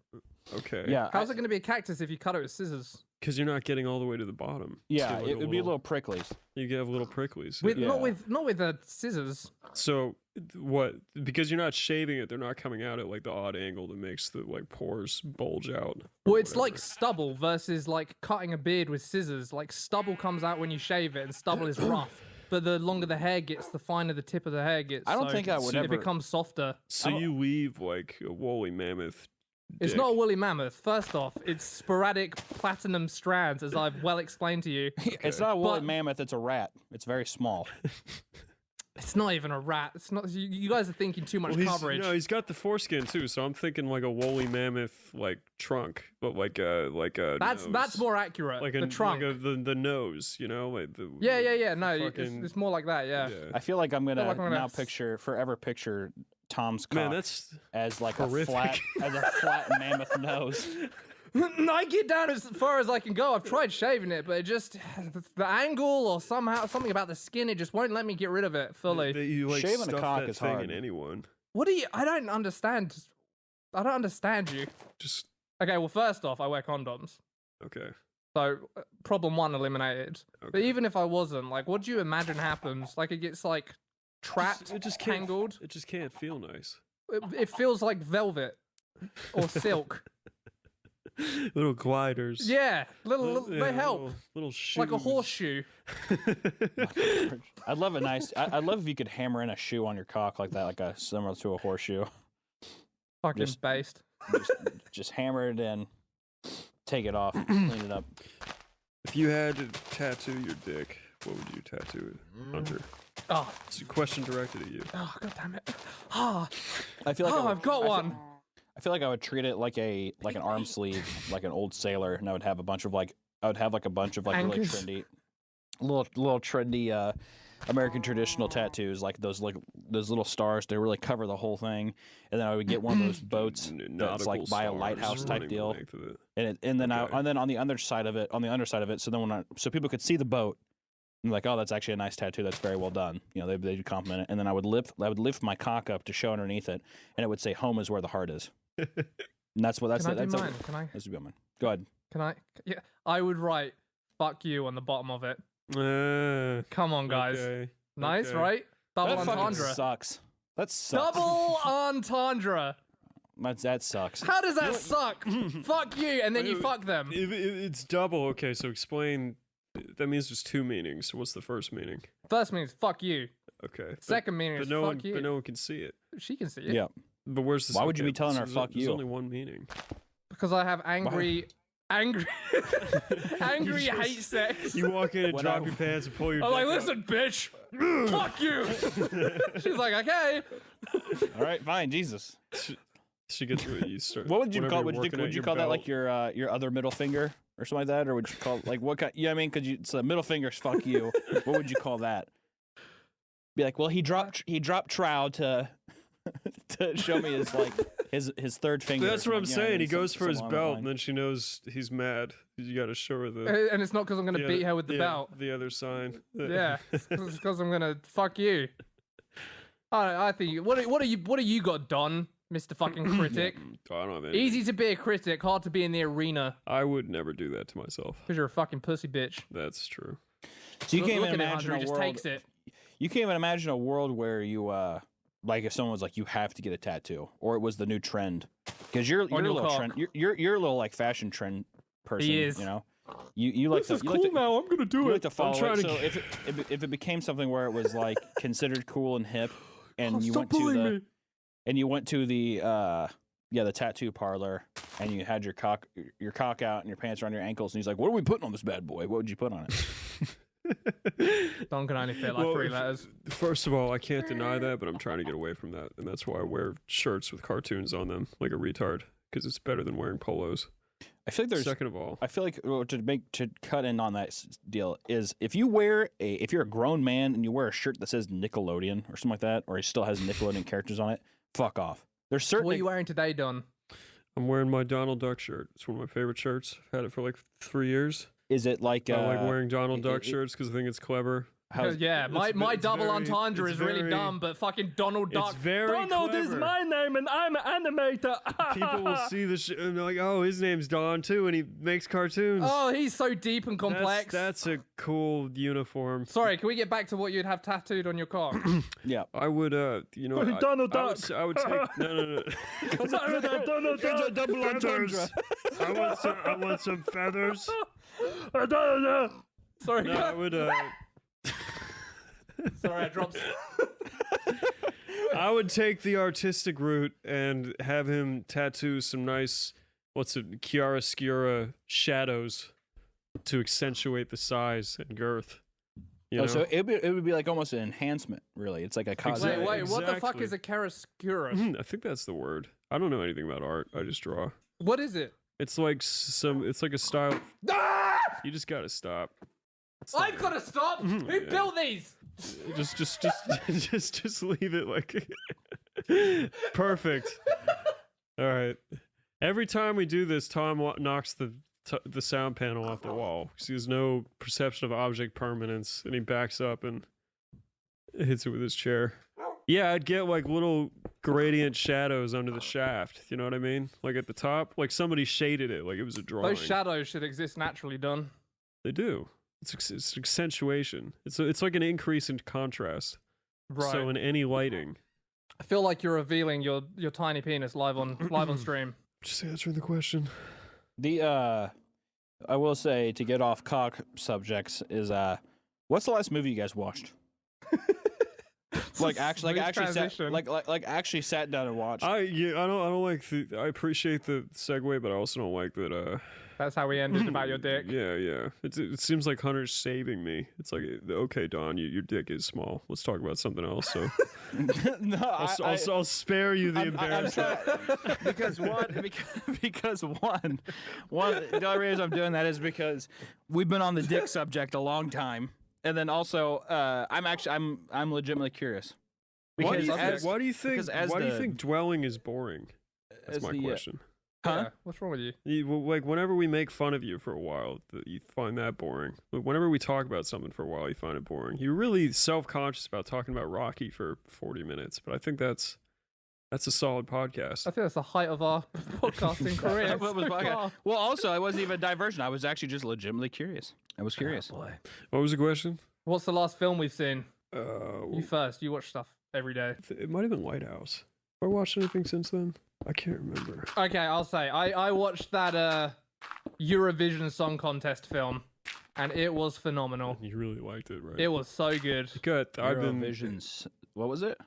Okay. Yeah, How's it going to be a cactus if you cut it with scissors? Because you're not getting all the way to the bottom. yeah, So, it would be a little pricklies. You can have little pricklies. With Yeah. not with the scissors. So what? Because you're not shaving it, they're not coming out at like the odd angle that makes the like pores bulge out. or Well, it's like whatever. stubble versus like cutting a beard with scissors. Like stubble comes out when you shave it, and stubble is rough. But the longer the hair gets, the finer the tip of the hair gets. I don't so think I would it ever- becomes softer. So you leave like a woolly mammoth. It's dick. not a woolly mammoth. First off, it's sporadic platinum strands, as I've well explained to you. It's not a woolly But- mammoth. It's a rat. It's very small. It's not even a rat. It's not. You guys are thinking too much Well, coverage. No, he's got the foreskin too, so I'm thinking like a woolly mammoth like trunk, but like a that's nose. more accurate. like the trunk. like the nose, you know, like the Yeah. No, fucking- it's more like that. Yeah. I feel like I'm gonna like I'm gonna now s- forever picture Tom's cock Man, that's as like horrific. a flat mammoth nose. I get down as far as I can go. I've tried shaving it, but it just the angle or somehow something about the skin, it just won't let me get rid of it fully. that you like Shaving a stuff cock that is thing hard. in anyone. What do you? I don't understand. I don't understand you. Just Okay, well, first off, I wear condoms, okay. so problem one eliminated. But Okay. even if I wasn't, like, what do you imagine happens? Like, it gets like trapped, It just can't. tangled. It just can't feel nice. It feels like velvet or silk. Little gliders. Yeah, little Yeah, they help. Little shoes. Like a horseshoe. I'd love a nice. I'd love if you could hammer in a shoe on your cock like that, like a similar to a horseshoe. Fucking Just- based. Just hammer it in, take it off, clean it up. If you had to tattoo your dick, what would you tattoo it, Hunter? Oh, It's a question directed at you. oh, god damn it. Ah, I feel like oh, I've got one. I feel like I would treat it like an arm sleeve, like an old sailor, and I would have a bunch of like really Anchors. trendy, little trendy American traditional tattoos, like those little stars to really cover the whole thing. And then I would get one of those boats that's like Nautical by a stars lighthouse type running the deal, length of it. and then Okay. and then on the underside of it, so then so people could see the boat. And like, oh, that's actually a nice tattoo. That's very well done. You know, they'd compliment it. And then I would lift my cock up to show underneath it, and it would say, "Home is where the heart is." And that's what that's Can I do that's mine? Can I? That should be on mine. Go ahead. Can I? Yeah, I would write "fuck you" on the bottom of it. Come on, guys. Okay. Nice, Okay. right? Double That fucking entendre. sucks. That sucks. Double entendre. That sucks. How does that suck? Fuck you, and then you fuck them. It's double. Okay, so explain. That means there's two meanings. So what's the first meaning? First means fuck you. Okay. Second meaning but is no fuck one, you. But no one can see it. She can see it. Yeah. But where's the? Why would you be telling her there's- fuck There's you? only one meaning. Because I have angry hate sex. You walk in and When drop I- your pants and pull your. I'm like, dick out. listen, bitch, fuck you. She's like, okay. All right, fine. Jesus. She gets really you start. What would you whenever call? you're Would working you, at would you your call that like belt. your other middle finger or something like that, or would you call like what kind? Yeah, I mean, because you so the middle finger's fuck you. What would you call that? Be like, well, he dropped trow to to show me his like his third finger. That's or what I'm something, you know saying. what I He mean? goes for his Something along belt, that and line. then she knows he's mad. You got to show her the. And it's not because I'm gonna the beat other- her with the belt. The other sign. Yeah, it's because I'm gonna fuck you. I think. What do you got, Don, Mr. Fucking critic? I don't have any. Easy to be a critic, hard to be in the arena I would never do that to myself. because you're a fucking pussy bitch. That's true. So you can't Look even at him, imagine Hunter, a he just world. takes it. You can't even imagine a world where you like if someone was like you have to get a tattoo or it was the new trend because you're a your little cock. trend you're a little like fashion trend person. is. You know. You like This is to, you cool like to, now. I'm gonna do you it. like to follow trying it. to So get- if it became something where it was like considered cool and hip, and you Stop went to bullying the me. and you went to the the tattoo parlor and you had your cock out and your pants around your ankles and he's like, what are we putting on this bad boy? What would you put on it? Don can only fit like Well, 3 letters. First of all, I can't deny that, but I'm trying to get away from that, and that's why I wear shirts with cartoons on them like a retard because it's better than wearing polos. I feel like there's. Second of all, I feel like to cut in on that deal is if you're a grown man and you wear a shirt that says Nickelodeon or something like that, or it still has Nickelodeon characters on it, fuck off. There's certain. What are you wearing today, Don? I'm wearing my Donald Duck shirt. It's one of my favorite shirts. I've had it for like 3 years. Is it like I like wearing Donald it- Duck it- shirts because I think it's clever. how's- Yeah, my it's double very- entendre it's is really very- dumb, but fucking Donald Duck. It's very Donald is clever. my name and I'm an animator. People will see the and they're like, "Oh, his name's Don too, and he makes cartoons." Oh, he's so deep and complex. That's a cool uniform. Sorry, can we get back to what you'd have tattooed on your cock? Yeah. I would, you know, what, Donald I would, Duck. I would take no. Donald Duck. Feathers. I want some feathers. Sorry, No, I would, sorry, I dropped. I would take the artistic route and have him tattoo some nice, chiaroscuro shadows to accentuate the size and girth. You know? So it would be like almost an enhancement, really. It's like a cosmetic. Wait, what the fuck Exactly. is a chiaroscuro? I think that's the word. I don't know anything about art. I just draw. What is it? It's like it's like a style. You just gotta stop. It's I've got to stop. Who Yeah. built these? just leave it like perfect. All right. Every time we do this, Tom knocks the sound panel off the wall because he has no perception of object permanence, and he backs up and hits it with his chair. Yeah, I'd get like little gradient shadows under the shaft. You know what I mean? Like at the top, like somebody shaded it, like it was a drawing. Those shadows should exist naturally, Don. They do. It's accentuation. It's like an increase in contrast. Right. So in any lighting. I feel like you're revealing your tiny penis live on stream. Just answering the question. I will say to get off cock subjects is what's the last movie you guys watched? actually sat down and watched. I don't like I appreciate the segue, but I also don't like that. That's how we ended about your dick. Yeah. It seems like Hunter's saving me. It's like, okay, Don, your dick is small. Let's talk about something else. So No, I'll spare you the embarrassment. because one, the only reason I'm doing that is because we've been on the dick subject a long time, and then also I'm legitimately curious. Why do Because you think? because as Why do you the- think dwelling is boring? That's as my the, question. Huh? Yeah, what's wrong with you? Like whenever we make fun of you for a while, you find that boring. Like whenever we talk about something for a while, you find it boring. You're really self-conscious about talking about Rocky for 40 minutes, but I think that's That's a solid podcast. I think that's the height of our podcasting career. What was so my- far. well, also, I wasn't even a diversion. I was actually just legitimately curious. I was curious. Oh, boy. What was the question? What's the last film we've seen? Well, You first. You watch stuff every day. it might have been Lighthouse. Have I watched anything since then? I can't remember. Okay, I'll say. I watched that Eurovision Song Contest film, and it was phenomenal. You really liked it, right? It was so good. Good. I've been. Eurovision's. What was it?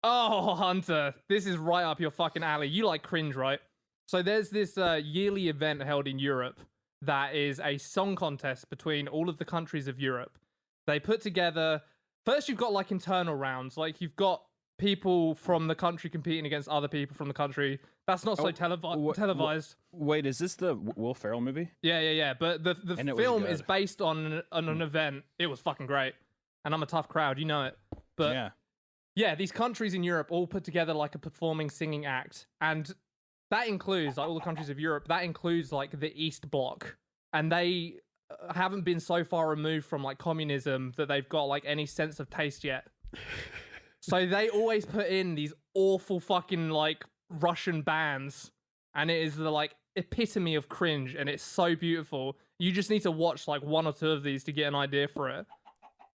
Oh, Hunter, this is right up your fucking alley. You like cringe, right? So there's this yearly event held in Europe that is a song contest between all of the countries of Europe. They put together... First, you've got, like, internal rounds. Like, you've got people from the country competing against other people from the country. That's not so televised. Wait, is this the Will Ferrell movie? Yeah. But the And it was film is good. based on an event. It was fucking great. And I'm a tough crowd, you know it. But... yeah. Yeah, these countries in Europe all put together like a performing singing act. And that includes, like all the countries of Europe, that includes like the East Bloc. And they haven't been so far removed from like communism that they've got like any sense of taste yet. So they always put in these awful fucking like Russian bands. And it is the like epitome of cringe. And it's so beautiful. You just need to watch like one or two of these to get an idea for it.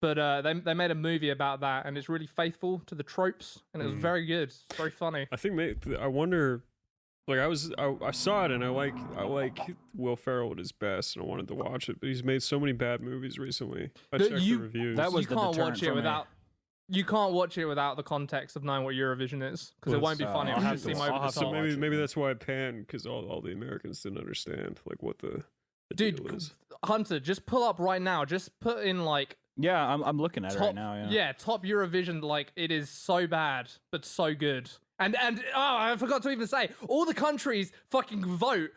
But they made a movie about that, and it's really faithful to the tropes, and it was very good. It's very funny. I think I wonder. Like I saw it, and I like Will Ferrell at his best, and I wanted to watch it. But he's made so many bad movies recently. I checked the reviews. that was You the can't deterrent watch it for me. without. You can't watch it without the context of knowing what Eurovision is, because it won't be funny. I'll It'll have just to- seem I'll over the have to top. So watch maybe it, that's why I panned, because all the Americans didn't understand like what the Dude, deal is. Hunter, just pull up right now. Just put in like Yeah, I'm looking at it top. right now. Yeah. Top Eurovision. Like it is so bad, but so good. And oh, I forgot to even say, all the countries fucking vote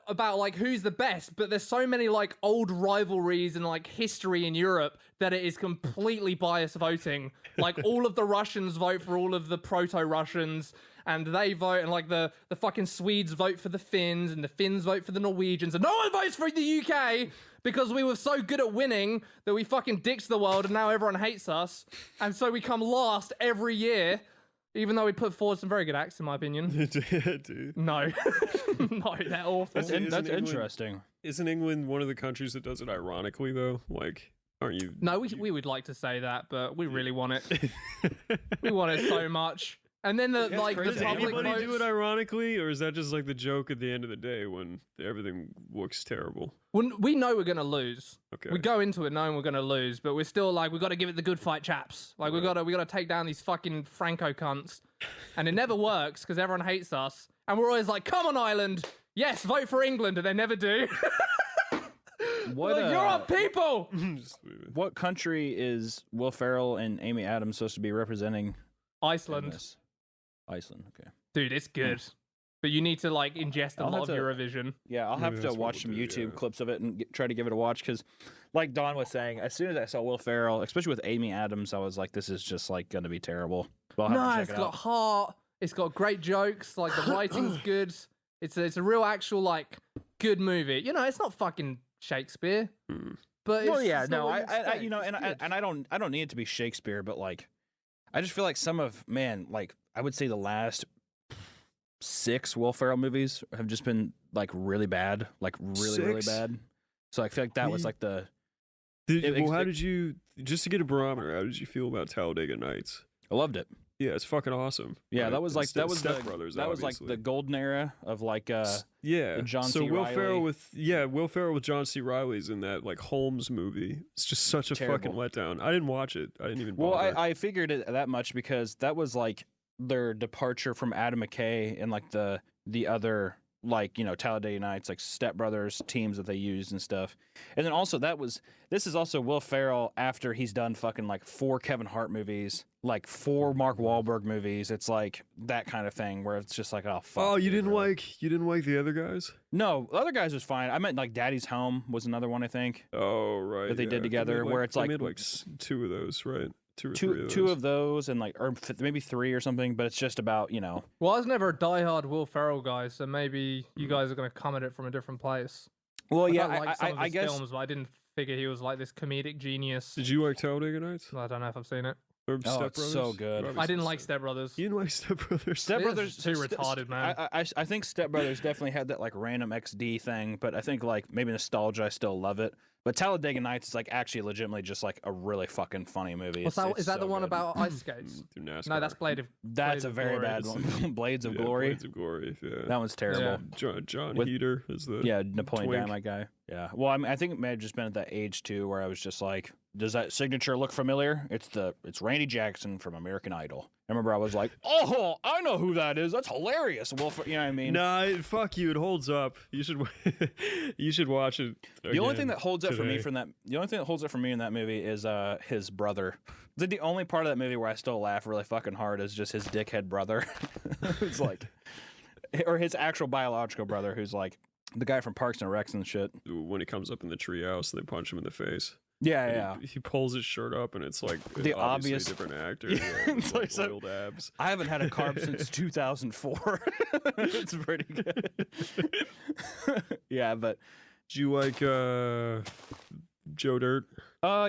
about like who's the best, but there's so many like old rivalries and like history in Europe that it is completely biased voting. Like all of the Russians vote for all of the proto-Russians, and they vote, and like the fucking Swedes vote for the Finns, and the Finns vote for the Norwegians, and no one votes for the UK because we were so good at winning that we fucking dicked the world, and now everyone hates us, and so we come last every year. Even though we put forward some very good acts, in my opinion. Dude. No. No, they're awful. That's Isn't England- interesting. Isn't England one of the countries that does it ironically though? Like, aren't you? No, we would like to say that, but we really want it. We want it so much. And then the It's like crazy. the Does public anybody votes. do it ironically, or is that just like the joke at the end of the day when everything looks terrible? When we know we're gonna lose. Okay. We go into it knowing we're gonna lose, but we're still like we got to give it the good fight, chaps. Like we got to take down these fucking Franco cunts, and it never works because everyone hates us, and we're always like, "Come on, Ireland, yes, vote for England," and they never do. What Like, you're our people. Just leave it. what country is Will Ferrell and Amy Adams supposed to be representing? in Iceland, this? Iceland. Okay. dude, it's good, but you need to like ingest a I'll lot have of to- Eurovision. Yeah, I'll Maybe have to that's what watch some we'll do, YouTube yeah. clips of it and try to give it a watch because, like Don was saying, as soon as I saw Will Ferrell, especially with Amy Adams, I was like, this is just like going to be terrible. But I'll have No, to check it's it got out. heart. It's got great jokes. Like the writing's good. It's a real actual like good movie. You know, it's not fucking Shakespeare, but Well, it's, yeah, it's not no, what you I expect. you know, It's good. and I don't need it to be Shakespeare, but like, I just feel like some of like I would say the last 6 Will Ferrell movies have just been like really bad, like really 6? bad. So I feel like that was Me- like the Well, how did you, just to get a barometer, how did you feel about Talladega Nights? I loved it. Yeah, it's fucking awesome. Yeah, right? that was like Step the Brothers. that was like obviously. the golden era of like Yeah, the John so C. Will Reilly. Ferrell with John C. Reilly's in that like Holmes movie. It's just such a fucking Terrible. letdown. I didn't watch it. I didn't even. Well, bother. I figured it that much because that was like their departure from Adam McKay and like the other like, you know, Talladega Nights, like Step Brothers teams that they used and stuff. And then also this is also Will Ferrell after he's done fucking like 4 Kevin Hart movies, like 4 Mark Wahlberg movies. It's like that kind of thing where it's just like, oh fuck. Oh, you dude, didn't really? like the other guys? No, the other guys was fine. I meant like Daddy's Home was another one, I think. Oh, right. That they did together, where it's they like- made like 2 of those, right? 2 or 3 of those. Two of those and like or maybe 3 or something, but it's just about, you know, Well, I was never a diehard Will Ferrell guy, so maybe you guys are going to come at it from a different place. well, Like, yeah, I like some of I his guess films, but I didn't figure he was like this comedic genius. Did you like Talladega Nights? I don't know if I've seen it. Or Oh, Step it's so Brothers? good. Robbie I didn't said like Step- Step Brothers. You didn't like Step Brothers? Step It is Brothers too retarded, man. I think Step Brothers definitely had that like random XD thing, but I think like maybe nostalgia, I still love it. But Talladega Nights is like actually legitimately just like a really fucking funny movie. What's It's- that? it's Is that so the one good. about ice skates? Through NASCAR. No, that's Blade of. That's Blades a of very Glory. bad one. Blades of Yeah, Glory. Blades of Glory, yeah. That one's terrible. John With- Heater is the Yeah, Napoleon twink. Dynamite guy. Yeah. Well, I mean, I think it may have just been at that age too, where I was just like, "Does that signature look familiar?" It's Randy Jackson from American Idol. I remember I was like, "Oh, I know who that is. That's hilarious." Well, you know what I mean? Nah, fuck you. It holds up. You should you should watch it. The only thing again that holds up for me today. in that movie is his brother. The only part of that movie where I still laugh really fucking hard is just his dickhead brother. It's like, or his actual biological brother, who's like the guy from Parks and Recs and shit. when he comes up in the treehouse and they punch him in the face. Yeah, And yeah. He pulls his shirt up and it's like The obviously obvious- a different actor. Yeah, Yeah, it's with, like so- oiled abs. I haven't had a carb since 2004. It's pretty good. Yeah, but Do you like Joe Dirt?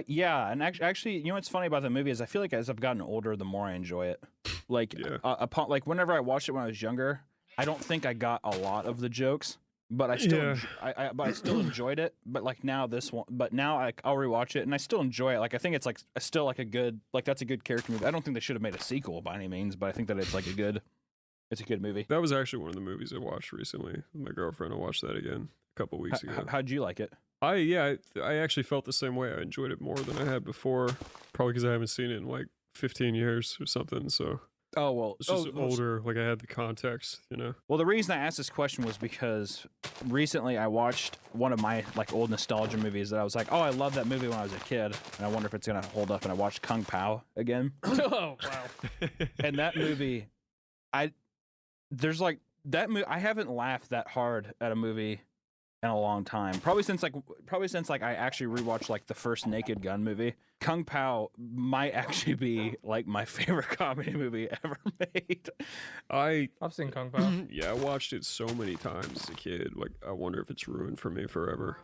yeah, and actually, you know what's funny about the movie is I feel like as I've gotten older, the more I enjoy it. Like, Yeah. upon like whenever I watched it when I was younger, I don't think I got a lot of the jokes, but I still, Yeah. but I still enjoyed it. But like now I'll rewatch it and I still enjoy it. Like I think it's like still like a good, like that's a good character movie. I don't think they should have made a sequel by any means, but I think that it's like it's a good movie. That was actually one of the movies I watched recently. My girlfriend, I watched that again a couple weeks ago. How'd you like it? I actually felt the same way. I enjoyed it more than I had before, probably because I haven't seen it in like 15 years or something. So Oh well, it's just older. Like I had the context, you know. Well, the reason I asked this question was because recently I watched one of my like old nostalgia movies that I was like, oh, I love that movie when I was a kid, and I wonder if it's gonna hold up. And I watched Kung Pao again, Oh wow. and that movie, I haven't laughed that hard at a movie in a long time. Probably since I actually rewatched like the first Naked Gun movie. Kung Pao might actually be like my favorite comedy movie ever made. I've seen Kung Pao. Yeah, I watched it so many times as a kid. Like, I wonder if it's ruined for me forever.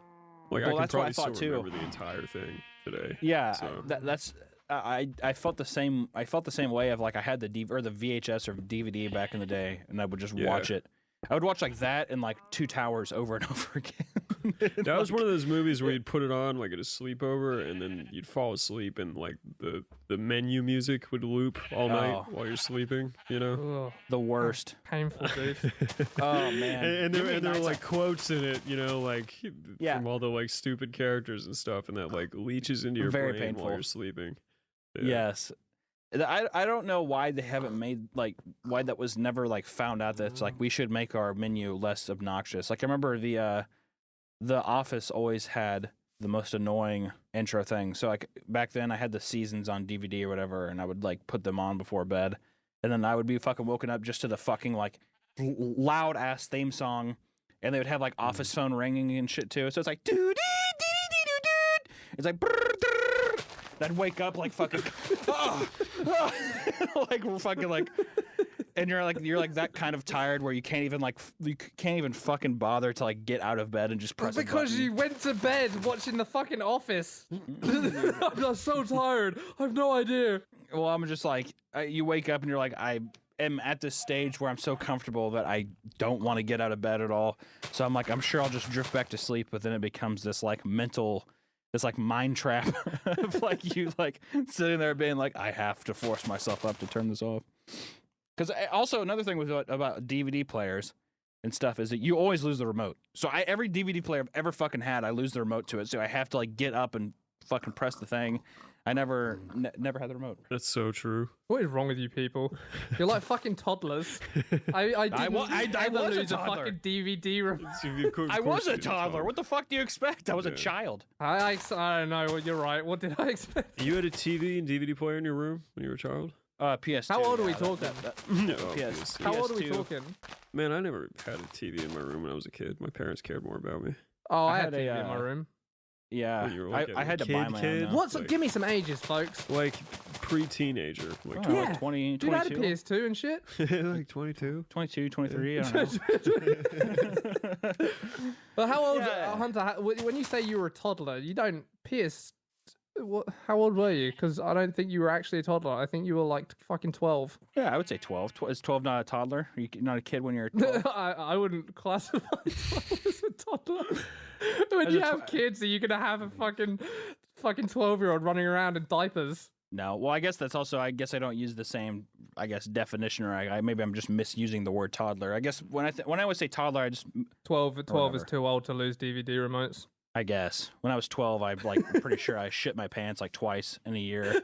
Like, Well, I that's can what I probably thought, still too. remember the entire thing today. Yeah, So- that's I felt the same. I felt the same way of like I had the VHS or DVD back in the day, and I would just watch Yeah. it. I would watch like that and like Two Towers over and over again. That was one of those movies where you'd put it on like at a sleepover, and then you'd fall asleep, and like the menu music would loop all night Oh. while you're sleeping. You know. Ugh, The worst. painful, dude. Oh man. And Give me there were nights like quotes in it, you know, like Yeah. from all the like stupid characters and stuff, and that like leaches into your Very brain painful. while you're sleeping. Yeah. Yes. I don't know why they haven't made like why that was never like found out that it's like we should make our menu less obnoxious. Like I remember the Office always had the most annoying intro thing. So like back then I had the seasons on DVD or whatever, and I would like put them on before bed, and then I would be fucking woken up just to the fucking like loud ass theme song, and they would have like Office phone ringing and shit too. So it's like doo doo doo doo doo. It's like. Brr, brr. I'd wake up like fucking, like we're fucking like, and you're like that kind of tired where you can't even fucking bother to like get out of bed and just press a Because button. you went to bed watching the fucking Office. I'm so tired. I've no idea. Well, I'm just like you wake up and you're like I am at this stage where I'm so comfortable that I don't want to get out of bed at all. So I'm like I'm sure I'll just drift back to sleep, but then it becomes this like mental. This like mind trap of like you like sitting there being like I have to force myself up to turn this off. Because also another thing with about DVD players and stuff is that you always lose the remote. So every DVD player I've ever fucking had, I lose the remote to it. So I have to like get up and fucking press the thing. I never had the remote. That's so true. What is wrong with you people? You're like fucking toddlers. I didn't ever was a lose a toddler. fucking DVD remote. I was a toddler. What the fuck do you expect? I was a Yeah. child. I don't know. You're right. What did I expect? You had a TV and DVD player in your room when you were a child? PS2. How old are we yeah, talking? No, PS. How old are we PS2. talking? Man, I never had a TV in my room when I was a kid. My parents cared more about me. Oh, I I had had TV a, in my room. Yeah, When you were, like, I had to buy my kid? own. Though. What's? like- Give me some ages, folks. Like pre-teenager, like Oh, Yeah. like 20, Dude, I had a 22, PS2 and shit. like 22. 22, 23, I don't know. But how old, Yeah. Hunter? When you say you were a toddler, you don't How old were you? Because I don't think you were actually a toddler. I think you were like fucking 12. Yeah, I would say 12. Is 12 not a toddler? Are you not a kid when you're 12? I wouldn't classify 12 as a toddler. When you have kids, are you gonna have a fucking 12-year-old running around in diapers? No. Well, I guess that's also. I guess I don't use the same. I guess definition, or maybe I'm just misusing the word toddler. I guess when I would say toddler, I just 12 is too old to lose DVD remotes. I guess when I was 12, I'm pretty sure I shit my pants like twice in a year,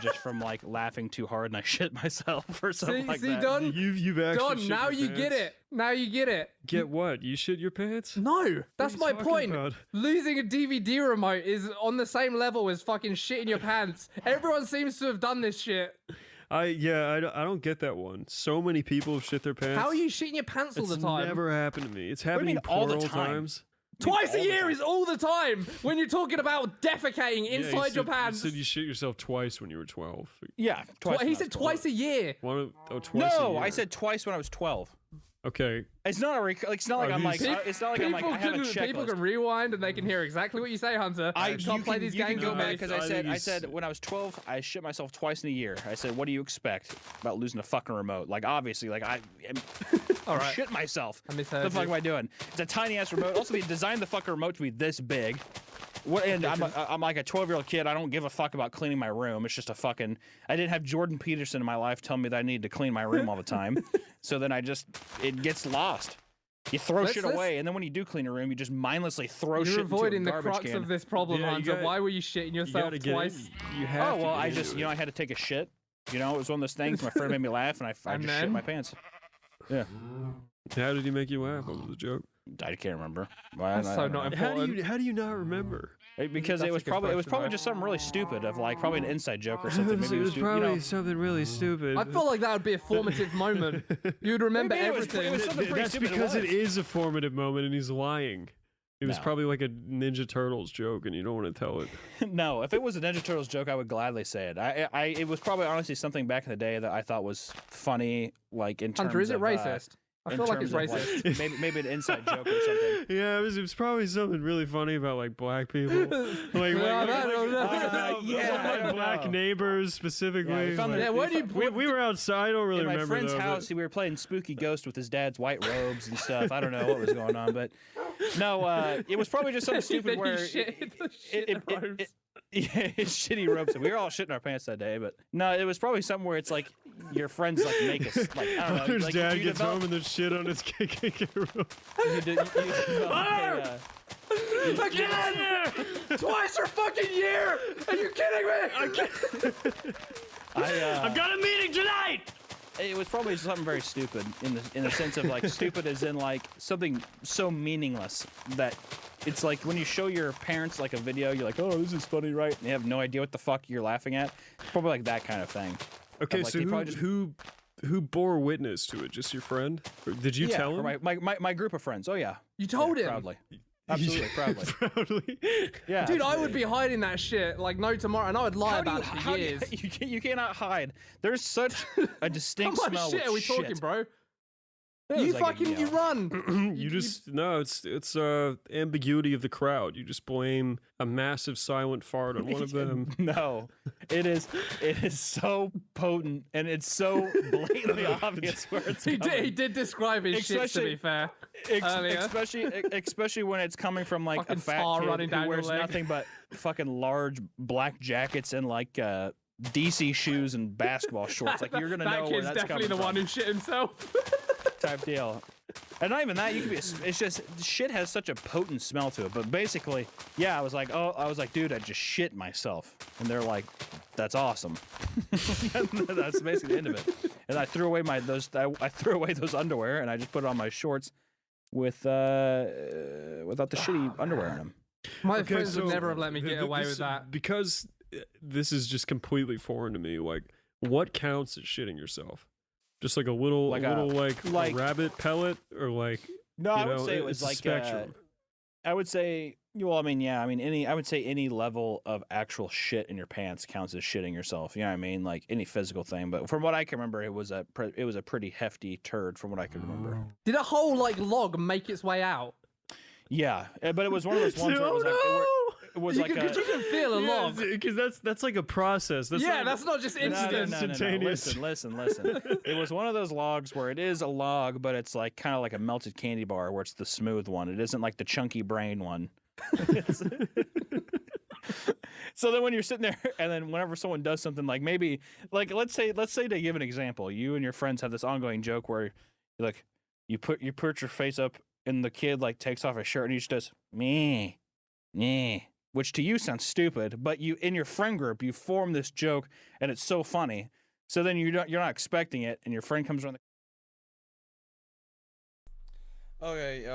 just from like laughing too hard and I shit myself or something like that. Don? You've actually shit Now your you get pants? it. Now you get it. Get what? You shit your pants? No, that's What are my you point. talking about? Losing a DVD remote is on the same level as fucking shit in your pants. Everyone seems to have done this shit. I don't get that one. So many people shit their pants. How are you shitting your pants all the It's time? never happened to me. It's do you happening mean all the plural time? times. Twice all a the year time. is all the time when you're talking about defecating Yeah, inside your pants. You said you shit yourself twice when you were 12. Yeah, twice. when I He was said 12. twice a year. Twice a No, year. I said twice when I was 12. Okay. It's not a it's not like Are I'm these- like it's not like I'm like I have a People checklist. can rewind and they can hear exactly what you say, Hunter. You Can't play these you games can go with back me. because I I think said when I was 12, I shit myself twice in a year. I said, "What do you expect about losing a fucking remote?" Like obviously, like I'm All right. shit myself. I What misheard the fuck you. am I doing? It's a tiny ass remote. Also, they designed the fucking remote to be this big. What? And I'm like a 12-year-old kid. I don't give a fuck about cleaning my room. It's just a fucking. I didn't have Jordan Peterson in my life tell me that I needed to clean my room all the time. So then it gets lost. You throw shit let's- away, and then when you do clean a room, you just mindlessly throw shit You're into avoiding a the garbage crux can. of this problem, Yeah, you Hunter. gotta- Why were you shitting You yourself gotta get twice? You have Oh to well, get I into just it. I had to take a shit. It was one of those things. My friend made me laugh, and I And just then? shit my pants. Yeah, How did he make you laugh? What was the joke? I can't remember. Well, That's I so don't not know. important. How do you not remember? Because That's it a was good probably question, though. just something really stupid of like probably an inside joke or something. Maybe it was you probably know, something really stupid. I feel like that would be a formative moment. You'd remember Maybe it was- everything. it was something pretty That's stupid. because it was. is a formative moment and he's lying. It was No. probably like a Ninja Turtles joke and you don't want to tell it. No, if it was a Ninja Turtles joke, I would gladly say it. It was probably honestly something back in the day that I thought was funny, like in terms Hunter, is it of, racist? I in feel like it's terms of, racist. maybe an inside joke or something. Yeah, it was probably something really funny about like black people. Like, I don't know. Yeah, black neighbors specifically. we found like- Yeah, where do you we were outside, I don't really In my remember friend's though, but- house, we were playing Spooky Ghost with his dad's white robes and stuff. I don't know what was going on, but no, it was probably just something stupid Then you where shit in the robes. yeah, shitty robes. We were all shitting our pants that day, but no, it was probably something where it's like your friends like make us like I don't know. Hunter's like, dad you gets develop- home and there's shit on his KKK room. you develop a, Again! Twice a fucking year! Are you kidding me? I've got a meeting tonight! it was probably something very stupid in the sense of like stupid as in like something so meaningless that it's like when you show your parents like a video, you're like, oh, this is funny, right? And they have no idea what the fuck you're laughing at. It's probably like that kind of thing. Okay, Of, like, so they probably just- who bore witness to it? Just your friend? Or did you yeah, tell him? or my group of friends. Oh yeah, You told yeah, him. proudly, absolutely proudly. Proudly. Yeah, Dude, I would be hiding that shit like no tomorrow, and I would lie about it for years. You cannot hide. There's such a How distinct much smell. shit with are we talking, shit. bro? It was You like a, fucking, you know, run. You just no, it's ambiguity of the crowd. You just blame a massive silent fart on one of them. No, it is so potent and it's so blatantly obvious where it's He coming. did describe his shit, to Especially- be fair. earlier. especially when it's coming from like Fucking a fat tar kid running who down your wears leg. nothing but fucking large black jackets and like DC shoes and basketball shorts. Like you're gonna that know where kid's that's definitely coming the one from. who shit himself. Type deal. And not even that, you could be. It's just shit has such a potent smell to it. But basically, yeah, I was like, dude, I just shit myself, and they're like, that's awesome. That's basically the end of it. And I threw away I threw away those underwear, and I just put it on my shorts without the shitty underwear in them. My friends would never have let me get away with that. Because this is just completely foreign to me. Like, what counts as shitting yourself? Just like a little, Like a rabbit pellet, or like No, I you would know, say it was it's a like spectrum. I would say, well, I mean, yeah, I mean, I would say any level of actual shit in your pants counts as shitting yourself. You know what I mean? Like any physical thing. But from what I can remember, it was a pretty hefty turd. From what I can remember. Did a whole like log make its way out? Yeah, but it was one of those ones where it was like, was You like can, 'cause you can feel a log. because that's like a process. That's Yeah, like, that's not just No, no, instant. no, no, no. Instantaneous. Listen. It was one of those logs where it is a log, but it's like kind of like a melted candy bar, where it's the smooth one. It isn't like the chunky brain one. It's- So then when you're sitting there, and then whenever someone does something like maybe like let's say to give an example, you and your friends have this ongoing joke where like you put your face up, and the kid like takes off his shirt and he just does me, which to you sounds stupid, but you in your friend group you form this joke and it's so funny. So then you're not expecting it, and your friend comes around. Okay,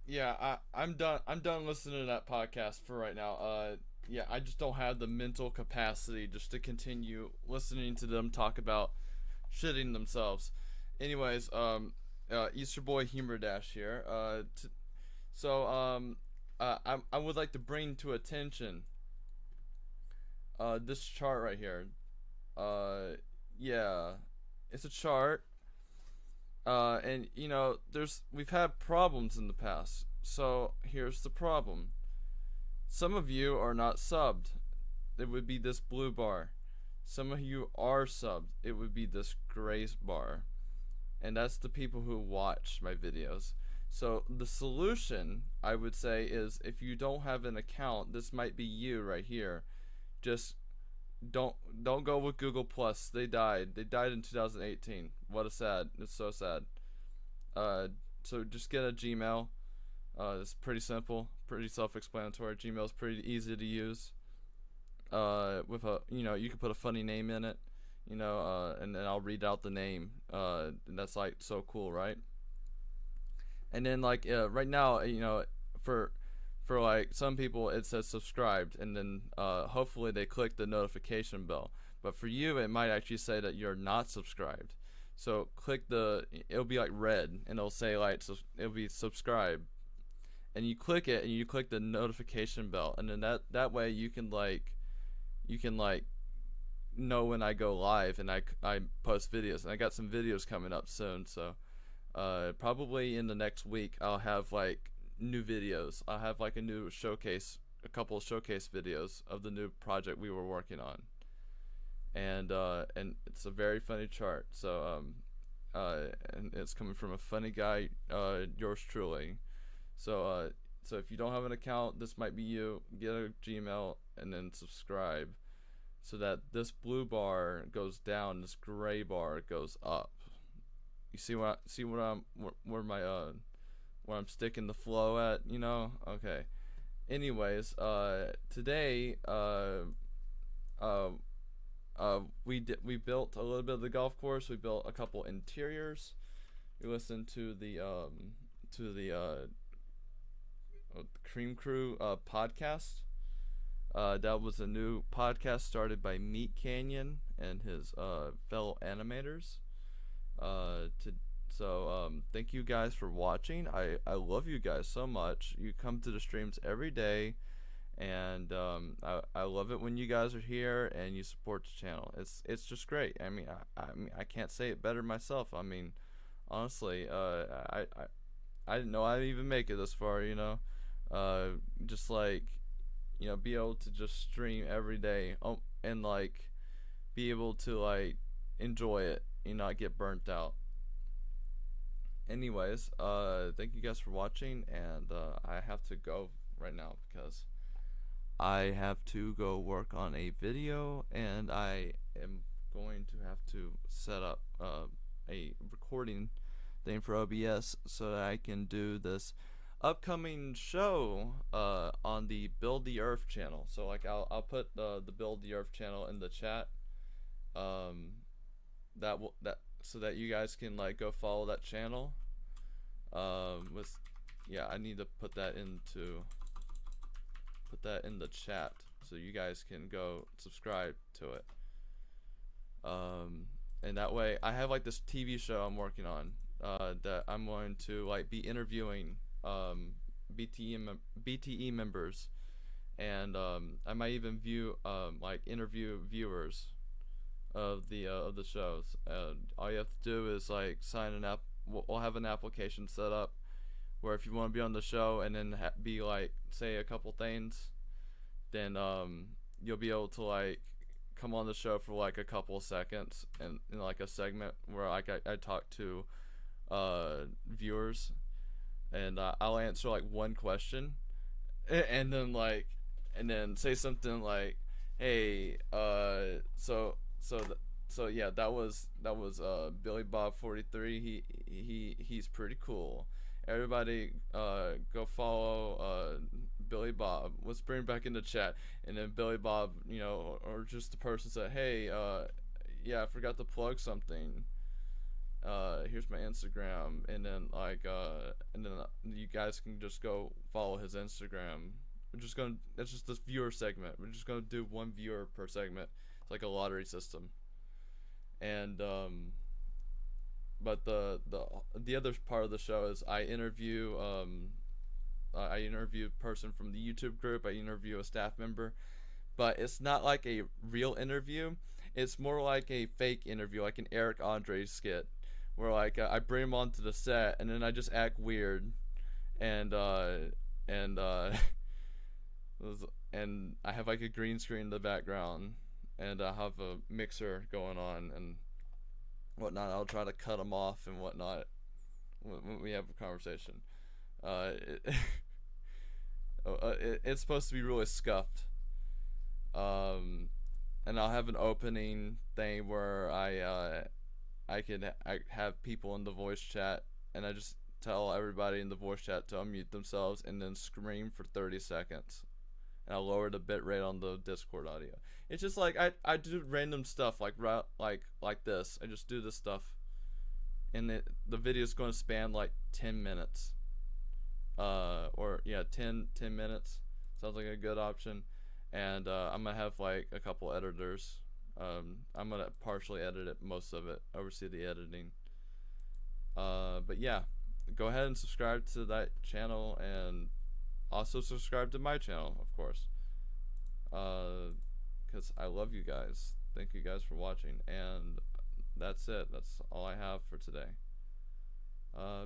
yeah, I'm done listening to that podcast for right now. Yeah, I just don't have the mental capacity just to continue listening to them talk about shitting themselves. Anyways, Easter Boy HumorDash here. I would like to bring to attention this chart right here. Yeah, it's a chart. And you know, we've had problems in the past. So here's the problem. Some of you are not subbed. It would be this blue bar. Some of you are subbed. It would be this gray bar. And that's the people who watch my videos. So the solution, I would say, is if you don't have an account, this might be you right here. Just don't go with Google Plus. They died in 2018. What a sad. It's so sad. So just get a Gmail. It's pretty simple, pretty self-explanatory. Gmail's pretty easy to use. With a, you can put a funny name in it, and then I'll read out the name. And that's like so cool, right? And then like right now, for like some people it says subscribed, and then hopefully they click the notification bell. But for you, it might actually say that you're not subscribed. So click it'll be like red, and it'll say like it'll be subscribe, and you click it, and you click the notification bell, and then that way you can know when I go live and I post videos. And I got some videos coming up soon, so probably in the next week I'll have like new videos. I'll have like a couple of showcase videos of the new project we were working on. And it's a very funny chart. So and it's coming from a funny guy, yours truly. So if you don't have an account, this might be you. Get a Gmail and then subscribe, so that this blue bar goes down, this gray bar goes up. You see where I'm sticking the flow at, Okay. Anyways, today we built a little bit of the golf course. We built a couple interiors. We listened to the Cream Crew podcast. That was a new podcast started by Meat Canyon and his fellow animators. Thank you guys for watching. I love you guys so much. You come to the streams every day, and I love it when you guys are here and you support the channel. It's just great. I mean, I can't say it better myself. I mean, honestly, I didn't know I'd even make it this far. Just like, be able to just stream every day, and like be able to like enjoy it, not get burnt out. Anyways, thank you guys for watching, and I have to go right now because I have to go work on a video, and I am going to have to set up a recording thing for OBS so that I can do this upcoming show on the Build the Earth channel. So like I'll put the Build the Earth channel in the chat, so that you guys can like go follow that channel. I need to put that in the chat so you guys can go subscribe to it. And that way I have like this TV show I'm working on that I'm going to like be interviewing BTE members, and I might even interview viewers of the shows. All you have to do is like sign an app. We'll have an application set up where if you want to be on the show and then be like say a couple things, then you'll be able to like come on the show for like a couple of seconds and in like a segment where like I talk to viewers, and I'll answer like one question, and then say something like, hey, so yeah, that was Billy Bob 43. He's pretty cool. Everybody go follow Billy Bob. Let's bring him back into chat. And then Billy Bob, you know, or just the person said, hey, yeah, I forgot to plug something. Here's my Instagram. And then you guys can just go follow his Instagram. That's just this viewer segment. We're just gonna do one viewer per segment. It's like a lottery system. And but the other part of the show is I interview a person from the YouTube group. I interview a staff member, but it's not like a real interview. It's more like a fake interview, like an Eric Andre skit, where like I bring him onto the set and then I just act weird, and and I have like a green screen in the background, and I have a mixer going on and whatnot. I'll try to cut them off and whatnot when we have a conversation. It's supposed to be really scuffed. And I'll have an opening thing where I have people in the voice chat, and I just tell everybody in the voice chat to unmute themselves and then scream for 30 seconds. And I'll lower the bitrate on the Discord audio. It's just like I do random stuff like this. I just do this stuff, and the video is going to span like 10 minutes. Or yeah, 10 minutes sounds like a good option. And I'm gonna have like a couple editors. I'm gonna partially edit it, most of it, oversee the editing. But yeah, go ahead and subscribe to that channel, and also subscribe to my channel, of course, because I love you guys. Thank you guys for watching, and that's it. That's all I have for today.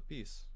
Peace.